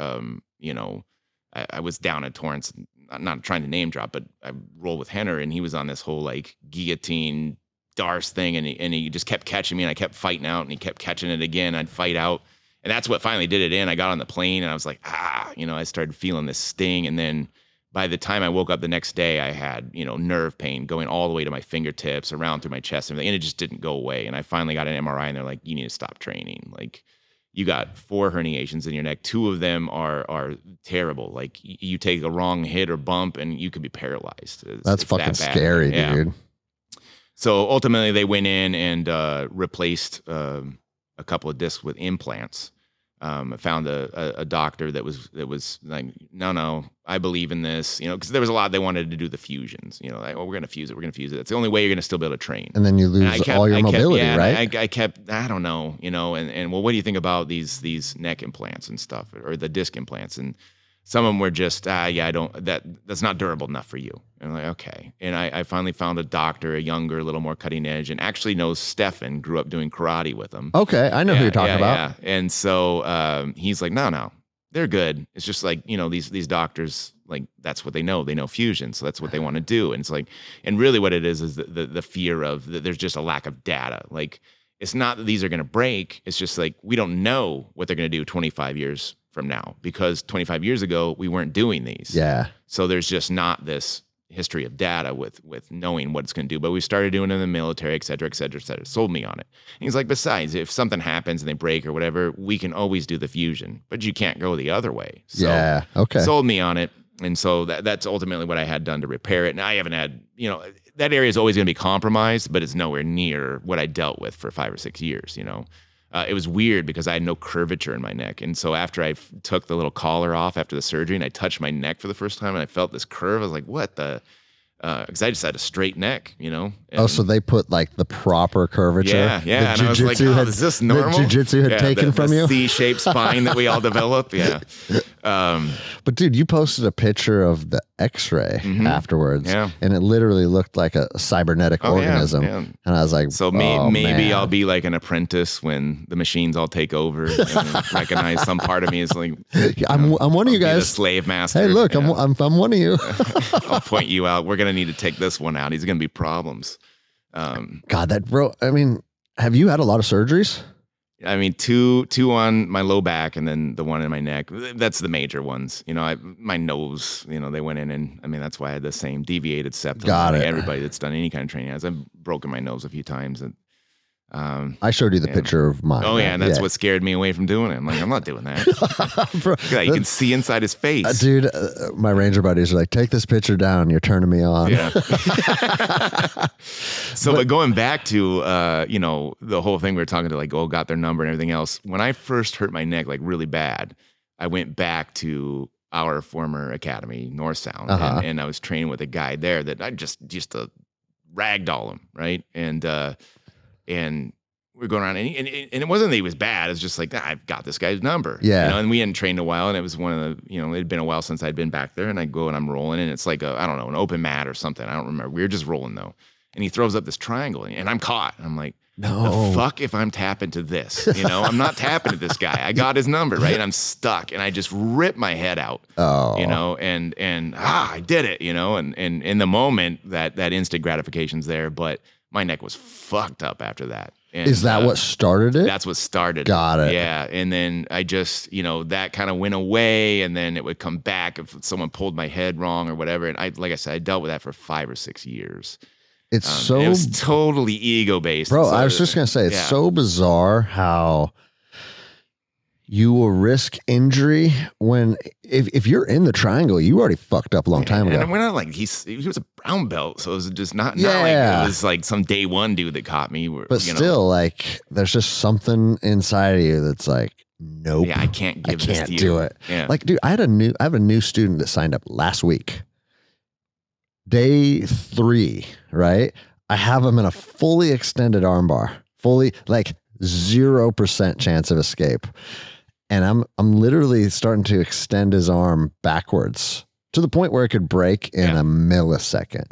I was down at Torrance. I'm not trying to name drop, but I rolled with Henner, and he was on this whole like guillotine Darce thing, and he just kept catching me, and I kept fighting out, and he kept catching it again. I'd fight out. And that's what finally did it in. I got on the plane, and I was like, I started feeling this sting. And then by the time I woke up the next day, I had, nerve pain going all the way to my fingertips, around through my chest and everything. And it just didn't go away. And I finally got an MRI, and they're like, you need to stop training. Like, you got 4 herniations in your neck. 2 of them are terrible. Like, you take a wrong hit or bump, and you could be paralyzed. That's fucking scary, dude. So ultimately, they went in and replaced a couple of discs with implants. I found a doctor that was like, no, I believe in this, because there was a lot they wanted to do the fusions, like, we're going to fuse it. It's the only way you're going to still be able to train. And then you lose all your mobility, right? I kept, I don't know, and well, what do you think about these neck implants and stuff, or the disc implants? And some of them were just, that's not durable enough for you. And I'm like, okay. And I finally found a doctor, a younger, a little more cutting edge, and actually knows Stefan, grew up doing karate with him. Okay, I know who you're talking about. Yeah. And so he's like, no, they're good. It's just like, these doctors, like, that's what they know. They know fusion, so that's what they want to do. And it's like, and really what it is the fear of there's just a lack of data. Like, it's not that these are going to break. It's just like, we don't know what they're going to do 25 years from now, because 25 years ago we weren't doing these. Yeah. So there's just not this history of data with knowing what it's going to do. But we started doing it in the military, et cetera, et cetera, et cetera. Sold me on it. And he's like, besides, if something happens and they break or whatever, we can always do the fusion, but you can't go the other way. So yeah. Okay. Sold me on it. And so that's ultimately what I had done to repair it. And I haven't had, that area is always going to be compromised, but it's nowhere near what I dealt with for 5 or 6 years, It was weird because I had no curvature in my neck. And so after I took the little collar off after the surgery and I touched my neck for the first time and I felt this curve, I was like, what the? Because I just had a straight neck, And, so they put like the proper curvature. Yeah. And I was like, is this normal? The jiu-jitsu had taken from you? The C-shaped spine that we all develop. Yeah. But dude, you posted a picture of the X-ray afterwards, and it literally looked like a cybernetic organism. Yeah. And I was like, so maybe I'll be like an apprentice when the machines all take over and recognize some part of me is like, I'm one of you guys, the slave master. Hey, look, I'm one of you. I'll point you out. We're gonna need to take this one out. He's gonna be problems. God, that bro. I mean, have you had a lot of surgeries? I mean, two on my low back and then the one in my neck. That's the major ones. You know, my nose, you know, they went in and I mean, that's why I had the same deviated septum. Got it. Everybody that's done any kind of training has. I've broken my nose a few times. And I showed you the picture of mine. Oh, yeah. And that's what scared me away from doing it. I'm like, I'm not doing that. Bro, you can see inside his face. Dude, my ranger buddies are like, take this picture down. You're turning me on. Yeah. But going back to, you know, the whole thing we were talking to, like, got their number and everything else. When I first hurt my neck, like really bad, I went back to our former academy, North Sound, and I was training with a guy there that I just ragdoll him, right? And we're going around, and it wasn't that he was bad. It's just like, I've got this guy's number. Yeah. You know, and we hadn't trained a while, and it was one of the, you know, it had been a while since I'd been back there, and I go and I'm rolling, and it's like I don't know, an open mat or something. I don't remember. We were just rolling though. And he throws up this triangle, and I'm caught. I'm like, no. The fuck if I'm tapping to this? You know, I'm not tapping to this guy. I got his number, right? And I'm stuck, and I just rip my head out. Oh. You know, and I did it, you know, and in the moment that instant gratification's there, but my neck was fucked up after that. And, is that what started it? That's what started Got it. Yeah. And then I just, you know, that kind of went away, and then it would come back if someone pulled my head wrong or whatever. And like I said, I dealt with that for 5 or 6 years. It was totally ego based. Bro, I was just going to say, it's so bizarre how you will risk injury when if you're in the triangle, you already fucked up a long time ago. And we're not like he was a brown belt, so it was just not like it was like some day one dude that caught me. But still, like there's just something inside of you that's like, nope. Yeah, I can't give this to you. Do it. Yeah. Like, dude, I have a new student that signed up last week. Day 3, right? I have him in a fully extended armbar, fully like 0% chance of escape. And I'm literally starting to extend his arm backwards to the point where it could break in a millisecond.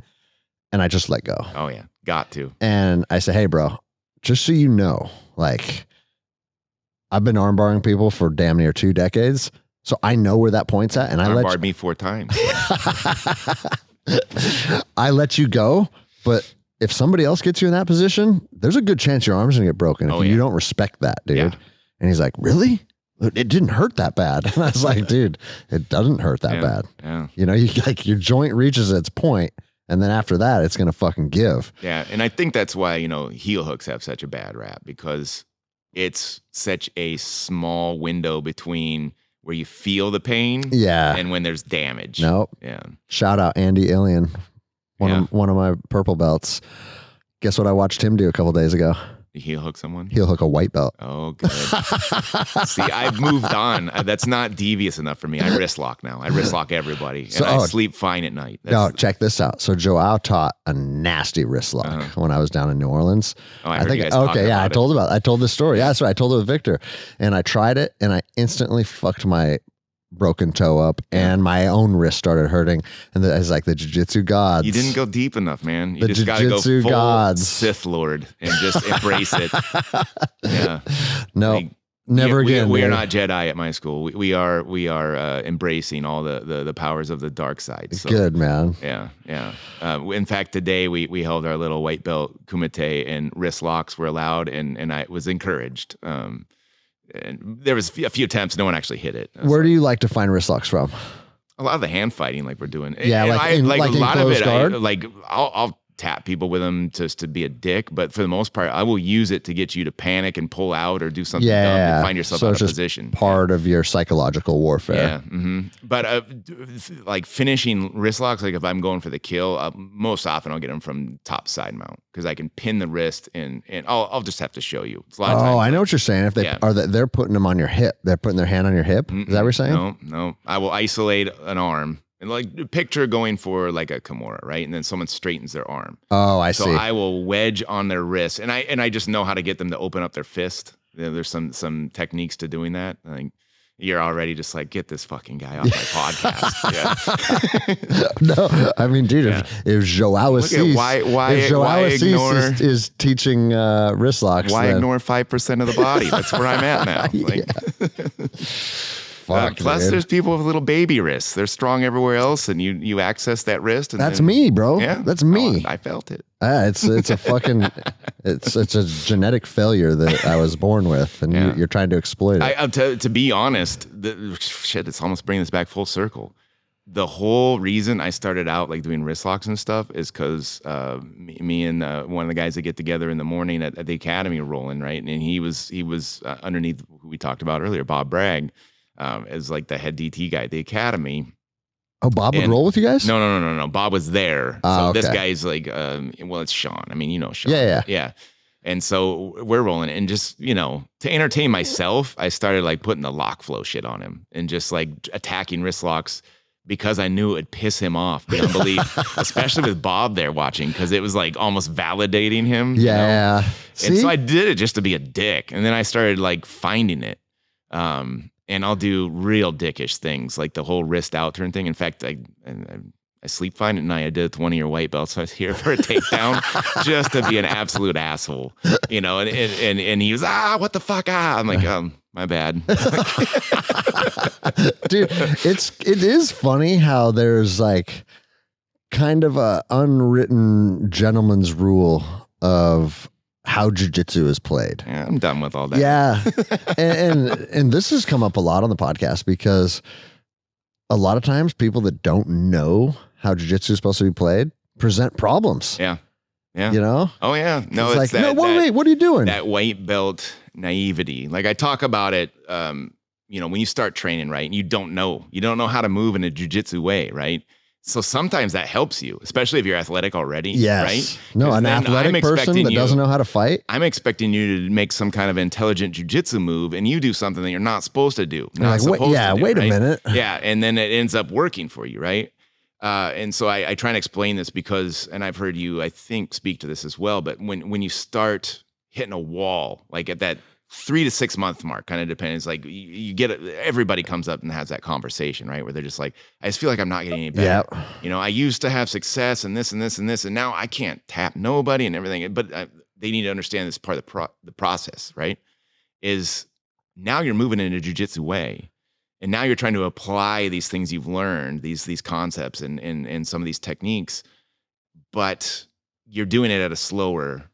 And I just let go. Oh yeah. Got to. And I say, hey bro, just so you know, like I've been armbarring people for damn near 2 decades. So I know where that point's at. And I armbarred me 4 times. I let you go, but if somebody else gets you in that position, there's a good chance your arm's gonna get broken if you don't respect that, dude. Yeah. And he's like, really? It didn't hurt that bad. And I was like, dude, it doesn't hurt that bad. Yeah. You know, you like your joint reaches its point, and then after that, it's gonna fucking give. Yeah, and I think that's why, you know, heel hooks have such a bad rap, because it's such a small window between where you feel the pain, and when there's damage. Nope. Yeah. Shout out Andy Ilian, one of my purple belts. Guess what I watched him do a couple days ago? Heel hook someone? Heel hook a white belt. Oh, good. See, I've moved on. That's not devious enough for me. I wrist lock now. I wrist lock everybody. And I sleep fine at night. No, check this out. So Joao taught a nasty wrist lock when I was down in New Orleans. Oh, I think I told this story. Yeah, that's right. I told it with Victor. And I tried it and I instantly fucked my broken toe up and my own wrist started hurting. And I was like, the jiu-jitsu gods. You didn't go deep enough, man. You just got to go full gods. Sith Lord and just embrace it. Yeah. No, like, never again. We are not Jedi at my school. We are embracing all the powers of the dark side. So, good, man. Yeah, yeah. In fact, today we held our little white belt kumite, and wrist locks were allowed, and I was encouraged. And there was a few attempts. No one actually hit it. Where do you like to find wrist locks from? A lot of the hand fighting, like we're doing. Yeah, and like a lot of it. Guard? I'll tap people with them just to be a dick, but for the most part, I will use it to get you to panic and pull out or do something dumb and find yourself out of position. Part of your psychological warfare. Yeah. Mm-hmm. But like finishing wrist locks, like if I'm going for the kill, most often I'll get them from top side mount because I can pin the wrist and I'll just have to show you. It's a lot of times, I know what you're saying. If they they're putting them on your hip, they're putting their hand on your hip. Is that what you're saying? No. I will isolate an arm. And like picture going for like a Kimura, right? And then someone straightens their arm. Oh, I see. So I will wedge on their wrist, and I just know how to get them to open up their fist. There's some techniques to doing that. you're already just like, get this fucking guy off my podcast. Yeah. No, I mean, dude, if Joao Assis, is teaching wrist locks, why ignore 5% of the body? That's where I'm at now. Like, Fuck, plus, there's people with little baby wrists. They're strong everywhere else, and you access that wrist. And that's me, bro. Yeah, that's me. I felt it. It's a fucking it's a genetic failure that I was born with, and you're trying to exploit it. To be honest, it's almost bringing this back full circle. The whole reason I started out like doing wrist locks and stuff is because me and one of the guys that get together in the morning at the academy are rolling, right, and he was underneath who we talked about earlier, Bob Bragg. As like the head DT guy at the academy. Oh, Bob would roll with you guys? No. Bob was there. So this guy's like, well, it's Sean. I mean, you know Sean. Yeah. And so we're rolling, and just, to entertain myself, I started like putting the lock flow shit on him and just like attacking wrist locks because I knew it would piss him off beyond belief, especially with Bob there watching, because it was like almost validating him. Yeah. And so I did it just to be a dick. And then I started like finding it. And I'll do real dickish things, like the whole wrist out turn thing. In fact, I sleep fine at night. I did a 20-year white belt, so I was here for a takedown just to be an absolute asshole, And he was, what the fuck, I'm like, my bad. Dude, it is funny how there's like kind of a unwritten gentleman's rule of how jiu-jitsu is played. Yeah, I'm done with all that. Yeah. and this has come up a lot on the podcast because a lot of times people that don't know how jiu-jitsu is supposed to be played present problems. Yeah. Oh yeah. No, it's like, no, wait, what are you doing? That white belt naivety. Like I talk about it, when you start training, right? And you don't know how to move in a jiu-jitsu way, right? So sometimes that helps you, especially if you're athletic already. Yes. Right? No, an athletic person that doesn't know how to fight. I'm expecting you to make some kind of intelligent jujitsu move, and you do something that you're not supposed to do. Wait a minute. Yeah, and then it ends up working for you, right? And so I try and explain this because, and I've heard you, I think, speak to this as well, but when you start hitting a wall, like at that 3 to 6 month mark, kind of depends. Like you get it, everybody comes up and has that conversation, right? Where they're just like, I just feel like I'm not getting any better. Yep. I used to have success and this and this and this, and now I can't tap nobody and everything. But they need to understand this part of the process, right? Is now you're moving in a jiu-jitsu way, and now you're trying to apply these things you've learned, these concepts and some of these techniques, but you're doing it at a slower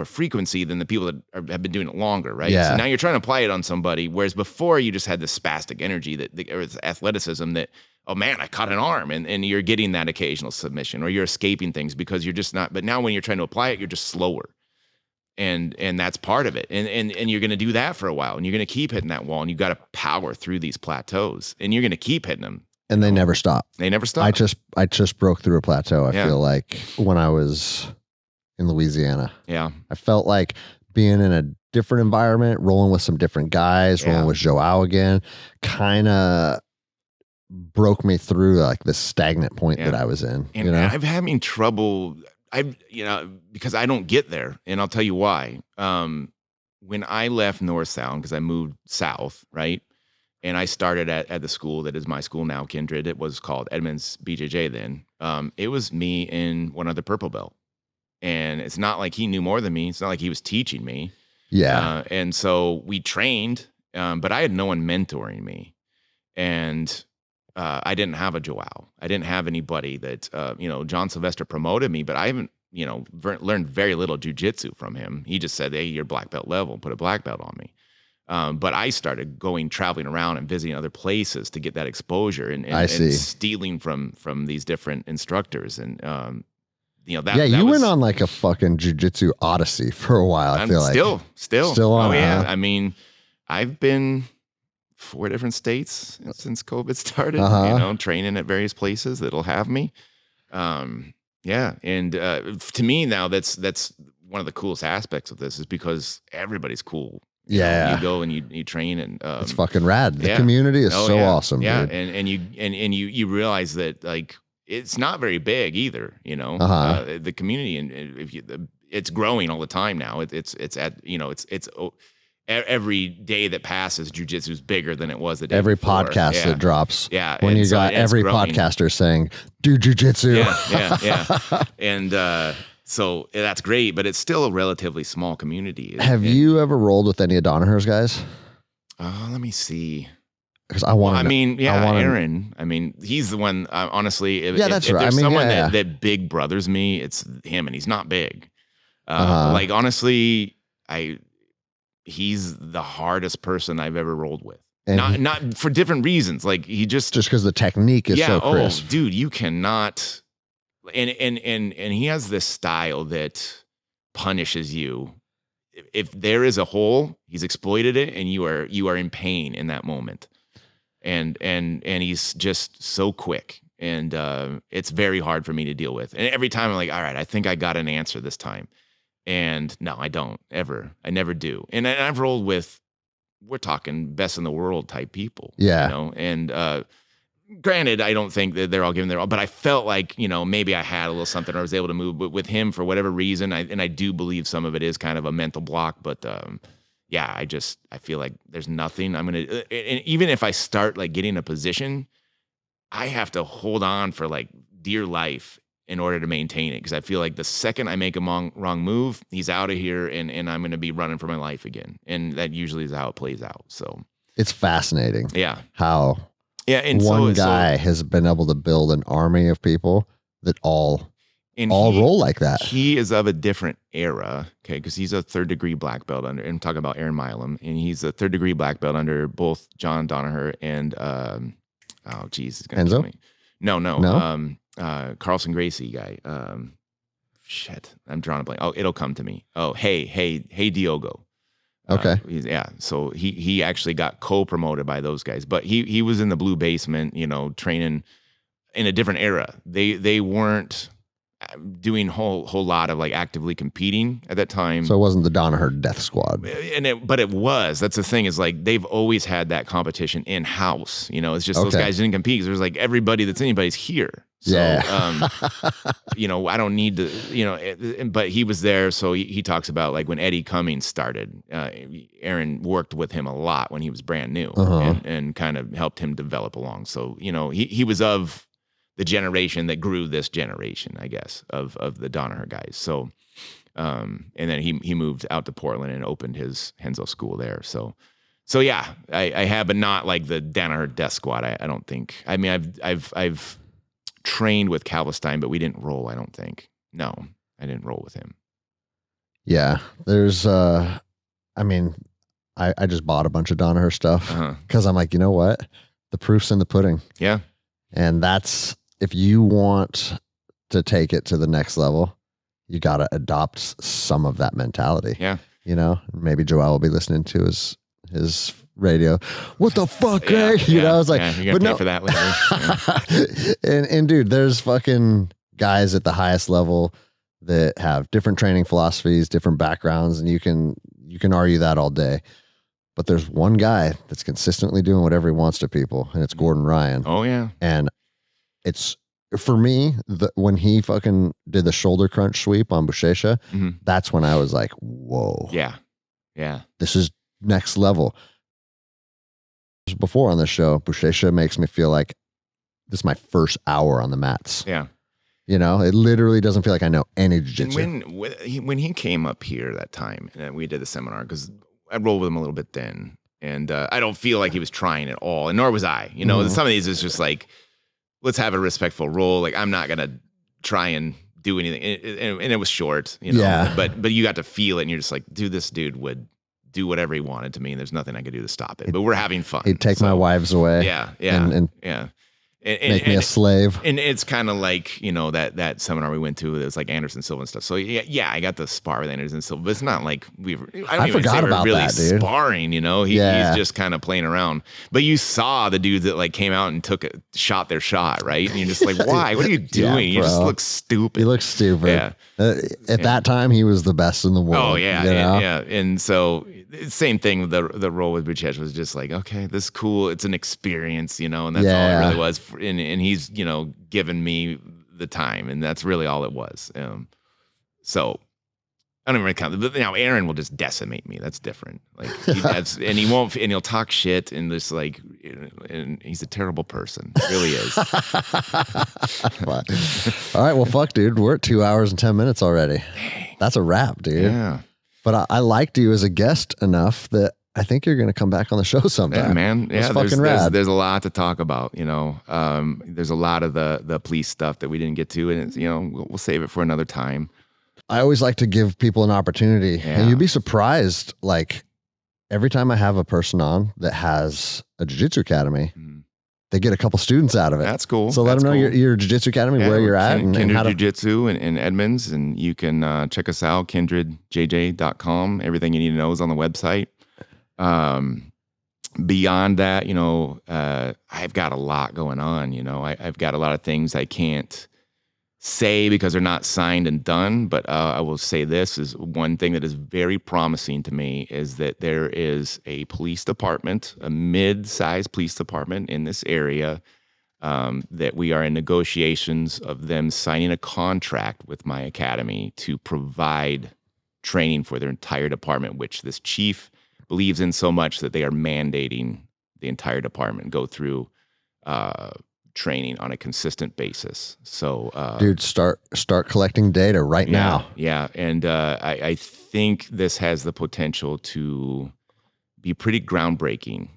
frequency than the people that have been doing it longer, right? Yeah. So now you're trying to apply it on somebody, whereas before you just had this spastic energy or this athleticism that, oh man, I caught an arm, and you're getting that occasional submission, or you're escaping things because you're just not. But now when you're trying to apply it, you're just slower, and that's part of it. And you're going to do that for a while, and you're going to keep hitting that wall, and you got to power through these plateaus, and you're going to keep hitting them. And they never stop. They never stop. I just broke through a plateau. I feel like when I was in Louisiana. Yeah. I felt like being in a different environment, rolling with some different guys, rolling with Joao again, kind of broke me through like this stagnant point that I was in. And I'm having trouble, because I don't get there, and I'll tell you why. When I left North Sound, because I moved south, right? And I started at the school that is my school now, Kindred. It was called Edmonds BJJ then. It was me and one other purple belt. And it's not like he knew more than me. It's not like he was teaching me. Yeah. And so we trained, but I had no one mentoring me. And I didn't have a Joao. I didn't have anybody that, John Sylvester promoted me, but I haven't, learned very little jujitsu from him. He just said, hey, you're black belt level, put a black belt on me. But I started traveling around and visiting other places to get that exposure and stealing from these different instructors. And, you went on like a fucking jiu-jitsu odyssey for a while. I feel like still on. Oh yeah. I mean, I've been 4 different states since COVID started, training at various places that'll have me. Yeah. And, to me now that's one of the coolest aspects of this is because everybody's cool. You go and you train and, it's fucking rad. The community is awesome. Yeah. Dude. And you realize that like, it's not very big either, the community, and it's growing all the time now. It's at, every day that passes, jiu-jitsu is bigger than it was the day every before. podcast that drops. Yeah. When you so got every podcaster saying, do jiu-jitsu. Yeah. And so that's great, but it's still a relatively small community. Have you ever rolled with any of Danaher's guys? Let me see. Because I want to. Aaron. I mean, he's the one. Honestly, if there's someone that big brothers me, it's him, and he's not big. Like honestly, he's the hardest person I've ever rolled with. And not for different reasons. Like he just because the technique is so crisp. Oh, dude, you cannot. And he has this style that punishes you. If there is a hole, he's exploited it, and you are in pain in that moment. And he's just so quick, and it's very hard for me to deal with. And every time I'm like, all right, I think I got an answer this time. And no, I don't ever. I never do. And I've rolled with, we're talking best in the world type people. Yeah. You know, and granted, I don't think that they're all giving their all, but I felt like, you know, maybe I had a little something, or I was able to move. But with him, for whatever reason, I do believe some of it is kind of a mental block. But yeah, I feel like there's nothing I'm gonna. And even if I start like getting a position, I have to hold on for like dear life in order to maintain it, because I feel like the second I make a wrong move, he's out of here, and I'm going to be running for my life again. And that usually is how it plays out. So it's fascinating. Yeah. How and one guy has been able to build an army of people that all roll like that. He is of a different era, okay, because he's a 3rd degree black belt under, and I'm talking about Aaron Milam, and he's a 3rd degree black belt under both John Danaher and oh geez, it's gonna kill me. No. Carlson Gracie guy. Shit, I'm drawing a blank. Oh, it'll come to me. Oh, hey, Diogo. Okay. So he actually got co-promoted by those guys, but he was in the blue basement, you know, training in a different era. They weren't doing whole lot of like actively competing at that time. So it wasn't the Danaher Death Squad. But it was. That's the thing, is like they've always had that competition in house. You know, it's just those guys didn't compete because there's like everybody that's anybody's here. So, you know, I don't need to, you know, but he was there. So he talks about like when Eddie Cummings started, Aaron worked with him a lot when he was brand new and kind of helped him develop along. So, you know, he was of the generation that grew this generation, I guess, of the Danaher guys. So, and then he moved out to Portland and opened his Henzo school there. So yeah, I have, but not like the Danaher Death Squad. I don't think. I mean, I've trained with Calvestein, but we didn't roll. I don't think. No, I didn't roll with him. Yeah, there's. I mean, I just bought a bunch of Danaher stuff because I'm like, you know what, the proof's in the pudding. Yeah, and that's. If you want to take it to the next level, you got to adopt some of that mentality. Yeah. You know, maybe Joel will be listening to his radio. What the fuck, eh? You know, I was like, you're gonna pay for that later. and dude, there's fucking guys at the highest level that have different training philosophies, different backgrounds, and you can argue that all day. But there's one guy that's consistently doing whatever he wants to people, and it's Gordon Ryan. Oh yeah. And it's, for me, when he fucking did the shoulder crunch sweep on Buchecha, that's when I was like, whoa. Yeah. Yeah. This is next level. Before on the show, Buchecha makes me feel like this is my first hour on the mats. Yeah. You know, it literally doesn't feel like I know any jiu-jitsu. When he came up here that time, and we did the seminar, because I rolled with him a little bit then, and I don't feel like he was trying at all, and nor was I. You know, some of these is just like, let's have a respectful roll. Like, I'm not going to try and do anything. And it was short, you know, yeah. But you got to feel it, and you're just like, dude, this dude would do whatever he wanted to me, and there's nothing I could do to stop it. But we're having fun. He'd take my wives away. Yeah. Yeah. And make me a slave. And it's kind of like, you know, that seminar we went to, it was like Anderson Silva and stuff. So yeah, I got to spar with Anderson Silva, but it's not like I forgot about really that, dude. Sparring, you know, he's just kind of playing around. But you saw the dudes that like came out and shot their shot, right? And you're just like, why? What are you doing? You just look stupid. You look stupid. Yeah. At that time, he was the best in the world. Oh yeah, you know? Yeah. And so same thing with the role with Buchecha was just like, okay, this is cool. It's an experience, you know, and that's all it really was. And he's, you know, given me the time, and that's really all it was. So I don't even count. But now Aaron will just decimate me. That's different. Like and he won't, and he'll talk shit and just like, and he's a terrible person. He really is. All right. Well, fuck, dude. We're at 2 hours and 10 minutes already. Dang. That's a wrap, dude. Yeah. But I liked you as a guest enough that I think you're going to come back on the show sometime. Yeah, man. That's Yeah, fucking rad. there's a lot to talk about, you know. There's a lot of the police stuff that we didn't get to, and it's, you know, we'll save it for another time. I always like to give people an opportunity, Yeah. and you'd be surprised. Like every time I have a person on that has a jiu-jitsu academy, they get a couple students out of it. That's cool. So let them know your jiu-jitsu academy, where you're at, and Kindred how to. Jiu Jitsu in Edmonds, and you can check us out, kindredjj.com. Everything you need to know is on the website. Beyond that, you know, I've got a lot going on. You know, I've got a lot of things I can't say because they're not signed and done. But I will say this is one thing that is very promising to me is that there is a police department, a mid-sized police department in this area, that we are in negotiations of them signing a contract with my academy to provide training for their entire department, which this chief believes in so much that they are mandating the entire department go through training on a consistent basis. So, Dude, start collecting data right now. Yeah, and I think this has the potential to be pretty groundbreaking.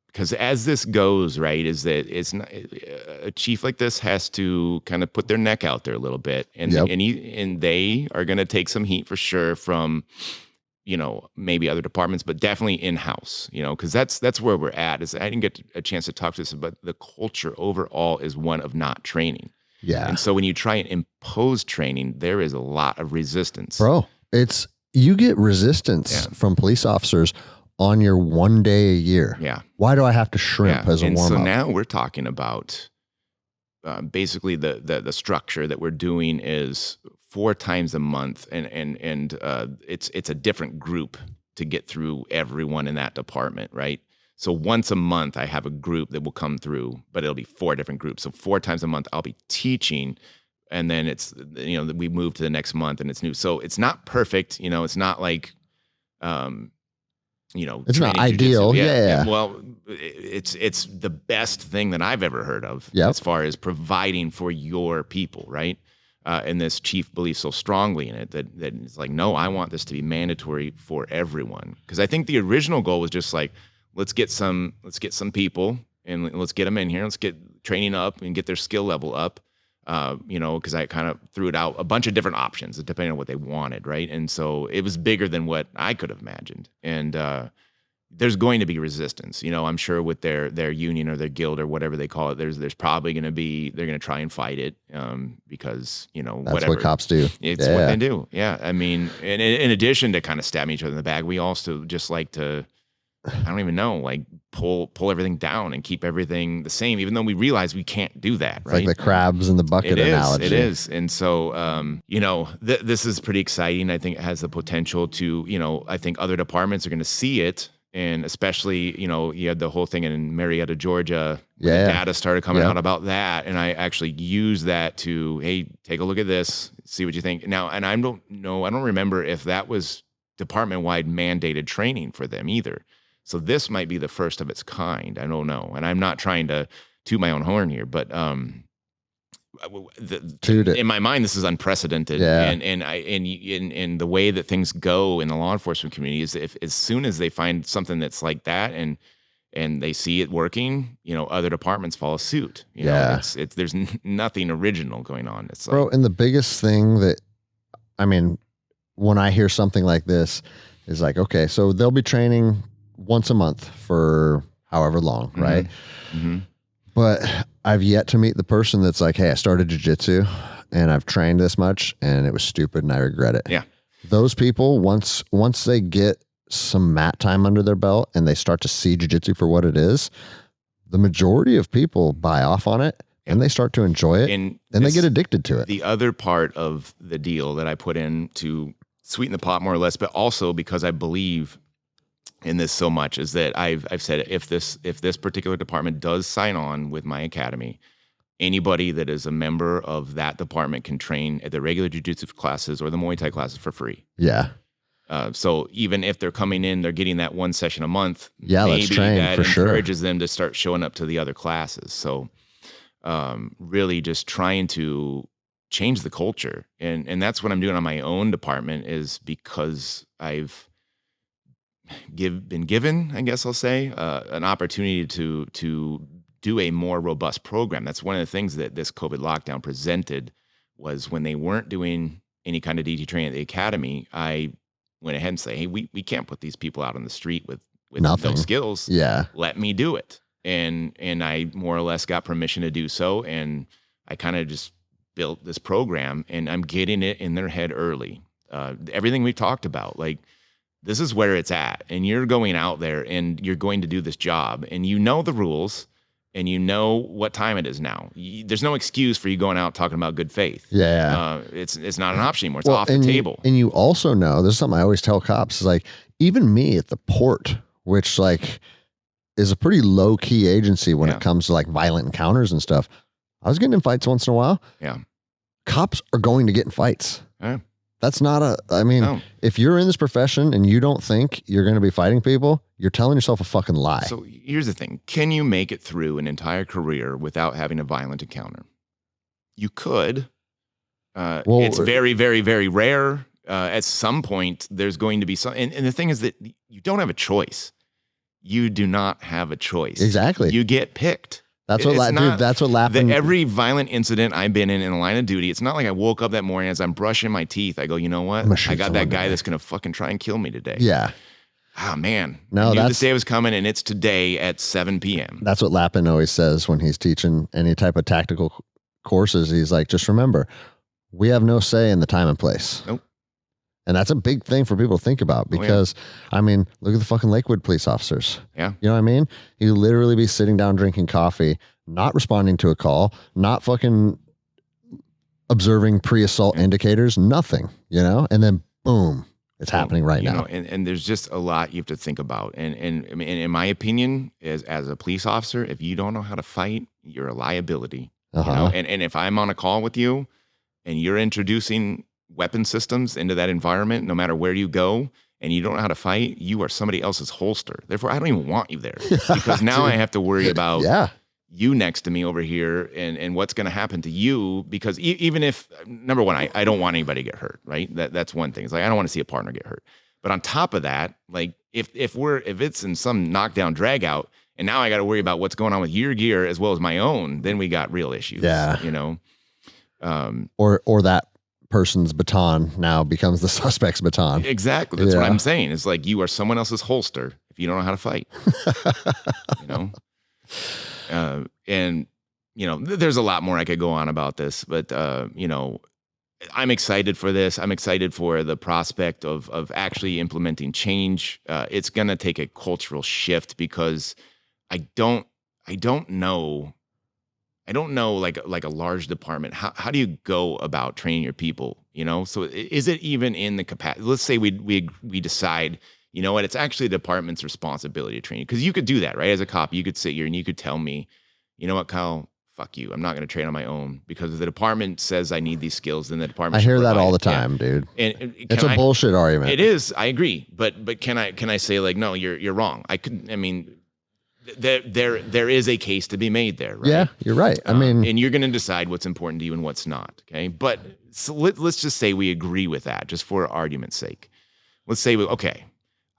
Because as this goes, right, is that it's not, a chief like this has to kind of put their neck out there a little bit, and and they are going to take some heat for sure from, you know, maybe other departments, but definitely in-house, you know, because that's where we're at. Is I didn't get a chance to talk to this, but the culture overall is one of not training. Yeah. And so when you try and impose training, there is a lot of resistance. Bro, you get resistance from police officers on your 1 day a year. Yeah. Why do I have to shrimp as a warm-up? So now we're talking about basically the structure that we're doing is 4 times a month, and it's a different group to get through everyone in that department, right? So once a month I have a group that will come through, but it'll be 4 different groups. So 4 times a month I'll be teaching, and then it's, you know, we move to the next month and it's new. So it's not perfect, you know, it's not like you know, it's not jiu-jitsu. ideal. Yeah. Well, it's the best thing that I've ever heard of as far as providing for your people, right? And this chief believes so strongly in it that it's like, no, I want this to be mandatory for everyone. Because I think the original goal was just like, let's get some people and let's get them in here. Let's get training up and get their skill level up. You know, because I kind of threw it out a bunch of different options depending on what they wanted, right? And so it was bigger than what I could have imagined. And there's going to be resistance, you know, I'm sure with their union or their guild or whatever they call it. There's probably going to be, they're going to try and fight it because, you know, that's whatever. what cops do. It's what they do. Yeah. I mean, in addition to kind of stabbing each other in the back, we also just like to, I don't even know, like pull everything down and keep everything the same, even though we realize we can't do that, right? It's like the crabs in the bucket analogy. It is. And so, you know, this is pretty exciting. I think it has the potential to, you know, I think other departments are going to see it. And especially, you know, you had the whole thing in Marietta, Georgia, where the data started coming out about that. And I actually used that to, hey, take a look at this, see what you think. Now, and I don't remember if that was department-wide mandated training for them either. So this might be the first of its kind. I don't know. And I'm not trying to toot my own horn here, but in my mind, this is unprecedented. Yeah. And the way that things go in the law enforcement community is if as soon as they find something that's like that and they see it working, you know, other departments follow suit. You know, it's there's nothing original going on. It's like, bro, and the biggest thing that, I mean, when I hear something like this is like, okay, so they'll be training once a month for however long, right? Mm-hmm. But I've yet to meet the person that's like, hey, I started jiu-jitsu and I've trained this much and it was stupid and I regret it. Yeah. Those people, once they get some mat time under their belt and they start to see jiu-jitsu for what it is, the majority of people buy off on it and they start to enjoy it and they get addicted to it. The other part of the deal that I put in to sweeten the pot more or less, but also because I believe in this so much is that I've said if this particular department does sign on with my academy anybody that is a member of that department can train at the regular jiu-jitsu classes or the Muay Thai classes for free. Yeah. So even if they're coming in, they're getting that one session a month. Yeah, let's train that for sure. encourages them to start showing up to the other classes. So really just trying to change the culture. And that's what I'm doing on my own department, is because I've been given, I guess I'll say, an opportunity to do a more robust program. That's one of the things that this COVID lockdown presented, was when they weren't doing any kind of DT training at the academy, I went ahead and say, hey, we can't put these people out on the street with Nothing. no skills. Yeah. Let me do it. And I more or less got permission to do so. And I kind of just built this program, and I'm getting it in their head early. Everything we talked about, like, this is where it's at. And you're going out there and you're going to do this job, and you know the rules, and you know what time it is now. There's no excuse for you going out talking about good faith. Yeah. It's not an option anymore. It's off the table. And you also know, this is something I always tell cops, is like, even me at the port, which like is a pretty low key agency when it comes to like violent encounters and stuff, I was getting in fights once in a while. Yeah. Cops are going to get in fights. Yeah. That's not if you're in this profession and you don't think you're going to be fighting people, you're telling yourself a fucking lie. So here's the thing. Can you make it through an entire career without having a violent encounter? You could. It's very, very, very rare. At some point, there's going to be some. And the thing is that you don't have a choice. You do not have a choice. Exactly. You get picked. That's what happened. Every violent incident I've been in the line of duty, it's not like I woke up that morning as I'm brushing my teeth, I go, you know what? I got that guy that's going to fucking try and kill me today. Yeah. Oh, man. No, I knew this day was coming, and it's today at 7 p.m. That's what Lappin always says when he's teaching any type of tactical courses. He's like, just remember, we have no say in the time and place. Nope. And that's a big thing for people to think about, because, I mean, look at the fucking Lakewood police officers. Yeah. You know what I mean? You literally be sitting down drinking coffee, not responding to a call, not fucking observing pre-assault indicators, nothing, you know? And then boom, it's happening right now. And there's just a lot you have to think about. And I mean, in my opinion, as a police officer, if you don't know how to fight, you're a liability. You know? And if I'm on a call with you and you're introducing weapon systems into that environment, no matter where you go, and you don't know how to fight, you are somebody else's holster. Therefore, I don't even want you there, because now I have to worry about you next to me over here and what's going to happen to you. Because even if, number one, I don't want anybody to get hurt, right? That's one thing. It's like, I don't want to see a partner get hurt. But on top of that, like if it's in some knockdown drag out, and now I got to worry about what's going on with your gear as well as my own, then we got real issues. Yeah. You know? Or that person's baton now becomes the suspect's baton. Exactly. That's what I'm saying. It's like, you are someone else's holster if you don't know how to fight. You know? And you know, there's a lot more I could go on about this, but you know, I'm excited for this. I'm excited for the prospect of actually implementing change. It's going to take a cultural shift, because I don't know like a large department. How do you go about training your people? You know, so is it even in the capacity? Let's say we decide, you know what, it's actually the department's responsibility to train you. Because you could do that, right? As a cop, you could sit here and you could tell me, you know what, Kyle, fuck you. I'm not going to train on my own, because if the department says I need these skills, then the department. I hear that all the time, dude. And it's a bullshit argument. It is. I agree. But can I say, like, no, you're wrong? I mean, there is a case to be made there, right? Yeah, you're right. I mean, and you're going to decide what's important to you and what's not. Okay. But so let's just say we agree with that, just for argument's sake. Let's say, okay,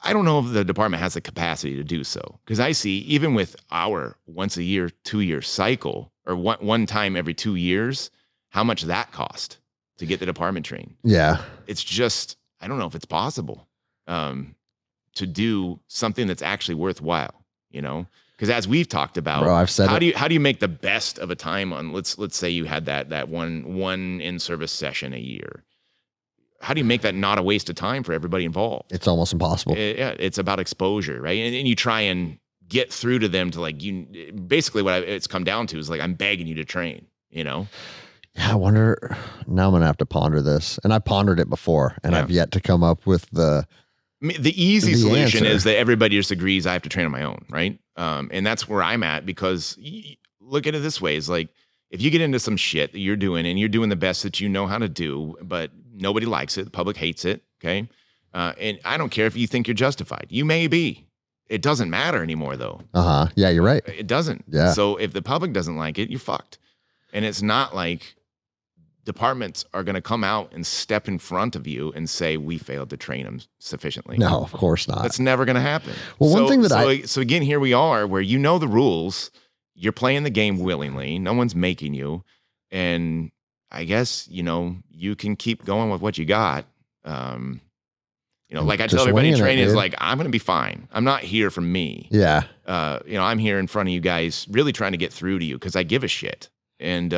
I don't know if the department has the capacity to do so, because I see, even with our once a year, 2-year cycle, or one time every 2 years, how much that cost to get the department trained. Yeah. It's just, I don't know if it's possible to do something that's actually worthwhile, you know? Because as we've talked about, bro, I've said how do you make the best of a time on, let's say you had that one in-service session a year. How do you make that not a waste of time for everybody involved? It's almost impossible. Yeah, it's about exposure, right? And you try and get through to them to, like, basically what it's come down to is, like, I'm begging you to train, you know? Yeah, I wonder, now I'm going to have to ponder this. And I pondered it before, and I've yet to come up with the easy solution answer. Is that everybody just agrees I have to train on my own, right? And that's where I'm at, because look at it this way, is like, if you get into some shit that you're doing and you're doing the best that you know how to do, but nobody likes it, the public hates it, okay? And I don't care if you think you're justified. You may be. It doesn't matter anymore, though. Yeah, you're right. It doesn't. Yeah. So if the public doesn't like it, you're fucked. And it's not like departments are going to come out and step in front of you and say, we failed to train them sufficiently. No, of course not. That's never going to happen. Well, one thing that So again, here we are where you know the rules. You're playing the game willingly. No one's making you. And I guess, you can keep going with what you got. Like I tell everybody in training is like, I'm going to be fine. I'm not here for me. Yeah. I'm here in front of you guys really trying to get through to you because I give a shit. And,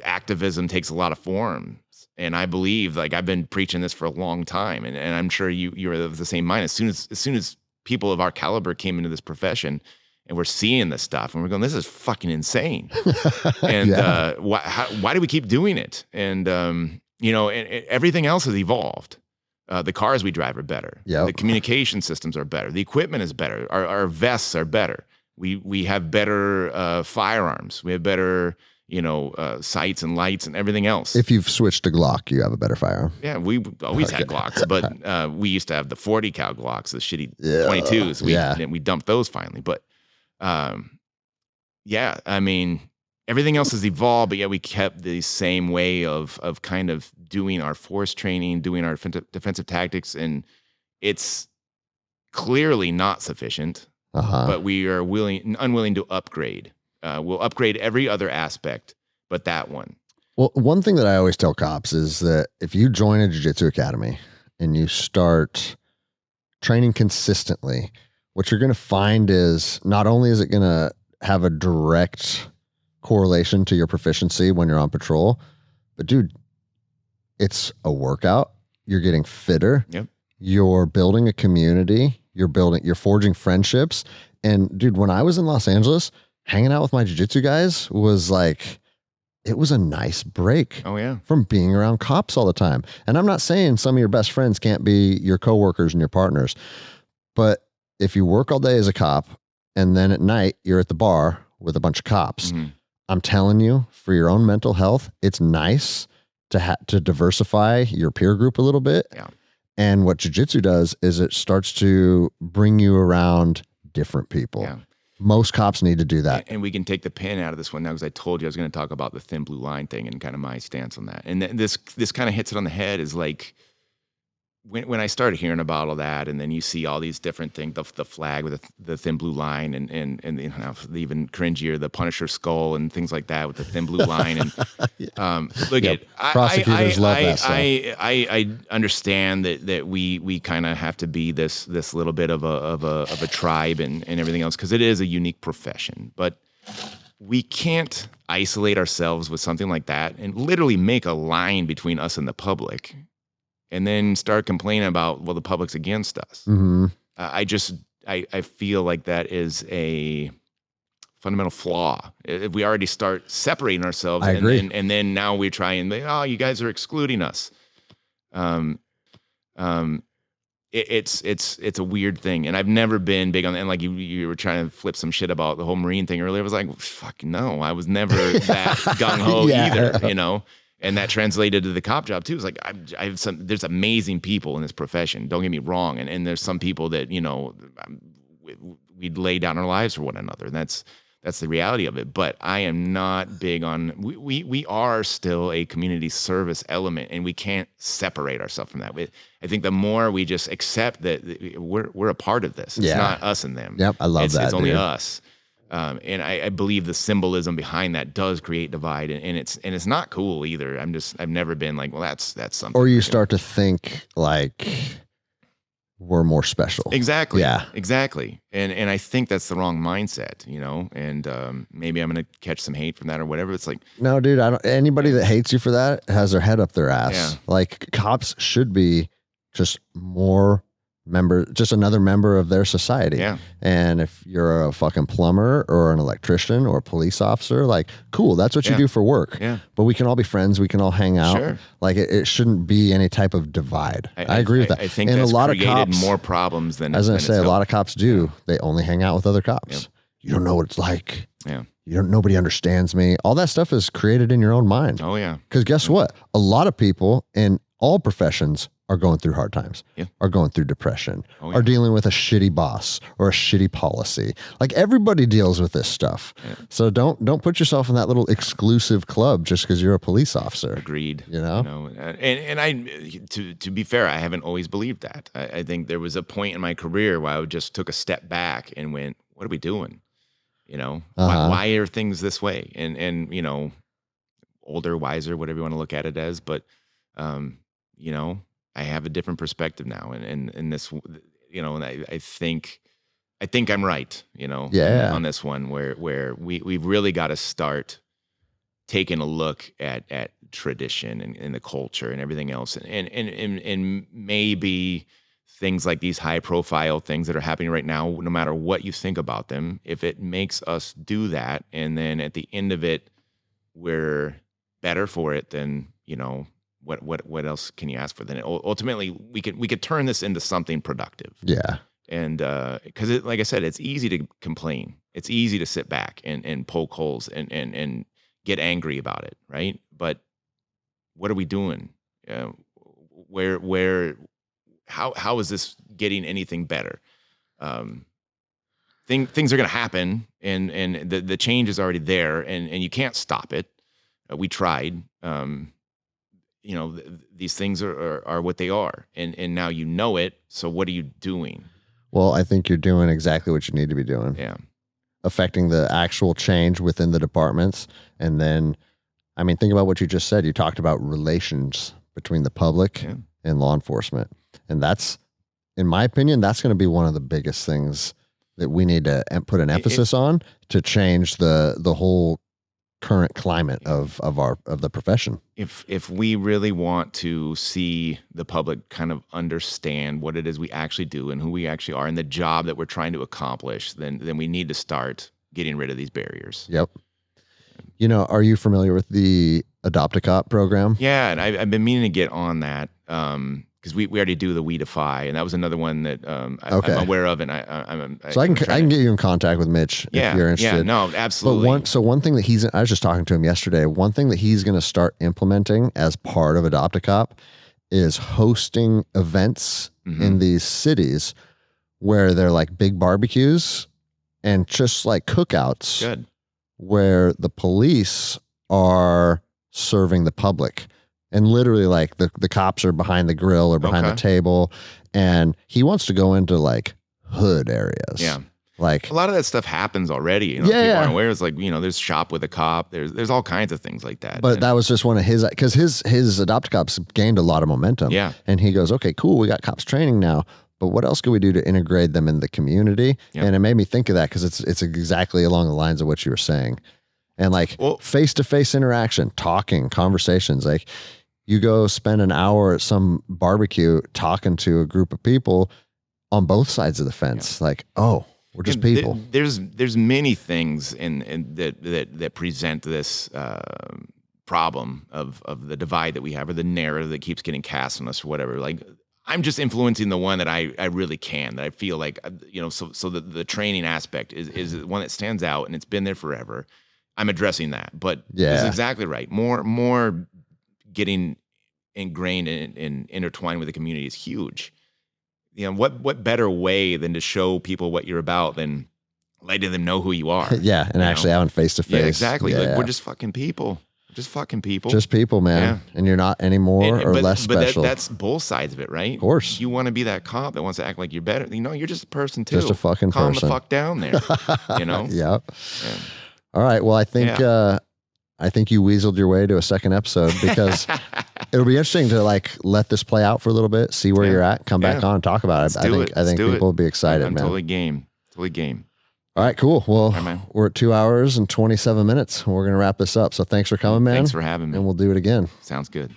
activism takes a lot of forms. And I believe, like, I've been preaching this for a long time. And I'm sure you're of the same mind. As soon as people of our caliber came into this profession and we're seeing this stuff and we're going, this is fucking insane. And why do we keep doing it? And, and everything else has evolved. The cars we drive are better. Yep. The communication systems are better. The equipment is better. Our vests are better. We have better firearms. We have better, sights and lights and everything else. If you've switched to Glock, you have a better firearm. Yeah, we always had Glocks, but we used to have the 40 cal Glocks, the shitty 22s. We dumped those finally. But I mean, everything else has evolved, but yet we kept the same way of kind of doing our force training, doing our defensive tactics, and it's clearly not sufficient. But we are unwilling to upgrade. We'll upgrade every other aspect, but that one. Well, one thing that I always tell cops is that if you join a jiu-jitsu academy and you start training consistently, what you're going to find is not only is it going to have a direct correlation to your proficiency when you're on patrol, but dude, it's a workout. You're getting fitter. Yep. You're building a community. You're forging friendships. And dude, when I was in Los Angeles, hanging out with my jiu-jitsu guys was like, it was a nice break. Oh yeah. From being around cops all the time. And I'm not saying some of your best friends can't be your coworkers and your partners, but if you work all day as a cop and then at night you're at the bar with a bunch of cops, I'm telling you, for your own mental health, it's nice to diversify your peer group a little bit. Yeah. And what jiu-jitsu does is it starts to bring you around different people. Yeah. Most cops need to do that. And we can take the pin out of this one now because I told you I was going to talk about the thin blue line thing and kind of my stance on that. And this kind of hits it on the head is like, when I started hearing about all that, and then you see all these different things, the flag with the thin blue line, and even cringier, the Punisher skull and things like that with the thin blue line. And prosecutors love that stuff. I understand that we kind of have to be this little bit of a tribe and everything else because it is a unique profession, but we can't isolate ourselves with something like that and literally make a line between us and the public. And then start complaining about, well, the public's against us. Mm-hmm. I feel like that is a fundamental flaw. If we already start separating ourselves, and then now we're trying, you guys are excluding us. It's a weird thing, and I've never been big on. And like you were trying to flip some shit about the whole Marine thing earlier. I was like, fuck no, I was never that gung ho either, And that translated to the cop job too. It's like there's amazing people in this profession. Don't get me wrong, and there's some people that we'd lay down our lives for one another. And that's the reality of it. But I am not big on. We are still a community service element, and we can't separate ourselves from that. I think the more we just accept that we're a part of this. It's not us and them. Yep, I love that. It's only us. And I believe the symbolism behind that does create divide, and it's not cool either. I've never been like, well, that's something. Or you start to think like we're more special. Exactly. Yeah. Exactly. And I think that's the wrong mindset, and maybe I'm going to catch some hate from that or whatever. It's like, no, dude, anybody that hates you for that has their head up their ass. Yeah. Like cops should be just just another member of their society. Yeah. And if you're a fucking plumber or an electrician or a police officer, like, cool, that's what you do for work. Yeah. But we can all be friends. We can all hang out. Sure. Like it shouldn't be any type of divide. I agree with that. I think and that's a lot created of cops, more problems than. As I say, a lot of cops do. Yeah. They only hang out with other cops. Yep. You don't know what it's like. Yeah. nobody understands me. All that stuff is created in your own mind. Oh yeah. Because guess what? A lot of people in all professions are going through hard times, are going through depression, are dealing with a shitty boss or a shitty policy. Like everybody deals with this stuff. Yeah. So don't put yourself in that little exclusive club just because you're a police officer. Agreed. You know? And I, to be fair, I haven't always believed that. I think there was a point in my career where I just took a step back and went, what are we doing? You know, why are things this way? And, you know, older, wiser, whatever you want to look at it as, but, you know, I have a different perspective now, and this, you know, and I think I'm right, you know, on this one where we've really got to start taking a look at tradition and the culture and everything else, and maybe things like these high profile things that are happening right now, no matter what you think about them, if it makes us do that, and then at the end of it, we're better for it, then, you know, what else can you ask for? Then ultimately we could turn this into something productive. Yeah. And because like I said, it's easy to complain. It's easy to sit back and poke holes and get angry about it, right? But what are we doing? How is this getting anything better? Things are going to happen, and the change is already there, and you can't stop it. We tried. You know, these things are what they are, and now you know it. So what are you doing? Well, I think you're doing exactly what you need to be doing. Yeah. Affecting the actual change within the departments. And then, I mean, think about what you just said. You talked about relations between the public and law enforcement. And that's, in my opinion, that's going to be one of the biggest things that we need to put an emphasis on to change the whole current climate of the profession. If we really want to see the public kind of understand what it is we actually do and who we actually are and the job that we're trying to accomplish, then we need to start getting rid of these barriers. Yep. You know, are you familiar with the Adopt-A-Cop program? Yeah, and I've been meaning to get on that because we already do the We Defy, and that was another one that I'm aware of, and I can get you in contact with Mitch if you're interested. Yeah, no, absolutely. But one thing that I was just talking to him yesterday. One thing that he's going to start implementing as part of Adopt-A-Cop is hosting events in these cities where they're like big barbecues and just like cookouts. Good. Where the police are serving the public. And literally, like, the cops are behind the grill or behind the table. And he wants to go into, like, hood areas. Yeah. Like, a lot of that stuff happens already. You know, people aren't aware. It's like, you know, there's Shop with a Cop. There's all kinds of things like that. But that was just one of his, because his Adopt-A-Cops gained a lot of momentum. Yeah. And he goes, okay, cool, we got cops training now. But what else can we do to integrate them in the community? Yep. And it made me think of that because it's exactly along the lines of what you were saying. And like face-to-face interaction, talking, conversations. Like you go spend an hour at some barbecue talking to a group of people on both sides of the fence. Yeah. Like, oh, we're just people. There's many things that present this problem of the divide that we have, or the narrative that keeps getting cast on us or whatever. Like, I'm just influencing the one that I really can, that I feel like, you know, so the training aspect is one that stands out, and it's been there forever. I'm addressing that, but it's exactly right. More getting ingrained and intertwined with the community is huge. You know, what better way than to show people what you're about than letting them know who you are? Yeah, and actually having face to face. Yeah, exactly. Yeah. Like, we're just fucking people. Just fucking people. Just people, man. Yeah. And you're not any more or less special. But that's both sides of it, right? Of course. You want to be that cop that wants to act like you're better. You know, you're just a person too. Just a fucking person. Calm the fuck down there. You know? Yep. Yeah. All right. Well, I think you weaseled your way to a second episode because it'll be interesting to like let this play out for a little bit, see where you're at, come back on and talk about it. I think people will be excited, I'm man. Totally game. Totally game. All right, cool. Well, we're at 2 hours and 27 minutes. We're going to wrap this up. So thanks for coming, man. Thanks for having me. And we'll do it again. Sounds good.